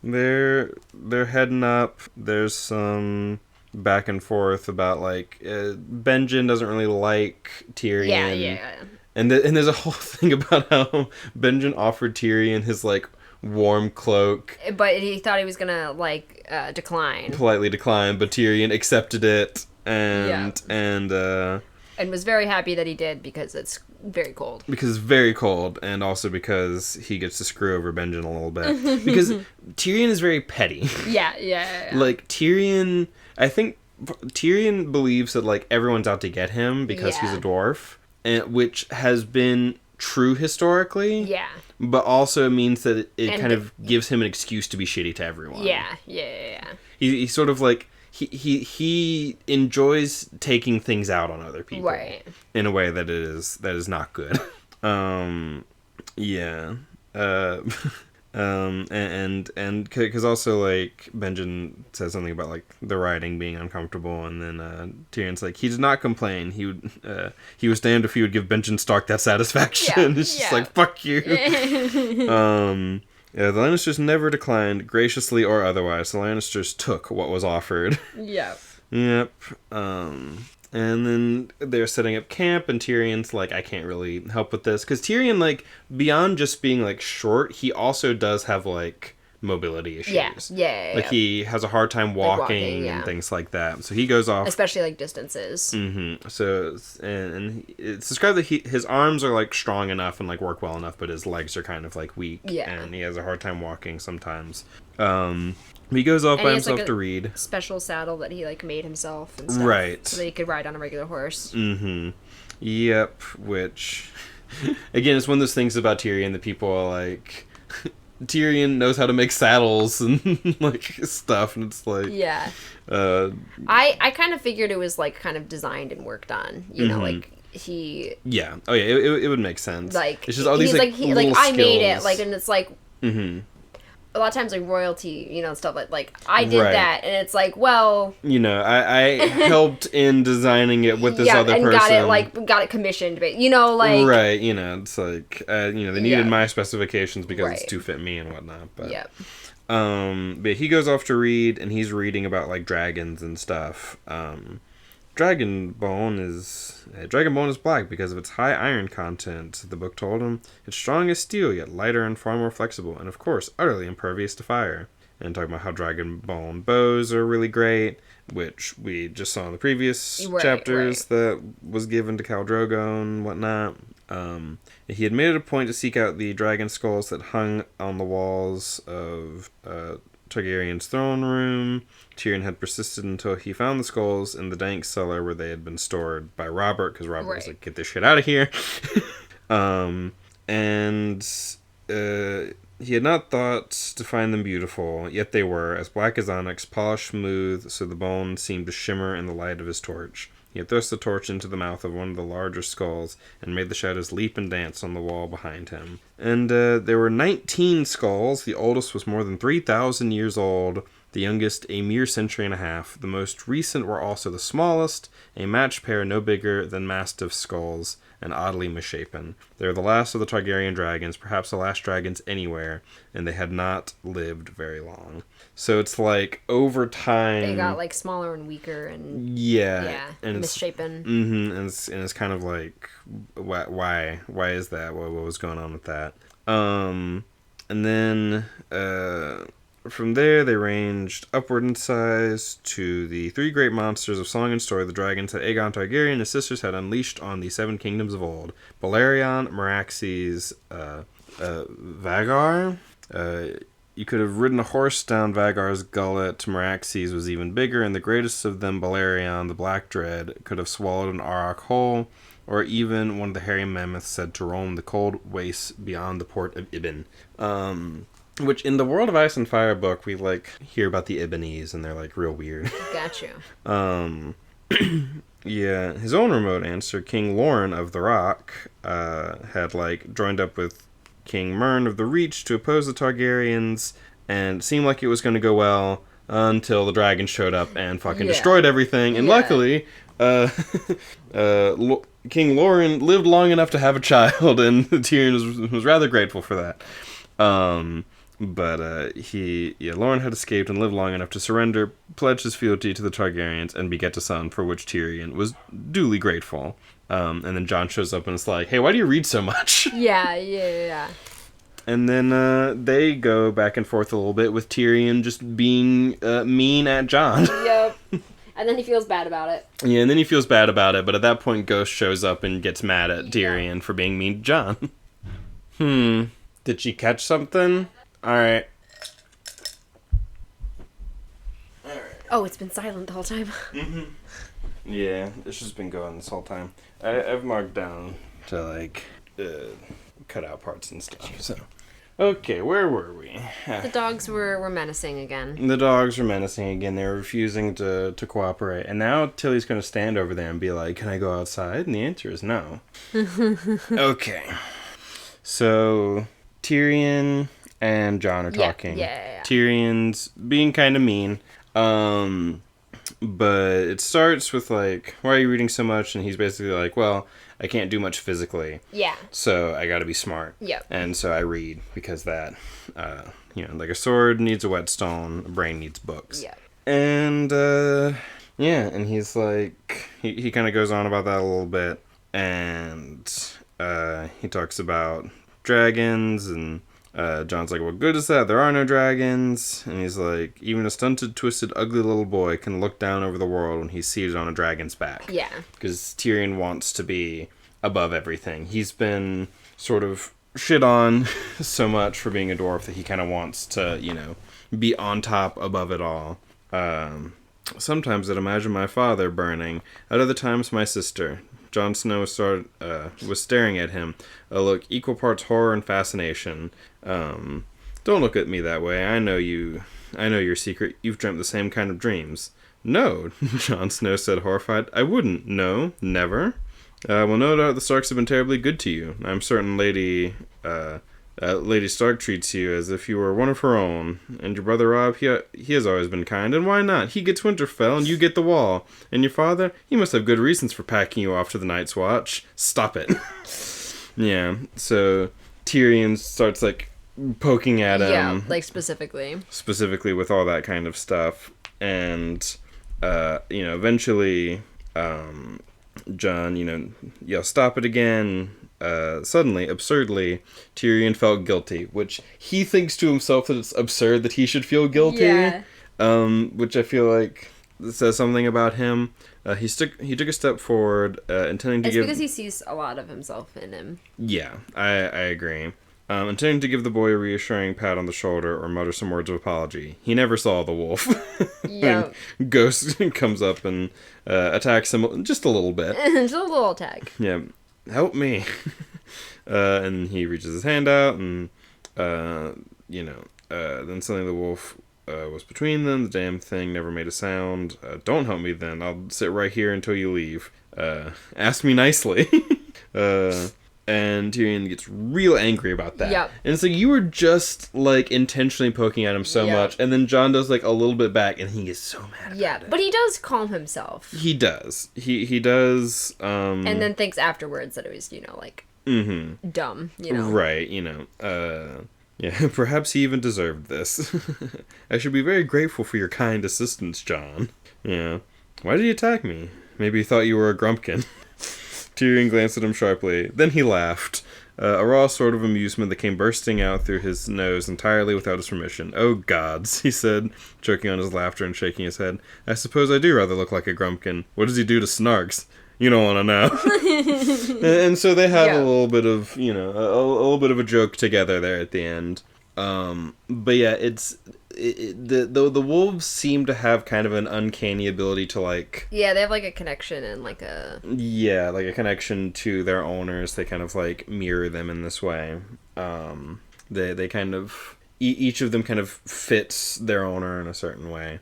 they're heading up. There's some back and forth about like Benjen doesn't really like Tyrion. Yeah. And there's a whole thing about how Benjen offered Tyrion his like warm cloak, but he thought he was gonna like politely decline, but Tyrion accepted it and was very happy that he did because it's very cold. Because it's very cold, and also because he gets to screw over Benjen a little bit. Because Tyrion is very petty. Yeah. Like Tyrion, I think Tyrion believes that like everyone's out to get him because he's a dwarf, and which has been true historically. Yeah. But also means that it kind of gives him an excuse to be shitty to everyone. Yeah. He's sort of like he enjoys taking things out on other people, right? In a way that is not good. Yeah. And because also, like, Benjen says something about, like, the riding being uncomfortable, and then Tyrion's like, he did not complain. He was damned if he would give Benjen Stark that satisfaction. It's just like, fuck you. Yeah, the Lannisters never declined, graciously or otherwise. The Lannisters took what was offered. Yep. Yep. And then they're setting up camp, and Tyrion's like, I can't really help with this. Because Tyrion, like, beyond just being, like, short, he also does have, like, mobility issues. Yeah. Like, he has a hard time walking and things like that. So he goes off. Especially, like, distances. Mm-hmm. So, and it's described that his arms are, like, strong enough and, like, work well enough, but his legs are kind of, like, weak. Yeah. And he has a hard time walking sometimes. He goes off by himself to read. Special saddle that he, like, made himself and stuff. Right. So that he could ride on a regular horse. Mm-hmm. Yep, which, again, it's one of those things about Tyrion that people are like, Tyrion knows how to make saddles and, like, stuff, and it's like... Yeah. I kind of figured it was, like, kind of designed and worked on, you know, like... He oh yeah it would make sense, like, it's just all these like like I made it, like, and it's like a lot of times, like, royalty, you know, stuff like I did that, and it's like, well, you know, I helped in designing it with this other person, got it commissioned, but, you know, like, right, you know, it's like, you know, they needed my specifications because it's to fit me and whatnot, but but he goes off to read, and he's reading about, like, dragons and stuff. Dragonbone is black because of its high iron content, the book told him. It's strong as steel, yet lighter and far more flexible, and of course, utterly impervious to fire. And talking about how Dragonbone bows are really great, which we just saw in the previous chapters that was given to Khal Drogo and whatnot. He had made it a point to seek out the dragon skulls that hung on the walls of Targaryen's throne room. Tyrion had persisted until he found the skulls in the dank cellar where they had been stored by Robert, because Robert was like, get this shit out of here. He had not thought to find them beautiful, yet they were, as black as onyx, polished smooth, so the bone seemed to shimmer in the light of his torch. He had thrust the torch into the mouth of one of the larger skulls and made the shadows leap and dance on the wall behind him. And there were 19 skulls. The oldest was more than 3,000 years old, the youngest a mere century and a half. The most recent were also the smallest, a matched pair no bigger than mastiff skulls, and oddly misshapen. They were the last of the Targaryen dragons, perhaps the last dragons anywhere, and they had not lived very long. So it's like, over time... They got, like, smaller and weaker and... and misshapen. And it's kind of like, why is that? What was going on with that? And then... from there, they ranged upward in size to the three great monsters of song and story, the dragons that Aegon Targaryen and his sisters had unleashed on the seven kingdoms of old. Balerion, Meraxes, Vagar. You could have ridden a horse down Vagar's gullet. Meraxes was even bigger, and the greatest of them, Balerion, the Black Dread, could have swallowed an Auroch whole, or even one of the hairy mammoths said to roam the cold wastes beyond the port of Ibn. Which, in the World of Ice and Fire book, we, like, hear about the Ibbenese, and they're, like, real weird. Got you. Yeah, his own remote answer, King Loren of the Rock, had, like, joined up with King Mern of the Reach to oppose the Targaryens, and it seemed like it was going to go well until the dragons showed up and fucking destroyed everything. And luckily, King Loren lived long enough to have a child, and Tyrion was rather grateful for that. But Loren had escaped and lived long enough to surrender, pledge his fealty to the Targaryens, and beget a son, for which Tyrion was duly grateful. And then Jon shows up and it's like, hey, why do you read so much? Yeah. And then they go back and forth a little bit with Tyrion just being mean at Jon. Yep. And then he feels bad about it. Yeah, and then he feels bad about it, but at that point Ghost shows up and gets mad at Tyrion for being mean to Jon. Did she catch something? Alright. Oh, it's been silent the whole time. Mm-hmm. Yeah, it's just been going this whole time. I've marked down to, like, cut out parts and stuff, so. Okay, where were we? The dogs were menacing again. The dogs were menacing again. They were refusing to cooperate. And now Tilly's going to stand over there and be like, can I go outside? And the answer is no. Okay. So, Tyrion and Jon are talking. Yeah. Tyrion's being kind of mean. But it starts with, like, why are you reading so much? And he's basically like, well, I can't do much physically. Yeah. So I gotta be smart. Yep. And so I read because that, like a sword needs a whetstone, a brain needs books. Yeah. And, and he's like, he kind of goes on about that a little bit. And he talks about dragons and... Jon's like, what good is that? There are no dragons. And he's like, even a stunted, twisted, ugly little boy can look down over the world when he's seated on a dragon's back. Yeah. Because Tyrion wants to be above everything. He's been sort of shit on so much for being a dwarf that he kind of wants to, be on top above it all. Sometimes I'd imagine my father burning. At other times, my sister. Jon Snow was staring at him, a look equal parts horror and fascination. Don't look at me that way. I know your secret. You've dreamt the same kind of dreams. No, Jon Snow said, horrified. I wouldn't. No, never. Well, no doubt the Starks have been terribly good to you. I'm certain Lady Stark treats you as if you were one of her own. And your brother Robb, he has always been kind. And why not? He gets Winterfell, and you get the Wall. And your father, he must have good reasons for packing you off to the Night's Watch. Stop it. Yeah, so Tyrion starts, like, poking at him. Yeah, like, specifically. Specifically with all that kind of stuff. And, eventually, Jon, yells, stop it again. Suddenly, absurdly, Tyrion felt guilty, which he thinks to himself that it's absurd that he should feel guilty. Yeah. Which I feel like says something about him. He took a step forward, intending to give... It's because he sees a lot of himself in him. Yeah, I agree. Intending to give the boy a reassuring pat on the shoulder or mutter some words of apology. He never saw the wolf. Yeah. Ghost comes up and attacks him just a little bit. Just a little attack. Yeah. Help me. And he reaches his hand out and, then suddenly the wolf was between them. The damn thing never made a sound. Don't help me then. I'll sit right here until you leave. Ask me nicely. And Tyrion gets real angry about that. Yep. And it's like, you were just, like, intentionally poking at him so much, and then Jon does, like, a little bit back, and he gets so mad about it. Yeah, but he does calm himself. He does. He does, And then thinks afterwards that it was, dumb, Right, yeah, perhaps he even deserved this. I should be very grateful for your kind assistance, Jon. Yeah. Why did he attack me? Maybe he thought you were a grumpkin. Tyrion glanced at him sharply. Then he laughed. A raw sort of amusement that came bursting out through his nose entirely without his permission. Oh, gods, he said, choking on his laughter and shaking his head. I suppose I do rather look like a grumpkin. What does he do to Snarks? You don't want to know. And so they have a little bit of, a little bit of a joke together there at the end. But yeah, the wolves seem to have kind of an uncanny ability to, like... Yeah, they have, like, a connection and, like, a... Yeah, like a connection to their owners. They kind of, like, mirror them in this way. They kind of... Each of them kind of fits their owner in a certain way.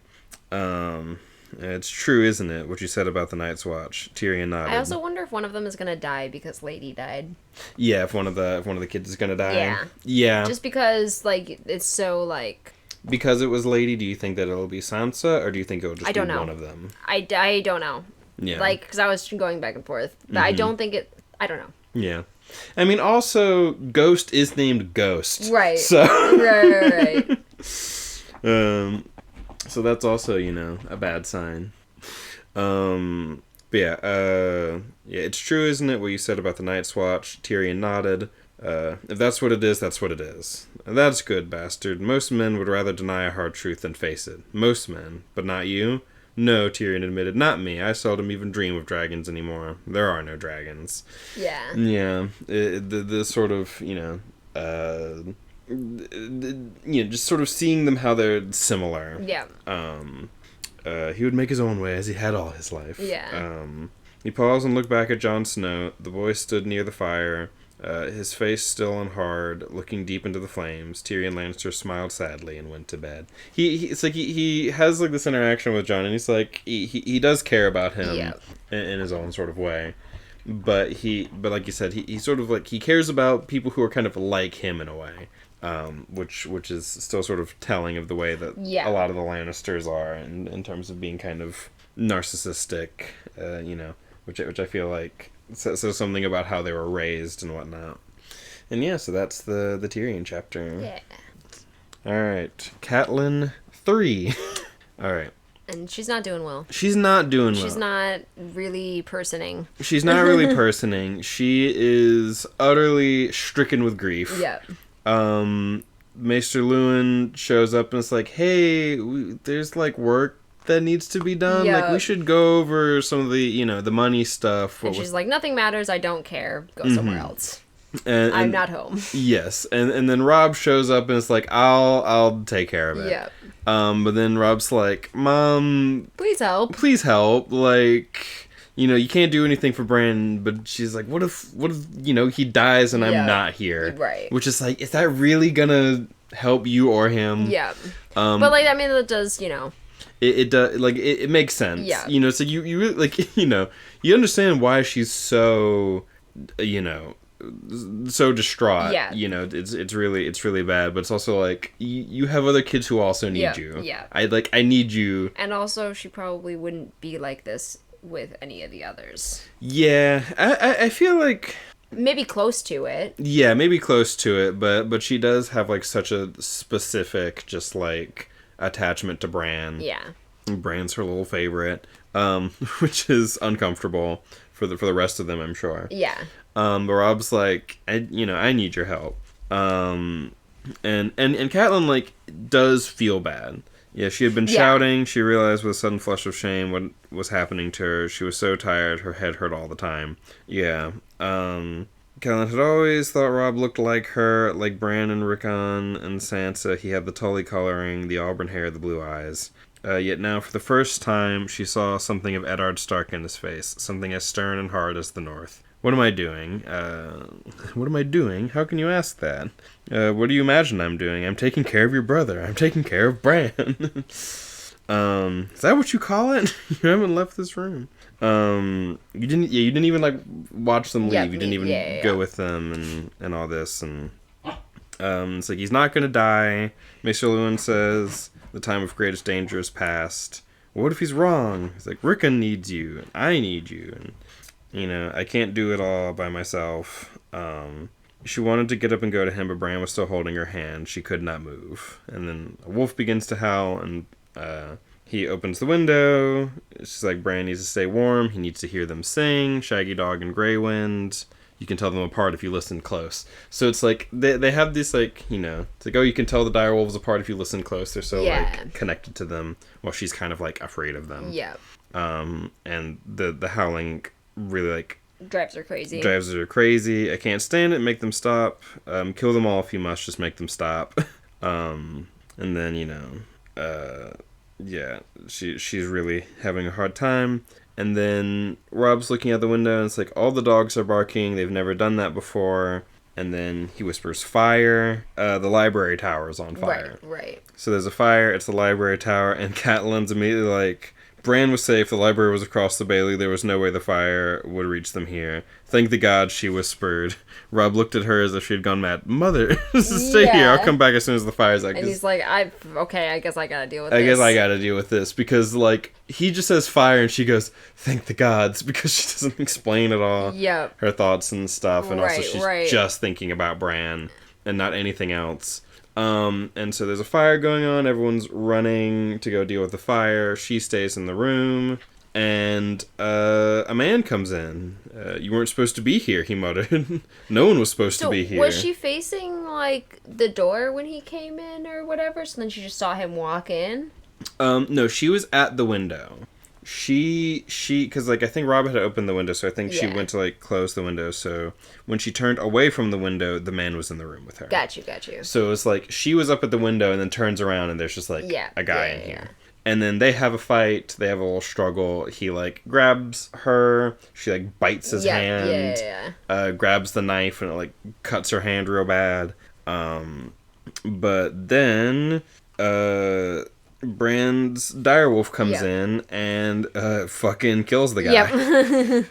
It's true, isn't it, what you said about the Night's Watch? Tyrion nodded. I also wonder if one of them is gonna die because Lady died. Yeah, if one of the kids is gonna die. Yeah. Yeah. Just because, like, it's so, like... Because it was Lady, do you think that it'll be Sansa, or do you think it'll just be one of them? I don't know. Yeah. Like, because I was going back and forth. But I don't think it... I don't know. Yeah. I mean, also, Ghost is named Ghost. Right. So... Right. So that's also, a bad sign. But yeah, it's true, isn't it, what you said about the Night's Watch? Tyrion nodded. If that's what it is, that's what it is. That's good, bastard. Most men would rather deny a hard truth than face it. Most men. But not you? No, Tyrion admitted. Not me. I seldom even dream of dragons anymore. There are no dragons. Yeah. Yeah. The sort of, just sort of seeing them how they're similar. Yeah. He would make his own way as he had all his life. Yeah. He paused and looked back at Jon Snow. The boy stood near the fire, his face still and hard, looking deep into the flames. Tyrion Lannister smiled sadly and went to bed. It's like he has like this interaction with Jon, and he's like he does care about him in his own sort of way. But like you said, he sort of like he cares about people who are kind of like him in a way. which is still sort of telling of the way that a lot of the Lannisters are in terms of being kind of narcissistic, which I feel like says something about how they were raised and whatnot. And yeah, so that's the Tyrion chapter. Yeah. All right, Catelyn III. All right. And she's not doing well. She's not doing well. She's not really personing. She's not really personing. She is utterly stricken with grief. Yeah. Maester Luwin shows up and it's like, hey, there's like work that needs to be done. Like, we should go over some of the, the money stuff. And she's like, nothing matters. I don't care. Go somewhere else. And I'm not home. Yes. And then Robb shows up and it's like, I'll take care of it. Yeah. But then Robb's like, Mom, please help. Please help. Like, you can't do anything for Bran. But she's like, what if he dies and I'm not here? Right. Which is like, is that really gonna help you or him? Yeah. But like, I mean, it does, It does, like, it makes sense. Yeah. So you really, like, you understand why she's so, so distraught. Yeah. It's really bad, but it's also like you have other kids who also need you. Yeah. I need you. And also she probably wouldn't be like this with any of the others. Yeah. I feel like maybe close to it. Yeah, maybe close to it, but she does have like such a specific just like attachment to Bran. Yeah. Bran's her little favorite. Which is uncomfortable for the rest of them, I'm sure. Yeah. But Robb's like, I need your help. And Catelyn, like, does feel bad. Yeah, she had been shouting. She realized with a sudden flush of shame what was happening to her. She was so tired, her head hurt all the time. Yeah. Catelyn had always thought Robb looked like her, like Bran and Rickon and Sansa. He had the Tully coloring, the auburn hair, the blue eyes. Yet now, for the first time, she saw something of Eddard Stark in his face, something as stern and hard as the North. What am I doing? What am I doing? How can you ask that? What do you imagine I'm doing? I'm taking care of your brother. I'm taking care of Bran. Is that what you call it? You haven't left this room. You didn't even, like, watch them leave. Yeah, you didn't even go with them and all this. And it's like, he's not going to die. Maester Luwin says, the time of greatest danger is past. What if he's wrong? He's like, Rickon needs you, and I need you, and I can't do it all by myself. She wanted to get up and go to him, but Bran was still holding her hand. She could not move. And then a wolf begins to howl, and he opens the window. She's like, Bran needs to stay warm. He needs to hear them sing, Shaggy Dog and Grey Wind. You can tell them apart if you listen close. So it's like, they have this, like, it's like, oh, you can tell the direwolves apart if you listen close. They're so, like, connected to them, while she's kind of, like, afraid of them. Yeah. And the howling really, like, drives her crazy. I can't stand it. Make them stop. Kill them all if you must. Just make them stop. And then, she's really having a hard time. And then Robb's looking out the window and it's like, all the dogs are barking. They've never done that before. And then he whispers, fire. The library tower is on fire. Right. So there's a fire. It's the library tower. And Catelyn's immediately like, Bran was safe. The library was across the Bailey. There was no way the fire would reach them here. Thank the gods, she whispered. Robb looked at her as if she had gone mad. Mother, stay here. I'll come back as soon as the fire's out. And he's like, I guess I gotta deal with this. I guess I gotta deal with this. Because, like, he just says fire and she goes, thank the gods. Because she doesn't explain at all her thoughts and stuff. And also she's just thinking about Bran and not anything else. And so there's a fire going on. Everyone's running to go deal with the fire. She stays in the room. And a man comes in. You weren't supposed to be here, he muttered. No one was supposed to be here. Was she facing, like, the door when he came in or whatever? So then she just saw him walk in? No, she was at the window. Because, like, I think Robb had opened the window, so I think she went to, like, close the window. So when she turned away from the window, the man was in the room with her. Got you. So it was like, she was up at the window and then turns around and there's just, like, a guy in here. And then they have a fight. They have a little struggle. He, like, grabs her. She, like, bites his hand. Grabs the knife and it, like, cuts her hand real bad. But then Bran's direwolf comes in and fucking kills the guy.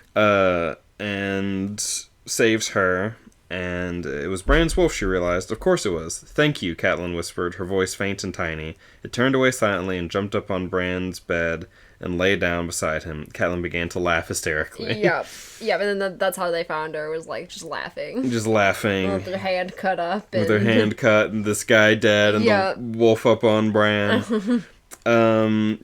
And saves her. And it was Bran's wolf, she realized. Of course it was. Thank you, Catelyn whispered, her voice faint and tiny. It turned away silently and jumped up on Bran's bed and lay down beside him. Catelyn began to laugh hysterically. Yep, and then that's how they found her, was, like, just laughing. Just laughing. With her hand cut up. With her hand cut, and this guy dead, and the wolf up on Bran. And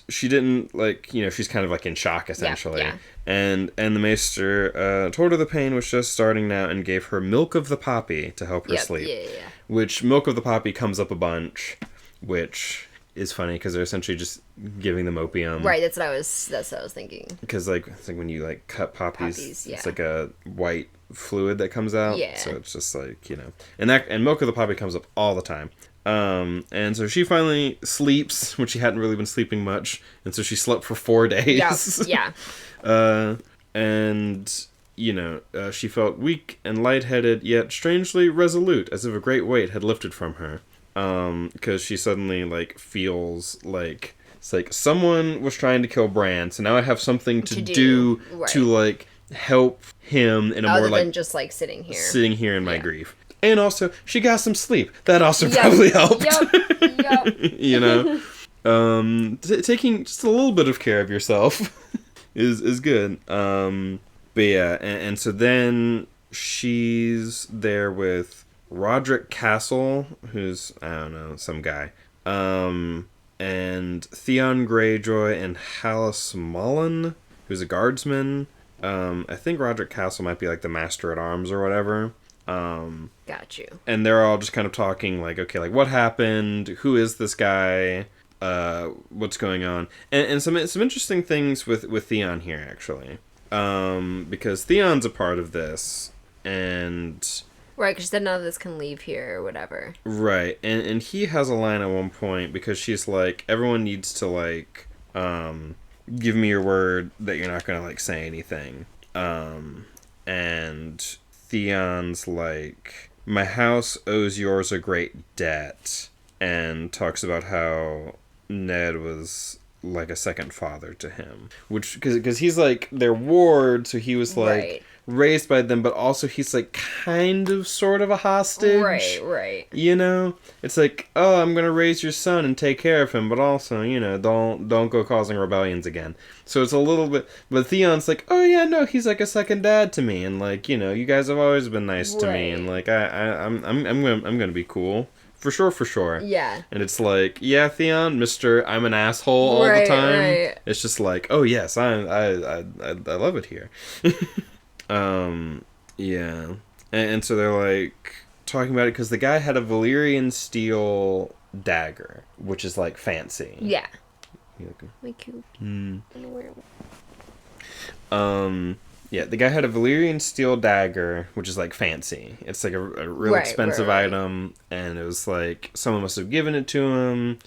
she didn't, like, you know, she's kind of, like, in shock, essentially. Yeah. And the maester told her the pain was just starting now and gave her milk of the poppy to help her sleep. Yeah. Which, milk of the poppy comes up a bunch, which is funny because they're essentially just giving them opium. Right, that's what I was thinking. Because, like, it's like when you, like, cut poppies it's like a white fluid that comes out. Yeah. So it's just like, you know. And milk of the poppy comes up all the time. And so she finally sleeps, when she hadn't really been sleeping much, and so she slept for 4 days. Yeah. And, you know, she felt weak and lightheaded, yet strangely resolute, as if a great weight had lifted from her. Because she suddenly, like, feels like, it's like, someone was trying to kill Bran, so now I have something to do to, like, help him in a more, like... Other than just, like, sitting here in my grief. And also, she got some sleep. That also probably helped. Yep. You know? Taking just a little bit of care of yourself is good. But yeah, and so then she's there with Roderick Castle, who's, I don't know, some guy. And Theon Greyjoy and Hallis Mullen, who's a guardsman. I think Roderick Castle might be like the master at arms or whatever. Got you. And they're all just kind of talking like, okay, like what happened? Who is this guy? What's going on? And some interesting things with Theon here, actually. Because Theon's a part of this, and... Right, because none of this can leave here or whatever. Right, and he has a line at one point, because she's like, everyone needs to, like, give me your word that you're not gonna, like, say anything. And Theon's like, my house owes yours a great debt, and talks about how Ned was like a second father to him, which because he's like their ward, so he was like raised by them, but also he's like kind of sort of a hostage, right, you know. It's like, oh, I'm gonna raise your son and take care of him, but also, you know, don't go causing rebellions again. So it's a little bit, but Theon's like, oh yeah, no, he's like a second dad to me, and like, you know, you guys have always been nice to me, and like I'm gonna be cool. For sure. Yeah. And it's like, yeah, Theon, Mr. I'm an asshole all the time. Right. It's just like, oh yes, I love it here. Yeah. And so they're like talking about it because the guy had a Valyrian steel dagger, which is like fancy. Yeah. My cute. Yeah, the guy had a Valyrian steel dagger, which is, like, fancy. It's, like, a real expensive item, and it was, like, someone must have given it to him.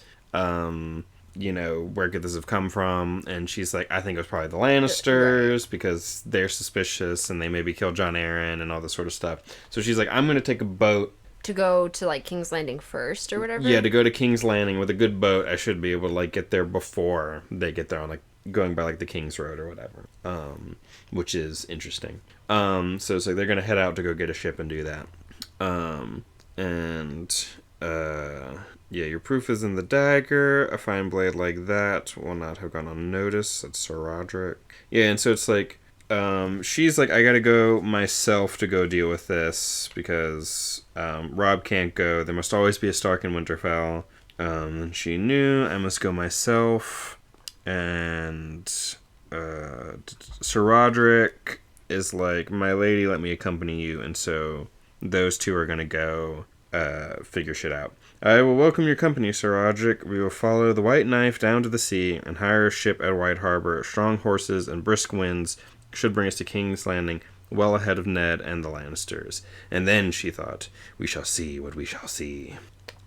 You know, where could this have come from? And she's like, I think it was probably the Lannisters, because they're suspicious, and they maybe killed Jon Arryn and all this sort of stuff. So she's like, I'm going to take a boat. To go to, like, King's Landing first, or whatever? Yeah, to go to King's Landing with a good boat. I should be able to, like, get there before they get there on, like, going by, like, the King's Road or whatever. Which is interesting. So it's like they're gonna head out to go get a ship and do that. Yeah, your proof is in the dagger. A fine blade like that will not have gone unnoticed. That's Sir Roderick. Yeah, and so it's like, she's like, I gotta go myself to go deal with this because Robb can't go. There must always be a Stark in Winterfell. And she knew I must go myself. And Sir Roderick is like, my lady, let me accompany you. And so those two are going to go figure shit out. I will welcome your company, Sir Roderick. We will follow the White Knife down to the sea and hire a ship at White Harbor. Strong horses and brisk winds should bring us to King's Landing, well ahead of Ned and the Lannisters. And then, she thought, we shall see what we shall see.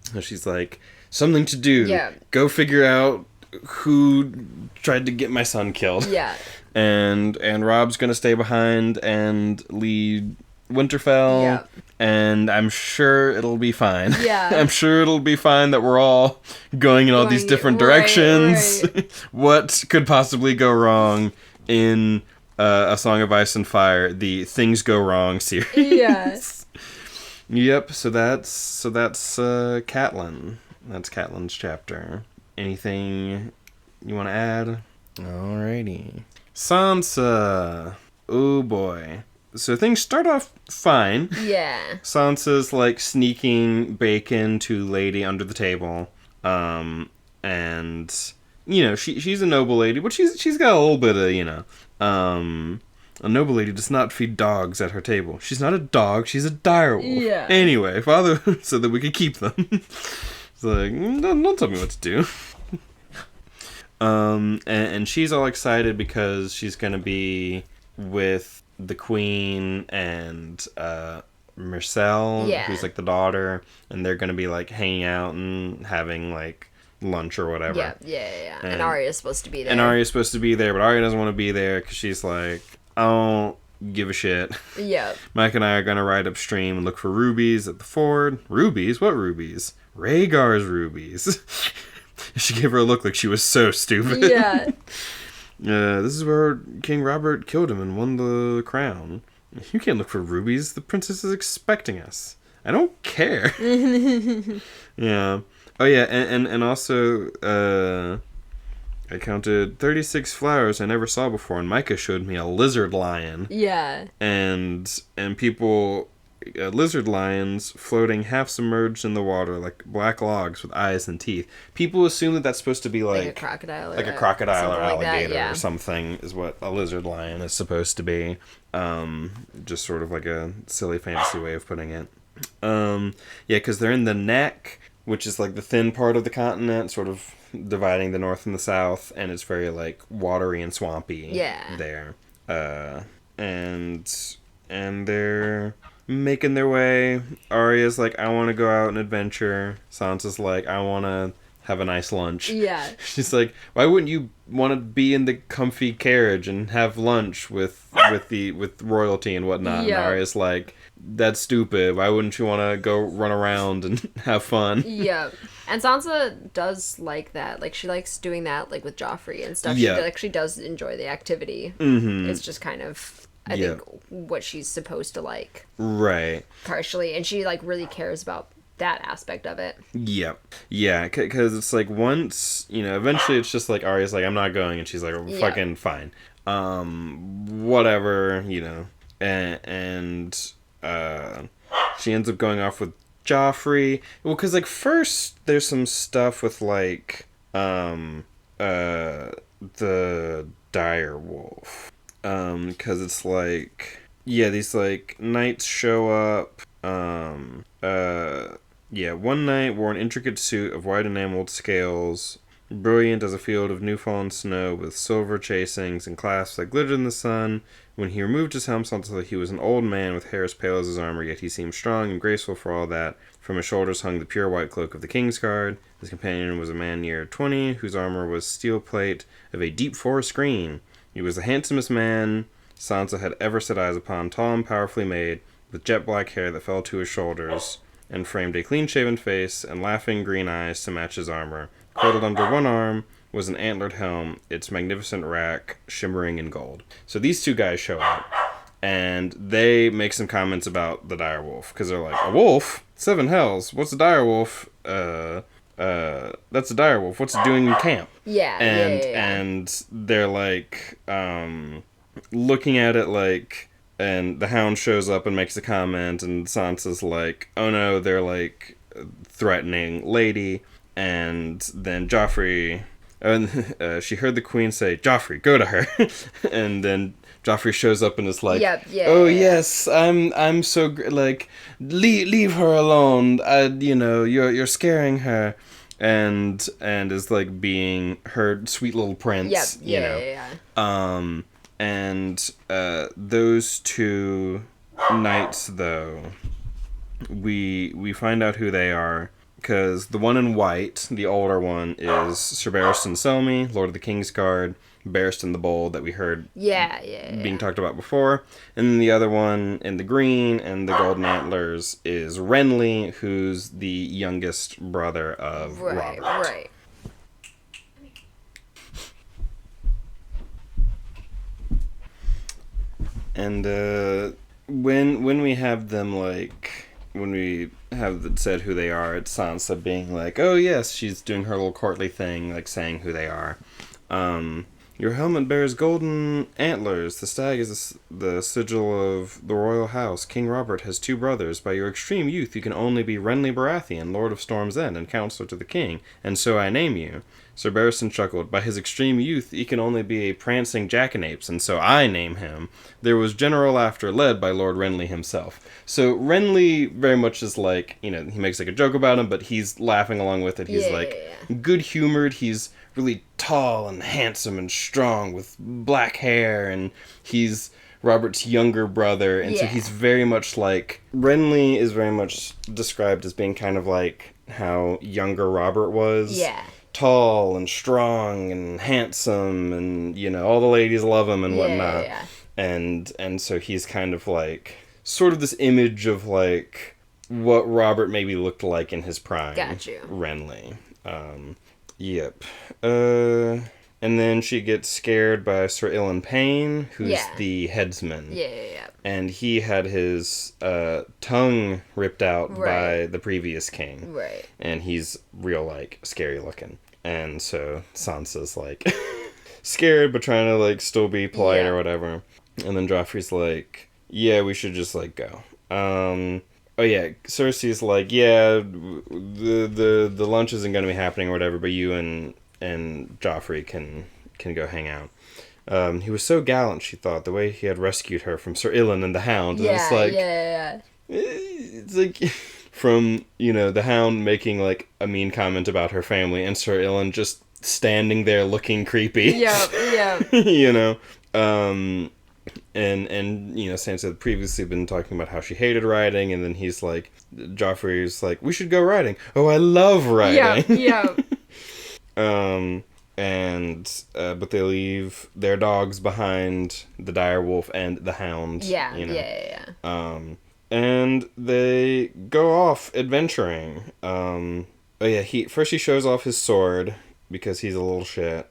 So she's like, something to do. Yeah. Go figure out who tried to get my son killed. Yeah. And Robb's gonna stay behind and lead Winterfell. Yeah. And I'm sure it'll be fine. Yeah. I'm sure it'll be fine that we're all going in all these different directions. Right. What could possibly go wrong in A Song of Ice and Fire, the Things Go Wrong series. Yes. Yep. So that's Catelyn. That's Catelyn's chapter. Anything you want to add? Alrighty. Sansa. Oh boy. So things start off fine. Yeah. Sansa's like sneaking bacon to Lady under the table. And you know, she's a noble lady, but she's got a little bit of, a noble lady does not feed dogs at her table. She's not a dog, she's a direwolf. Yeah. Anyway, father said that we could keep them. It's like, don't tell me what to do. And she's all excited because she's gonna be with the queen and Myrcelle, who's like the daughter, and they're gonna be like hanging out and having like lunch or whatever. Yeah. And Arya's supposed to be there. But Arya doesn't want to be there because she's like, I don't give a shit. Yeah. Mike and I are gonna ride upstream and look for rubies at the ford. Rubies? What rubies? Rhaegar's rubies. She gave her a look like she was so stupid. Yeah. This is where King Robert killed him and won the crown. You can't look for rubies. The princess is expecting us. I don't care. Yeah. Oh, yeah, and also, I counted 36 flowers I never saw before, and Micah showed me a lizard lion. Yeah. And people... lizard lions floating half submerged in the water like black logs with eyes and teeth. People assume that that's supposed to be like a crocodile or alligator or something is what a lizard lion is supposed to be. Just sort of like a silly fantasy way of putting it. Yeah, because they're in the neck, which is like the thin part of the continent, sort of dividing the north and the south, and it's very like watery and swampy there. And they're making their way. Arya's like, I want to go out and adventure. Sansa's like, I want to have a nice lunch. Yeah. She's like, why wouldn't you want to be in the comfy carriage and have lunch with royalty and whatnot? Yeah. And Arya's like, that's stupid. Why wouldn't you want to go run around and have fun? Yeah. And Sansa does like that. Like, she likes doing that, like, with Joffrey and stuff. Yeah. She actually does enjoy the activity. Mm-hmm. It's just kind of, I think, what she's supposed to like. Right. Partially. And she, like, really cares about that aspect of it. Yep. Yeah, because it's like once, eventually it's just like Arya's like, I'm not going. And she's like, fucking fine. Whatever, And she ends up going off with Joffrey. Well, because like first there's some stuff with like the dire wolf, because it's like these like knights show up. One knight wore an intricate suit of white enameled scales, brilliant as a field of new-fallen snow, with silver chasings and clasps that glittered in the sun. When he removed his helm, Sansa thought he was an old man with hair as pale as his armor, yet he seemed strong and graceful for all that. From his shoulders hung the pure white cloak of the King's Guard. His companion was a man near 20, whose armor was steel plate of a deep forest green. He was the handsomest man Sansa had ever set eyes upon, tall and powerfully made, with jet black hair that fell to his shoulders, and framed a clean-shaven face and laughing green eyes to match his armor. Cradled under one arm was an antlered helm, its magnificent rack shimmering in gold. So these two guys show up, and they make some comments about the direwolf, because they're like, a wolf? 7 hells. What's a direwolf? That's a direwolf. What's it doing in camp? Yeah, And they're like, looking at it like, and the Hound shows up and makes a comment, and Sansa's like, oh no, they're like threatening Lady. And then Joffrey, she heard the queen say, Joffrey, go to her. And then Joffrey shows up and is like, yes, I'm so, like, leave her alone. You're scaring her. And is like being her sweet little prince. And those two knights, though, we find out who they are, because the one in white, the older one, is Sir Barristan Selmy, Lord of the King's Guard, Barristan the Bold that we heard being talked about before. And then the other one in the green and the golden antlers is Renly, who's the youngest brother of Robert. Right. And when we have them, like, when we have said who they are, it's Sansa being like, oh yes, she's doing her little courtly thing, like saying who they are. Your helmet bears golden antlers. The stag is the sigil of the royal house. King Robert has 2 brothers. By your extreme youth, you can only be Renly Baratheon, Lord of Storm's End, and counselor to the king, and so I name you. Sir Barristan chuckled. By his extreme youth, he can only be a prancing jackanapes, and so I name him. There was general laughter led by Lord Renly himself. So Renly very much is like, he makes like a joke about him, but he's laughing along with it. He's good-humored. He's really tall and handsome and strong with black hair, and he's Robert's younger brother, and so he's very much like... Renly is very much described as being kind of like how younger Robert was. Yeah. Tall and strong and handsome, and, all the ladies love him and whatnot. Yeah. And so he's kind of like... sort of this image of, like, what Robert maybe looked like in his prime. Got you. Renly. Yep. And then she gets scared by Sir Ilyn Payne, who's the headsman. Yeah. And he had his tongue ripped out by the previous king. Right. And he's real, like, scary looking. And so Sansa's, like, scared, but trying to, like, still be polite or whatever. And then Joffrey's like, yeah, we should just, like, go. Oh yeah, Cersei's like, yeah, the lunch isn't going to be happening or whatever, but you and Joffrey can go hang out. He was so gallant, she thought, the way he had rescued her from Sir Ilyn and the Hound. And it's like, it's like from, the Hound making like a mean comment about her family and Sir Ilyn just standing there looking creepy. Yeah. And Sansa had previously been talking about how she hated riding, and then he's like, Joffrey's like, we should go riding. Oh, I love riding. Yeah. But they leave their dogs behind, the direwolf and the Hound. Yeah. And they go off adventuring. First he shows off his sword because he's a little shit.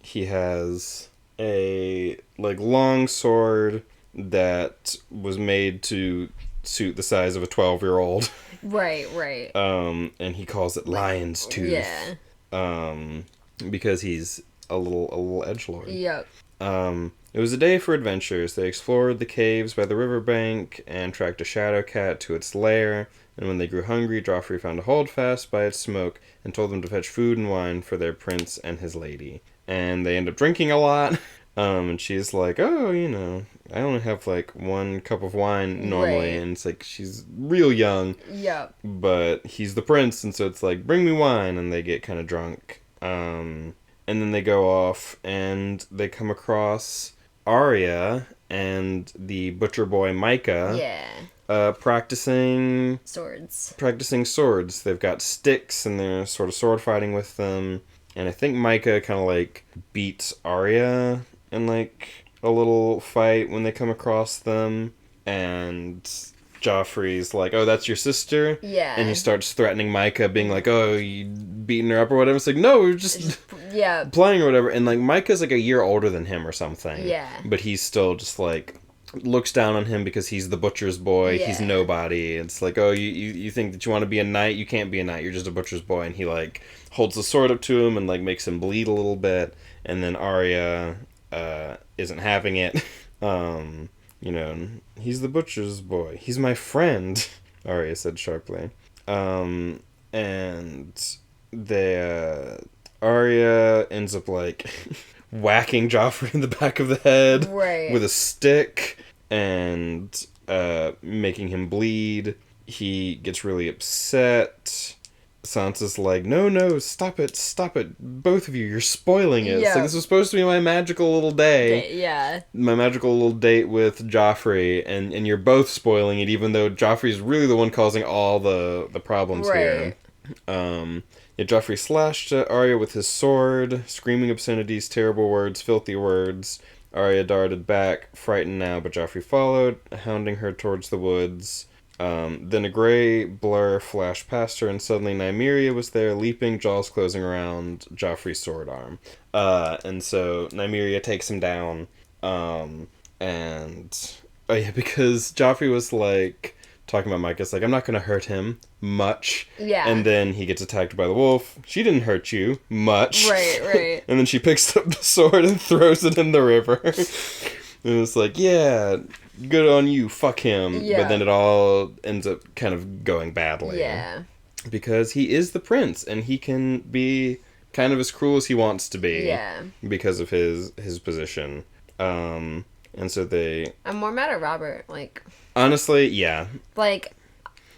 He has a long sword that was made to suit the size of a 12-year-old. Right. And he calls it Lion's Tooth. Yeah. Because he's a little edgelord. Yep. It was a day for adventures. They explored the caves by the riverbank and tracked a shadow cat to its lair. And when they grew hungry, Joffrey found a holdfast by its smoke and told them to fetch food and wine for their prince and his lady. And they end up drinking a lot. And she's like, oh, I only have, 1 cup of wine normally. Right. And it's like, she's real young. Yep. But he's the prince, and so it's like, bring me wine. And they get kind of drunk. And then they go off, and they come across Arya and the butcher boy Micah. Yeah. Practicing swords. They've got sticks, and they're sort of sword fighting with them. And I think Micah kind of, beats Arya in, a little fight when they come across them. And Joffrey's like, oh, that's your sister? Yeah. And he starts threatening Micah, being like, oh, you beating her up or whatever. It's like, no, we were just playing or whatever. And, Micah's, a year older than him or something. Yeah. But he's still just, looks down on him because he's the butcher's boy. Yeah. He's nobody. It's like, oh, you think that you want to be a knight? You can't be a knight. You're just a butcher's boy. And he, holds the sword up to him and, makes him bleed a little bit. And then Arya isn't having it. He's the butcher's boy. He's my friend, Arya said sharply. And Arya ends up, whacking Joffrey in the back of the head with a stick and making him bleed. He gets really upset. Sansa's like, no, stop it, both of you, you're spoiling it. It's like, this was supposed to be my magical little day. Yeah. My magical little date with Joffrey, and you're both spoiling it, even though Joffrey's really the one causing all the problems here. Joffrey slashed at Arya with his sword, screaming obscenities, terrible words, filthy words. Arya darted back, frightened now, but Joffrey followed, hounding her towards the woods. Then a gray blur flashed past her, and suddenly Nymeria was there, leaping, jaws closing around Joffrey's sword arm. And so Nymeria takes him down. And oh yeah, because Joffrey was like talking about Micah, it's like, I'm not gonna hurt him much. Yeah. And then he gets attacked by the wolf. She didn't hurt you much. Right. And then she picks up the sword and throws it in the river. And it's like, yeah, good on you, fuck him. Yeah. But then it all ends up kind of going badly. Yeah. Because he is the prince, and he can be kind of as cruel as he wants to be. Yeah. Because of his position. And so I'm more mad at Robert, like... Honestly, yeah. Like,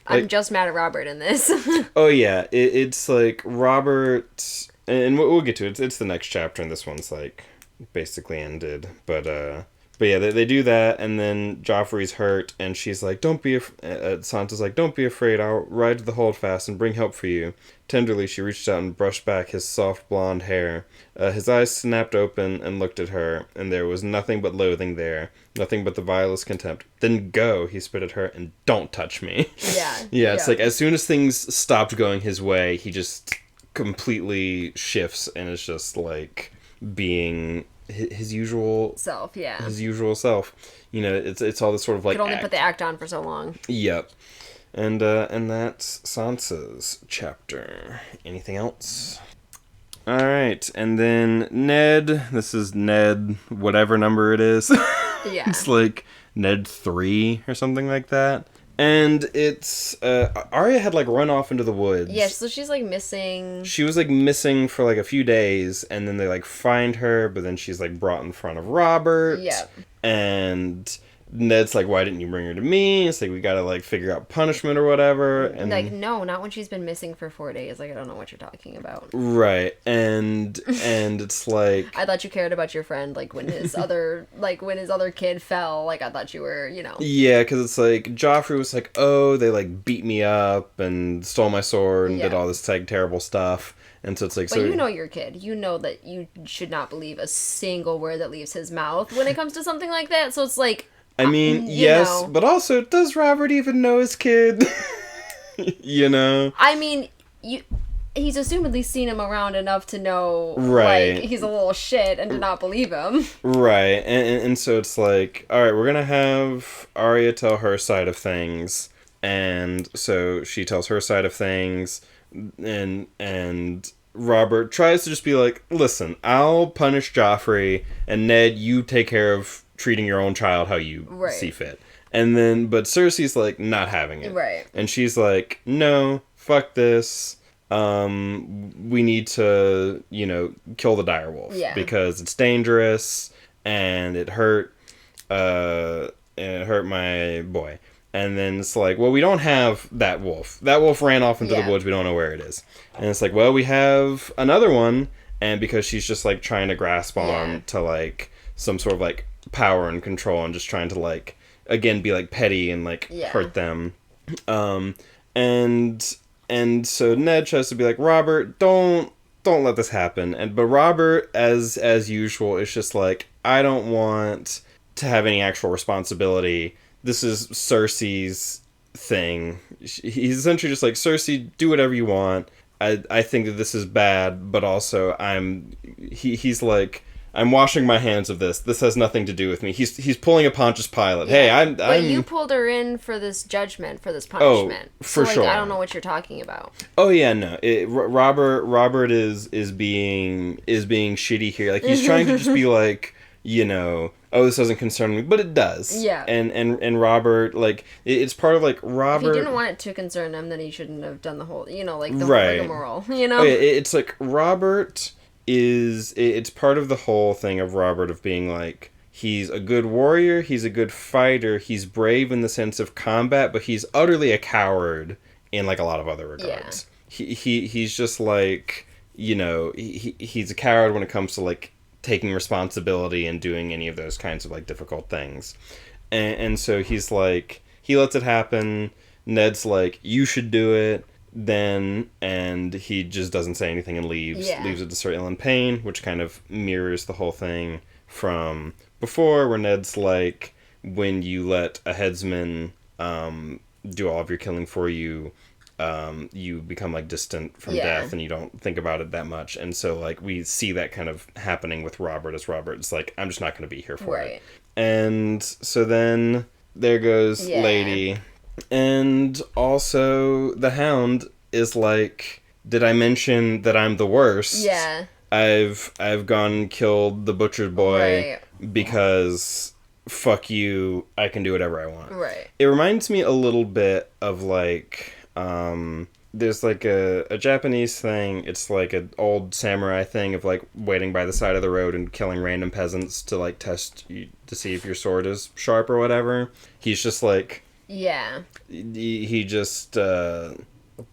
I'm just mad at Robert in this. Oh, yeah. It's like Robert... And we'll get to it. It's the next chapter, and this one's, like, basically ended. But yeah, they do that, and then Joffrey's hurt, and she's like, Sansa's like, don't be afraid, I'll ride to the holdfast and bring help for you. Tenderly, she reached out and brushed back his soft blonde hair. His eyes snapped open and looked at her, and there was nothing but loathing there, nothing but the vilest contempt. Then go, he spit at her, and don't touch me. Yeah. Yeah, it's like, as soon as things stopped going his way, he just completely shifts, and is just, like, being... his usual self, yeah. His usual self. You know, it's all this sort of like. Could only put the act on for so long. Yep. And that's Sansa's chapter. Anything else? All right, and then Ned. This is Ned, whatever number it is. Yeah. It's like Ned 3 or something like that. And it's, Arya had, like, run off into the woods. Yeah, so she's, like, missing. She was, like, missing for, like, a few days, and then they, like, find her, but then she's, like, brought in front of Robert. Yeah. And Ned's like, why didn't you bring her to me? It's like, we gotta, like, figure out punishment or whatever. And like, no, not when she's been missing for 4 days. Like, I don't know what you're talking about. Right. And it's like... I thought you cared about your friend, like, when his other kid fell. Like, I thought you were, you know... Yeah, because it's like, Joffrey was like, oh, they, like, beat me up and stole my sword and did all this, like, terrible stuff. And so it's like... But you know your kid. You know that you should not believe a single word that leaves his mouth when it comes to something like that. So it's like... I mean, yes, but also, does Robert even know his kid? You know? I mean, he's assumedly seen him around enough to know, right, like, he's a little shit and to not believe him. Right, and so it's like, alright, we're gonna have Arya tell her side of things, and so she tells her side of things, and Robert tries to just be like, listen, I'll punish Joffrey, and Ned, you take care of treating your own child how you see fit. And then, but Cersei's, like, not having it. Right. And she's like, no, fuck this. We need to, you know, kill the direwolf. Yeah. Because it's dangerous, and it hurt my boy. And then it's like, well, we don't have that wolf. That wolf ran off into the woods. We don't know where it is. And it's like, well, we have another one. And because she's just, like, trying to grasp on to, like, some sort of, like, power and control, and just trying to, like, again, be, like, petty and, like, hurt them. And so Ned tries to be like, Robert, don't let this happen. But Robert, as usual, is just like, I don't want to have any actual responsibility. This is Cersei's thing. He's essentially just like, Cersei, do whatever you want. I think that this is bad, but also he's like, I'm washing my hands of this. This has nothing to do with me. He's pulling a Pontius Pilate. Yeah. Hey, I'm... But you pulled her in for this judgment, for this punishment. Oh, for so, sure. I don't know what you're talking about. Oh yeah, no. Robert is being shitty here. Like, he's trying to just be like, you know, oh, this doesn't concern me, but it does. Yeah. And Robert, like, it's part of, like, Robert... If he didn't want it to concern him, then he shouldn't have done the whole, you know, like, the whole rigmarole, you know? Oh, yeah, it's like, Robert it's part of the whole thing of Robert of being like, he's a good warrior, he's a good fighter, he's brave in the sense of combat, but he's utterly a coward in, like, a lot of other regards. Yeah. He's just like, you know, he's a coward when it comes to, like, taking responsibility and doing any of those kinds of, like, difficult things. And so he's like, he lets it happen. Ned's like, you should do it. Then, and he just doesn't say anything and leaves it to Sir Ilan Payne, which kind of mirrors the whole thing from before, where Ned's like, when you let a headsman do all of your killing for you, you become, like, distant from death, and you don't think about it that much. And so, like, we see that kind of happening with Robert, as Robert's like, I'm just not going to be here for it. And so then there goes Lady. And also the Hound is like, did I mention that I'm the worst? Yeah. I've gone and killed the butchered boy because fuck you, I can do whatever I want. Right. It reminds me a little bit of like there's like a Japanese thing. It's like an old samurai thing of like waiting by the side of the road and killing random peasants to like test you, to see if your sword is sharp or whatever. He's just like he just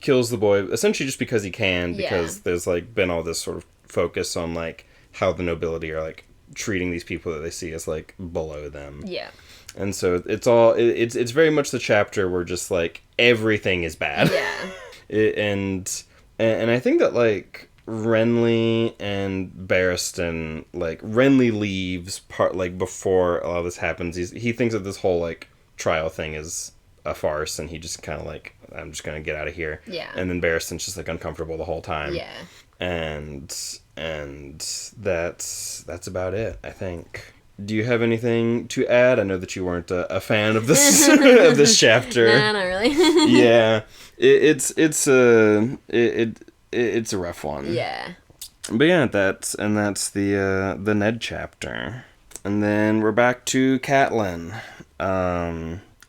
kills the boy essentially just because he can, because there's like been all this sort of focus on like how the nobility are like treating these people that they see as like below them. Yeah. And so it's very much the chapter where just like everything is bad. Yeah. And I think that like Renly and Barristan, like Renly leaves part like before a lot of this happens. He thinks that this whole like trial thing is a farce, and he just kind of like, I'm just gonna get out of here. Yeah. And then Barristan's just like uncomfortable the whole time. Yeah. And that's about it, I think. Do you have anything to add? I know that you weren't a fan of this of this chapter. Nah, not really. Yeah, it's a rough one. Yeah. But yeah, that's the Ned chapter, and then we're back to Catelyn.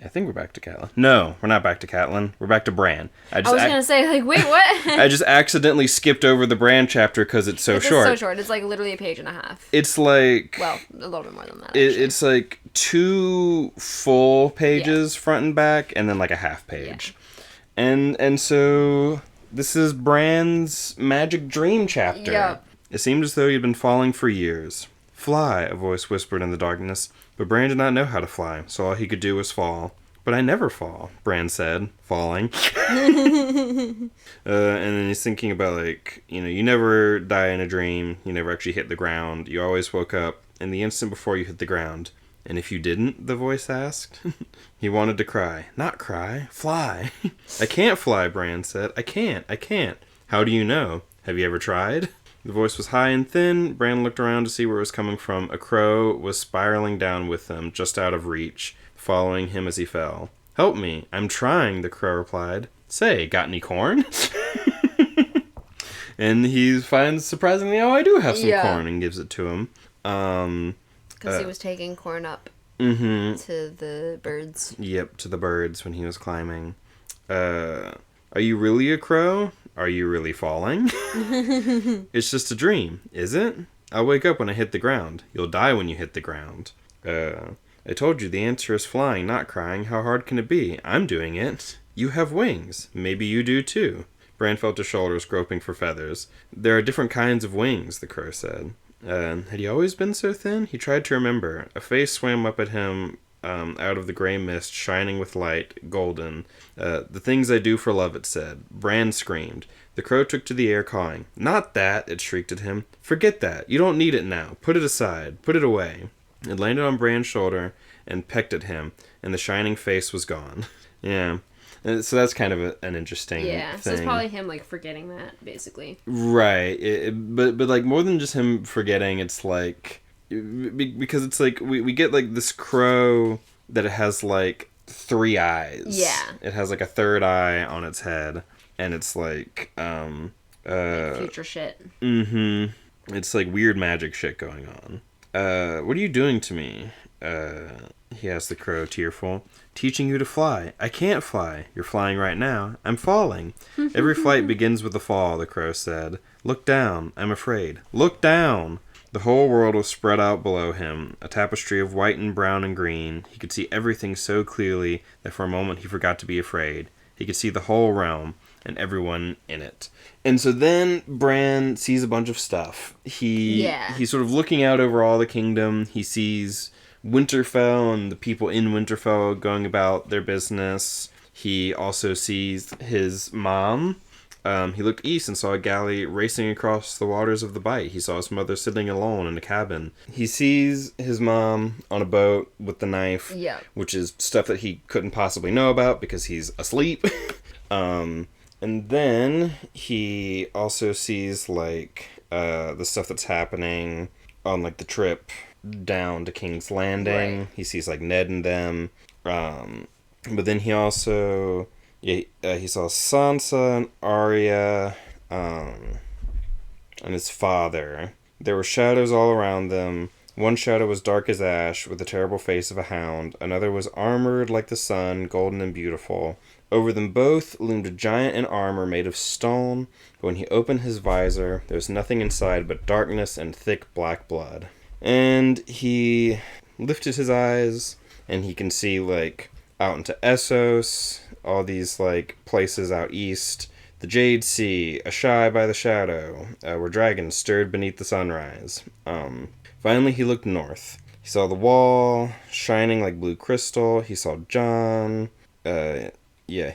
I think we're back to Catelyn. No, we're not back to Catelyn. We're back to Bran. I was gonna say, like, wait, what? I just accidentally skipped over the Bran chapter because it's so short. It's so short. It's like literally a page and a half. It's like... Well, a little bit more than that, it's like 2 full pages front and back, and then like a half page. Yeah. And so this is Bran's magic dream chapter. Yep. It seemed as though he had been falling for years. Fly, a voice whispered in the darkness. But Bran did not know how to fly, so all he could do was fall. But I never fall, Bran said, falling. And then he's thinking about, like, you never die in a dream. You never actually hit the ground. You always woke up in the instant before you hit the ground. And if you didn't, the voice asked. He wanted to cry. Not cry, fly. I can't fly, Bran said. I can't. How do you know? Have you ever tried? The voice was high and thin. Bran looked around to see where it was coming from. A crow was spiraling down with them, just out of reach, following him as he fell. Help me. I'm trying, the crow replied. Say, got any corn? And he finds, surprisingly, I do have some corn, and gives it to him. Because he was taking corn up to the birds. Yep, to the birds when he was climbing. Are you really a crow? Are you really falling? It's just a dream, is it? I'll wake up when I hit the ground. You'll die when you hit the ground. I told you the answer is flying, not crying. How hard can it be? I'm doing it. You have wings. Maybe you do too. Bran felt his shoulders groping for feathers. There are different kinds of wings, the crow said. Had he always been so thin? He tried to remember. A face swam up at him out of the gray mist, shining with light, golden. The things I do for love, it said. Bran screamed. The crow took to the air, cawing. Not that, it shrieked at him. Forget that. You don't need it now. Put it aside. Put it away. It landed on Bran's shoulder and pecked at him, and the shining face was gone. Yeah. And so that's kind of an interesting thing. So it's probably him, like, forgetting that, basically. Right. But like, more than just him forgetting, it's like... Because it's like, we get, like, this crow that it has, like, 3 eyes. Yeah. It has, like, a 3rd eye on its head. And it's, like, like future shit. Mm-hmm. It's, like, weird magic shit going on. What are you doing to me? He asked the crow, tearful. Teaching you to fly. I can't fly. You're flying right now. I'm falling. Every flight begins with a fall, the crow said. Look down. I'm afraid. Look down. The whole world was spread out below him, a tapestry of white and brown and green. He could see everything so clearly that for a moment he forgot to be afraid. He could see the whole realm and everyone in it. And so then Bran sees a bunch of stuff. He's sort of looking out over all the kingdom. He sees Winterfell and the people in Winterfell going about their business. He also sees his mom. He looked east and saw a galley racing across the waters of the Bight. He saw his mother sitting alone in a cabin. He sees his mom on a boat with the knife, which is stuff that he couldn't possibly know about because he's asleep. And then he also sees, like, the stuff that's happening on like the trip down to King's Landing. Right. He sees like Ned and them. But then he also he saw Sansa and Arya and his father. There were shadows all around them. One shadow was dark as ash, with the terrible face of a hound. Another was armored like the sun, golden and beautiful. Over them both loomed a giant in armor made of stone, but when he opened his visor, there was nothing inside but darkness and thick black blood. And he lifted his eyes, and he can see, like, out into Essos, all these, like, places out east. The Jade Sea, Ashai by the shadow, where dragons stirred beneath the sunrise. Finally, he looked north. He saw the wall, shining like blue crystal. He saw Jon. He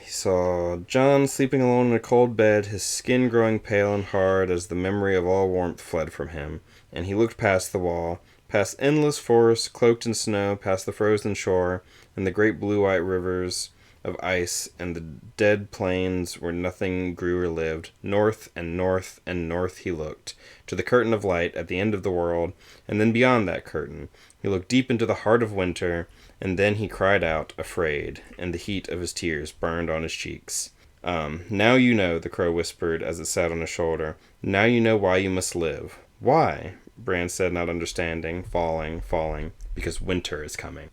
saw Jon sleeping alone in a cold bed, his skin growing pale and hard as the memory of all warmth fled from him. And he looked past the wall, past endless forests cloaked in snow, past the frozen shore, and the great blue-white rivers of ice, and the dead plains where nothing grew or lived. North and north and north he looked, to the curtain of light at the end of the world, and then beyond that curtain. He looked deep into the heart of winter, and then he cried out, afraid, and the heat of his tears burned on his cheeks. Now you know, the crow whispered as it sat on his shoulder. Now you know why you must live. Why? Bran said, not understanding, falling, because winter is coming.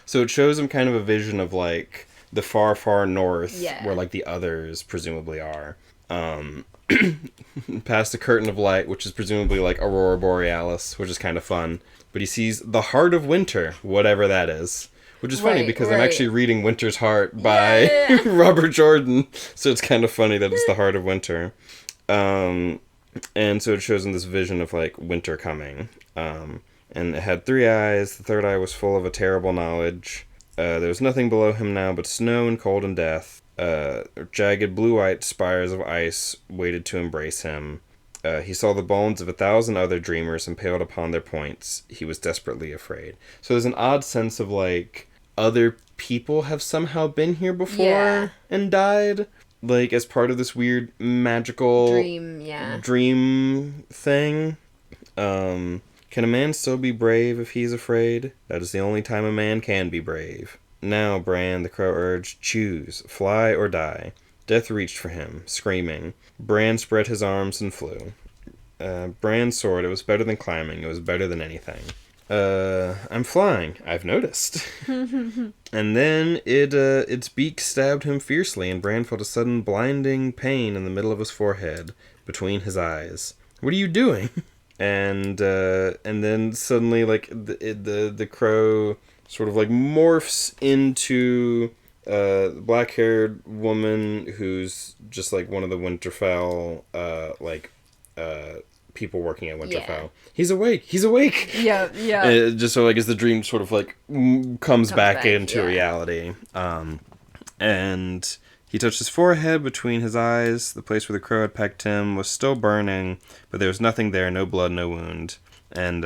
So it shows him kind of a vision of, like, the far, far north, where, like, the others presumably are. Past the curtain of light, which is presumably, like, Aurora Borealis, which is kind of fun. But he sees the heart of winter, whatever that is. Which is funny, because I'm actually reading Winter's Heart by Robert Jordan. So it's kind of funny that it's the heart of winter. And so it shows him this vision of, like, winter coming. And it had 3 eyes. The third eye was full of a terrible knowledge. There was nothing below him now but snow and cold and death. Jagged blue-white spires of ice waited to embrace him. He saw the bones of 1,000 other dreamers impaled upon their points. He was desperately afraid. So there's an odd sense of, like, other people have somehow been here before and died. Like, as part of this weird magical dream thing. Can a man still be brave if he's afraid? That is the only time a man can be brave. Now, Bran, the crow urged, choose, fly or die. Death reached for him, screaming. Bran spread his arms and flew. Bran soared. It was better than climbing. It was better than anything. I'm flying. I've noticed. And then its beak stabbed him fiercely, and Bran felt a sudden blinding pain in the middle of his forehead, between his eyes. What are you doing? And then suddenly, like, the crow sort of, like, morphs into the black-haired woman who's just, like, one of the Winterfell, people working at Winterfell. Yeah. He's awake! Yeah. Just so, like, as the dream sort of, like, comes back into reality. And he touched his forehead between his eyes. The place where the crow had pecked him was still burning, but there was nothing there, no blood, no wound. And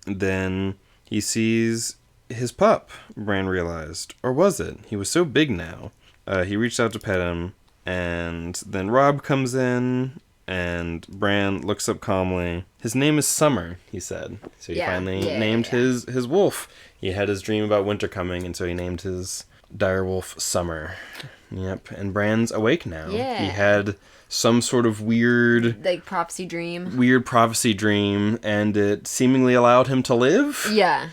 then he sees his pup, Bran realized. Or was it? He was so big now. He reached out to pet him, and then Robb comes in, and Bran looks up calmly. His name is Summer, he said. So he finally named his wolf. He had his dream about winter coming, and so he named his direwolf Summer. Yep, and Bran's awake now. Yeah. He had some sort of weird... like, prophecy dream. Weird prophecy dream, and it seemingly allowed him to live? Yeah.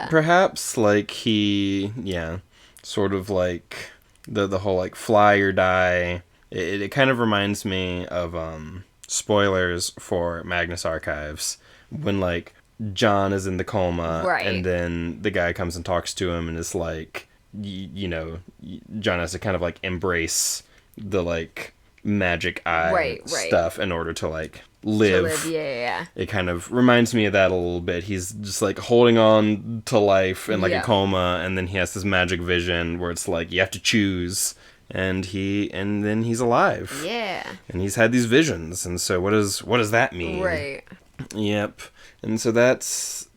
Perhaps, like, he... Yeah. Sort of like the whole, like, fly or die. It kind of reminds me of, spoilers for Magnus Archives. When, like, Jon is in the coma, and then the guy comes and talks to him and is like... You know, Jon has to kind of, like, embrace the, like, magic eye stuff in order to, like, live. It kind of reminds me of that a little bit. He's just, like, holding on to life in, like, a coma, and then he has this magic vision where it's like, you have to choose, and then he's alive. Yeah. And he's had these visions, and so what does that mean? Right. Yep. And so that's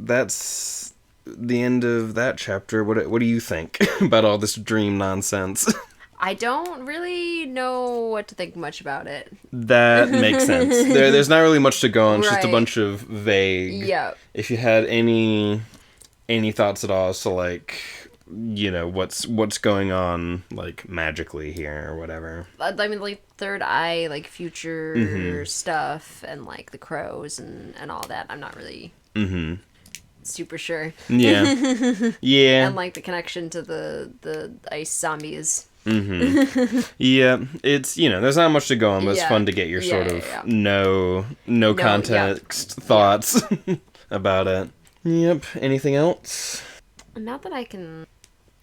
the end of that chapter. What do you think about all this dream nonsense? I don't really know what to think much about it. That makes sense. There's not really much to go on. It's just a bunch of vague. Yeah. If you had any thoughts at all as to, like, you know, what's going on, like, magically here or whatever. I mean, like, Third Eye, like, future stuff and, like, the crows and all that. I'm not really super sure. Yeah. Yeah. And, like, the connection to the ice zombies. Yeah, it's, you know, there's not much to go on, but it's fun to get your sort of no context thoughts about it. Yep. Anything else? Not that I can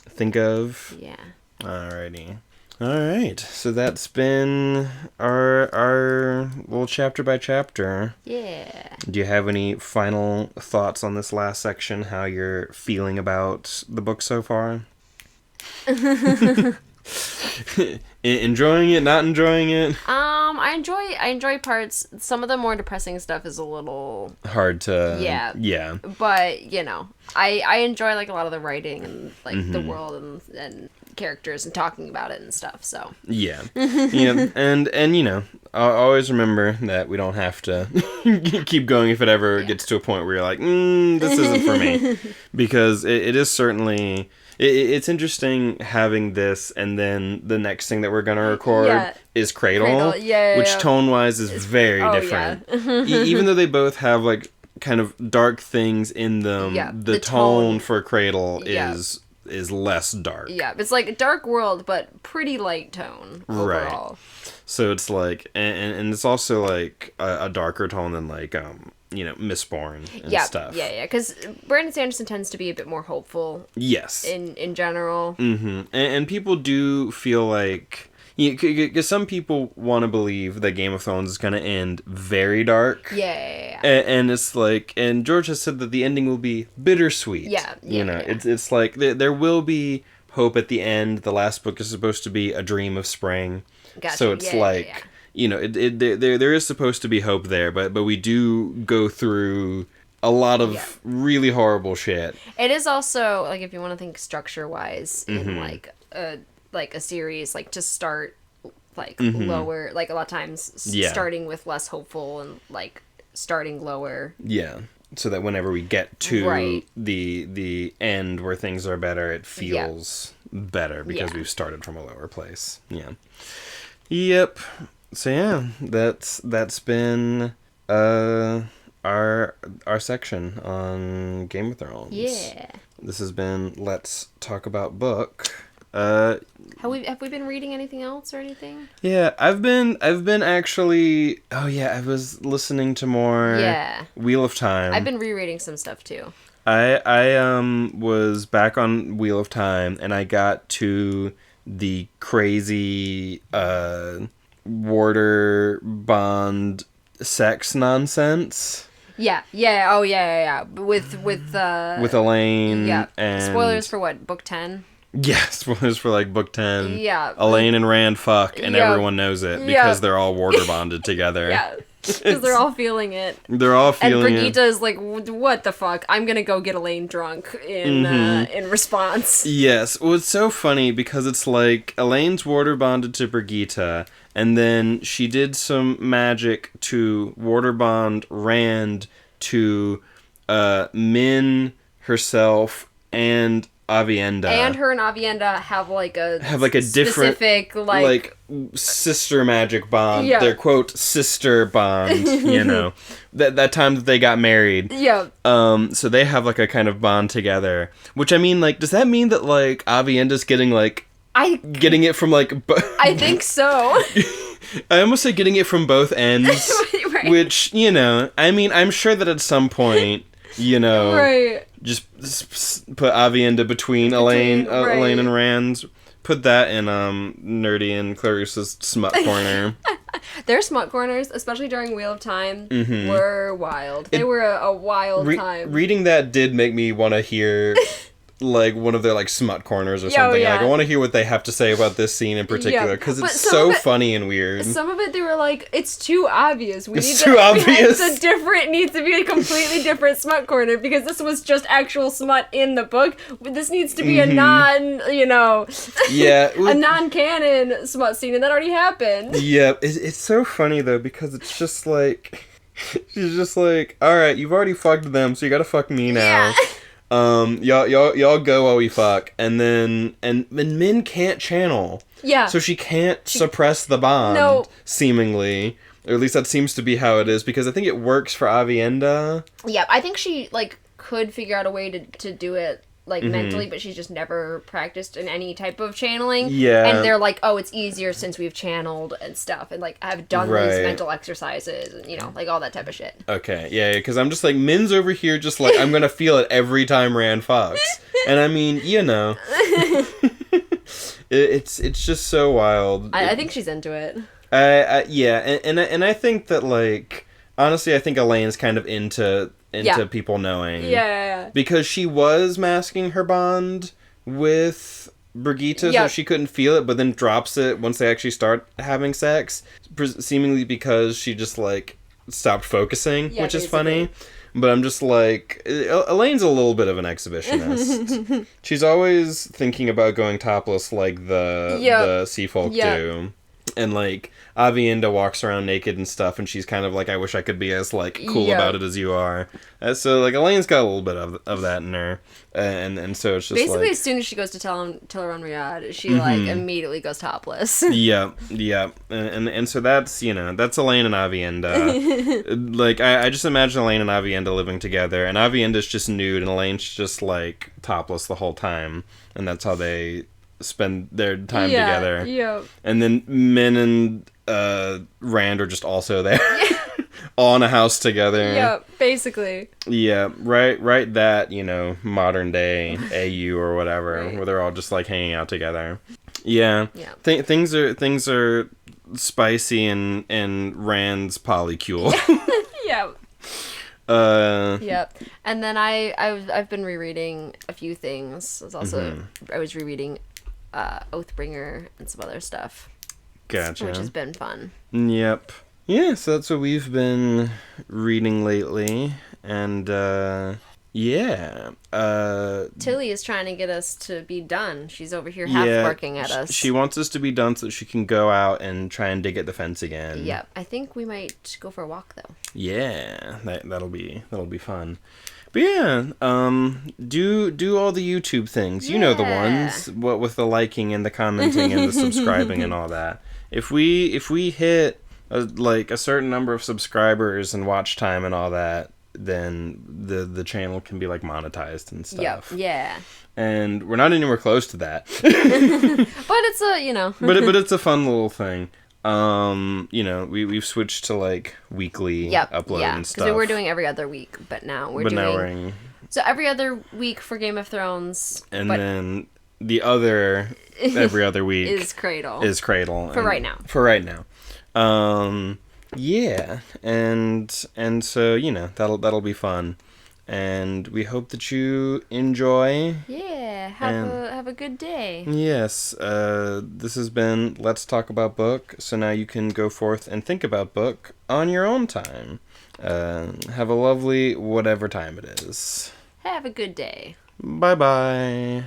think of. Yeah. Alrighty. Alright. So that's been our little chapter by chapter. Yeah. Do you have any final thoughts on this last section? How you're feeling about the book so far? Enjoying it, not enjoying it? I enjoy parts. Some of the more depressing stuff is a little hard to yeah. But, you know, I enjoy, like, a lot of the writing and, like, the world and characters and talking about it and stuff, so. Yeah. Yeah. And you know, I always remember that we don't have to keep going if it ever gets to a point where you're like, this isn't for me. Because it is certainly it's interesting having this, and then the next thing that we're going to record is Cradle, which tone-wise is very different. Yeah. Even though they both have, like, kind of dark things in them, the tone for Cradle is less dark. Yeah, it's like a dark world, but pretty light tone overall. Right. So it's like, and it's also, like, a darker tone than, like, you know, Mistborn and stuff. Yeah, because Brandon Sanderson tends to be a bit more hopeful. Yes. In general. And people do feel like, because some people want to believe that Game of Thrones is going to end very dark. Yeah. And it's like, and George has said that the ending will be bittersweet. Yeah. You know, it's like, there will be hope at the end. The last book is supposed to be A Dream of Spring. Gotcha. So it's you know, there is supposed to be hope there, but we do go through a lot of really horrible shit. It is also, like, if you want to think structure-wise in, like a series, like, to start, like, lower, like, a lot of times starting with less hopeful and, like, starting lower. Yeah. So that whenever we get to the end where things are better, it feels better because we've started from a lower place. Yeah. Yep. So yeah, that's been our section on Game of Thrones. Yeah. This has been Let's Talk About Book. Have we been reading anything else or anything? Yeah, I've been actually. Oh yeah, I was listening to more. Wheel of Time. I've been rereading some stuff too. I was back on Wheel of Time, and I got to the crazy Warder Bond sex nonsense. Yeah. With Elaine. Yeah. And spoilers for what? Book 10? Yeah, spoilers for, like, Book 10. Yeah. Elaine and Rand fuck, and everyone knows it because they're all Warder bonded together. Yeah. Because they're all feeling it. They're all feeling it. And Brigitte is like, what the fuck? I'm gonna go get Elaine drunk in response. Yes. Well, it's so funny because it's like Elaine's Warder bonded to Brigitte, and then she did some magic to Warder bond Rand to Min herself and Avienda. And her and Avienda have like a different like sister magic bond. Yeah. Their quote sister bond, you know. That time that they got married. Yeah. So they have like a kind of bond together. Which, I mean, like, does that mean that, like, Avienda's getting getting it from, like, I think so. I almost say getting it from both ends. Right. Which, you know, I mean, I'm sure that at some point, you know, right. Just put Avienda between Elaine and Rand. Put that in Nerdy and Clarissa's smut corner. Their smut corners, especially during Wheel of Time, were wild. They were a wild time. Reading that did make me want to hear like one of their like smut corners or something. Like I want to hear what they have to say about this scene in particular because it's so funny and weird. Some of it they were like, it's too obvious. It's too obvious. It needs to be a completely different smut corner because this was just actual smut in the book. This needs to be a non, a non-canon smut scene, and that already happened. Yeah, it's so funny though because it's just like she's just like, all right, you've already fucked them, so you gotta fuck me now. Yeah. Y'all go while we fuck, and then and Min can't channel. Yeah. So she can't suppress the bond, seemingly. Or at least that seems to be how it is, because I think it works for Aviendha. Yeah, I think she, like, could figure out a way to do it, like, mentally, but she's just never practiced in any type of channeling. Yeah. And they're like, oh, it's easier since we've channeled and stuff, and, like, I've done these mental exercises, and, like, all that type of shit. Okay, yeah, because I'm just like, Min's over here just like, I'm gonna feel it every time Rand fucks. And I mean, it's just so wild. I think she's into it. Yeah, and I think that, like, honestly, I think Elaine's kind of into people knowing. Yeah. Because she was masking her bond with Brigitte, so she couldn't feel it, but then drops it once they actually start having sex, seemingly because she just, like, stopped focusing, which is funny. But I'm just like, Elaine's a little bit of an exhibitionist. She's always thinking about going topless like the sea folk do. And, like, Aviendha walks around naked and stuff, and she's kind of like, I wish I could be as, like, cool about it as you are. So, like, Elaine's got a little bit of that in her. And so it's just basically, like, as soon as she goes to tell her on Riyadh, she, like, immediately goes topless. Yeah. And so that's, that's Elaine and Aviendha. Like, I just imagine Elaine and Aviendha living together, and Aviendha's just nude, and Elaine's just, like, topless the whole time. And that's how they spend their time together. Yeah. And then Min and Rand are just also there. All in a house together. Yeah, basically. Yeah, right that, modern day AU or whatever, where they're all just like hanging out together. Yeah. Things are spicy and Rand's polycule. Yeah. Yep. And then I've been rereading a few things. I was rereading Oathbringer and some other stuff. Gotcha. Which has been fun. Yep. Yeah, so that's what we've been reading lately. And Tilly is trying to get us to be done. She's over here half barking at us. She wants us to be done so that she can go out and try and dig at the fence again. Yep. I think we might go for a walk though. Yeah, that'll be fun. But yeah, do all the YouTube things. You know the ones, what with the liking and the commenting and the subscribing and all that. If we hit a certain number of subscribers and watch time and all that, then the channel can be like monetized and stuff. Yep. Yeah. And we're not anywhere close to that. But it's a but it's a fun little thing. We've switched to like weekly upload and stuff. Because we were doing every other week, but now we're doing. So every other week for Game of Thrones, and then the other every other week is Cradle. For right now. Yeah, and so that'll be fun, and we hope that you enjoy. Yeah, have a good day. Yes, this has been Let's Talk About Book. So now you can go forth and think about book on your own time. Have a lovely whatever time it is. Have a good day. Bye bye.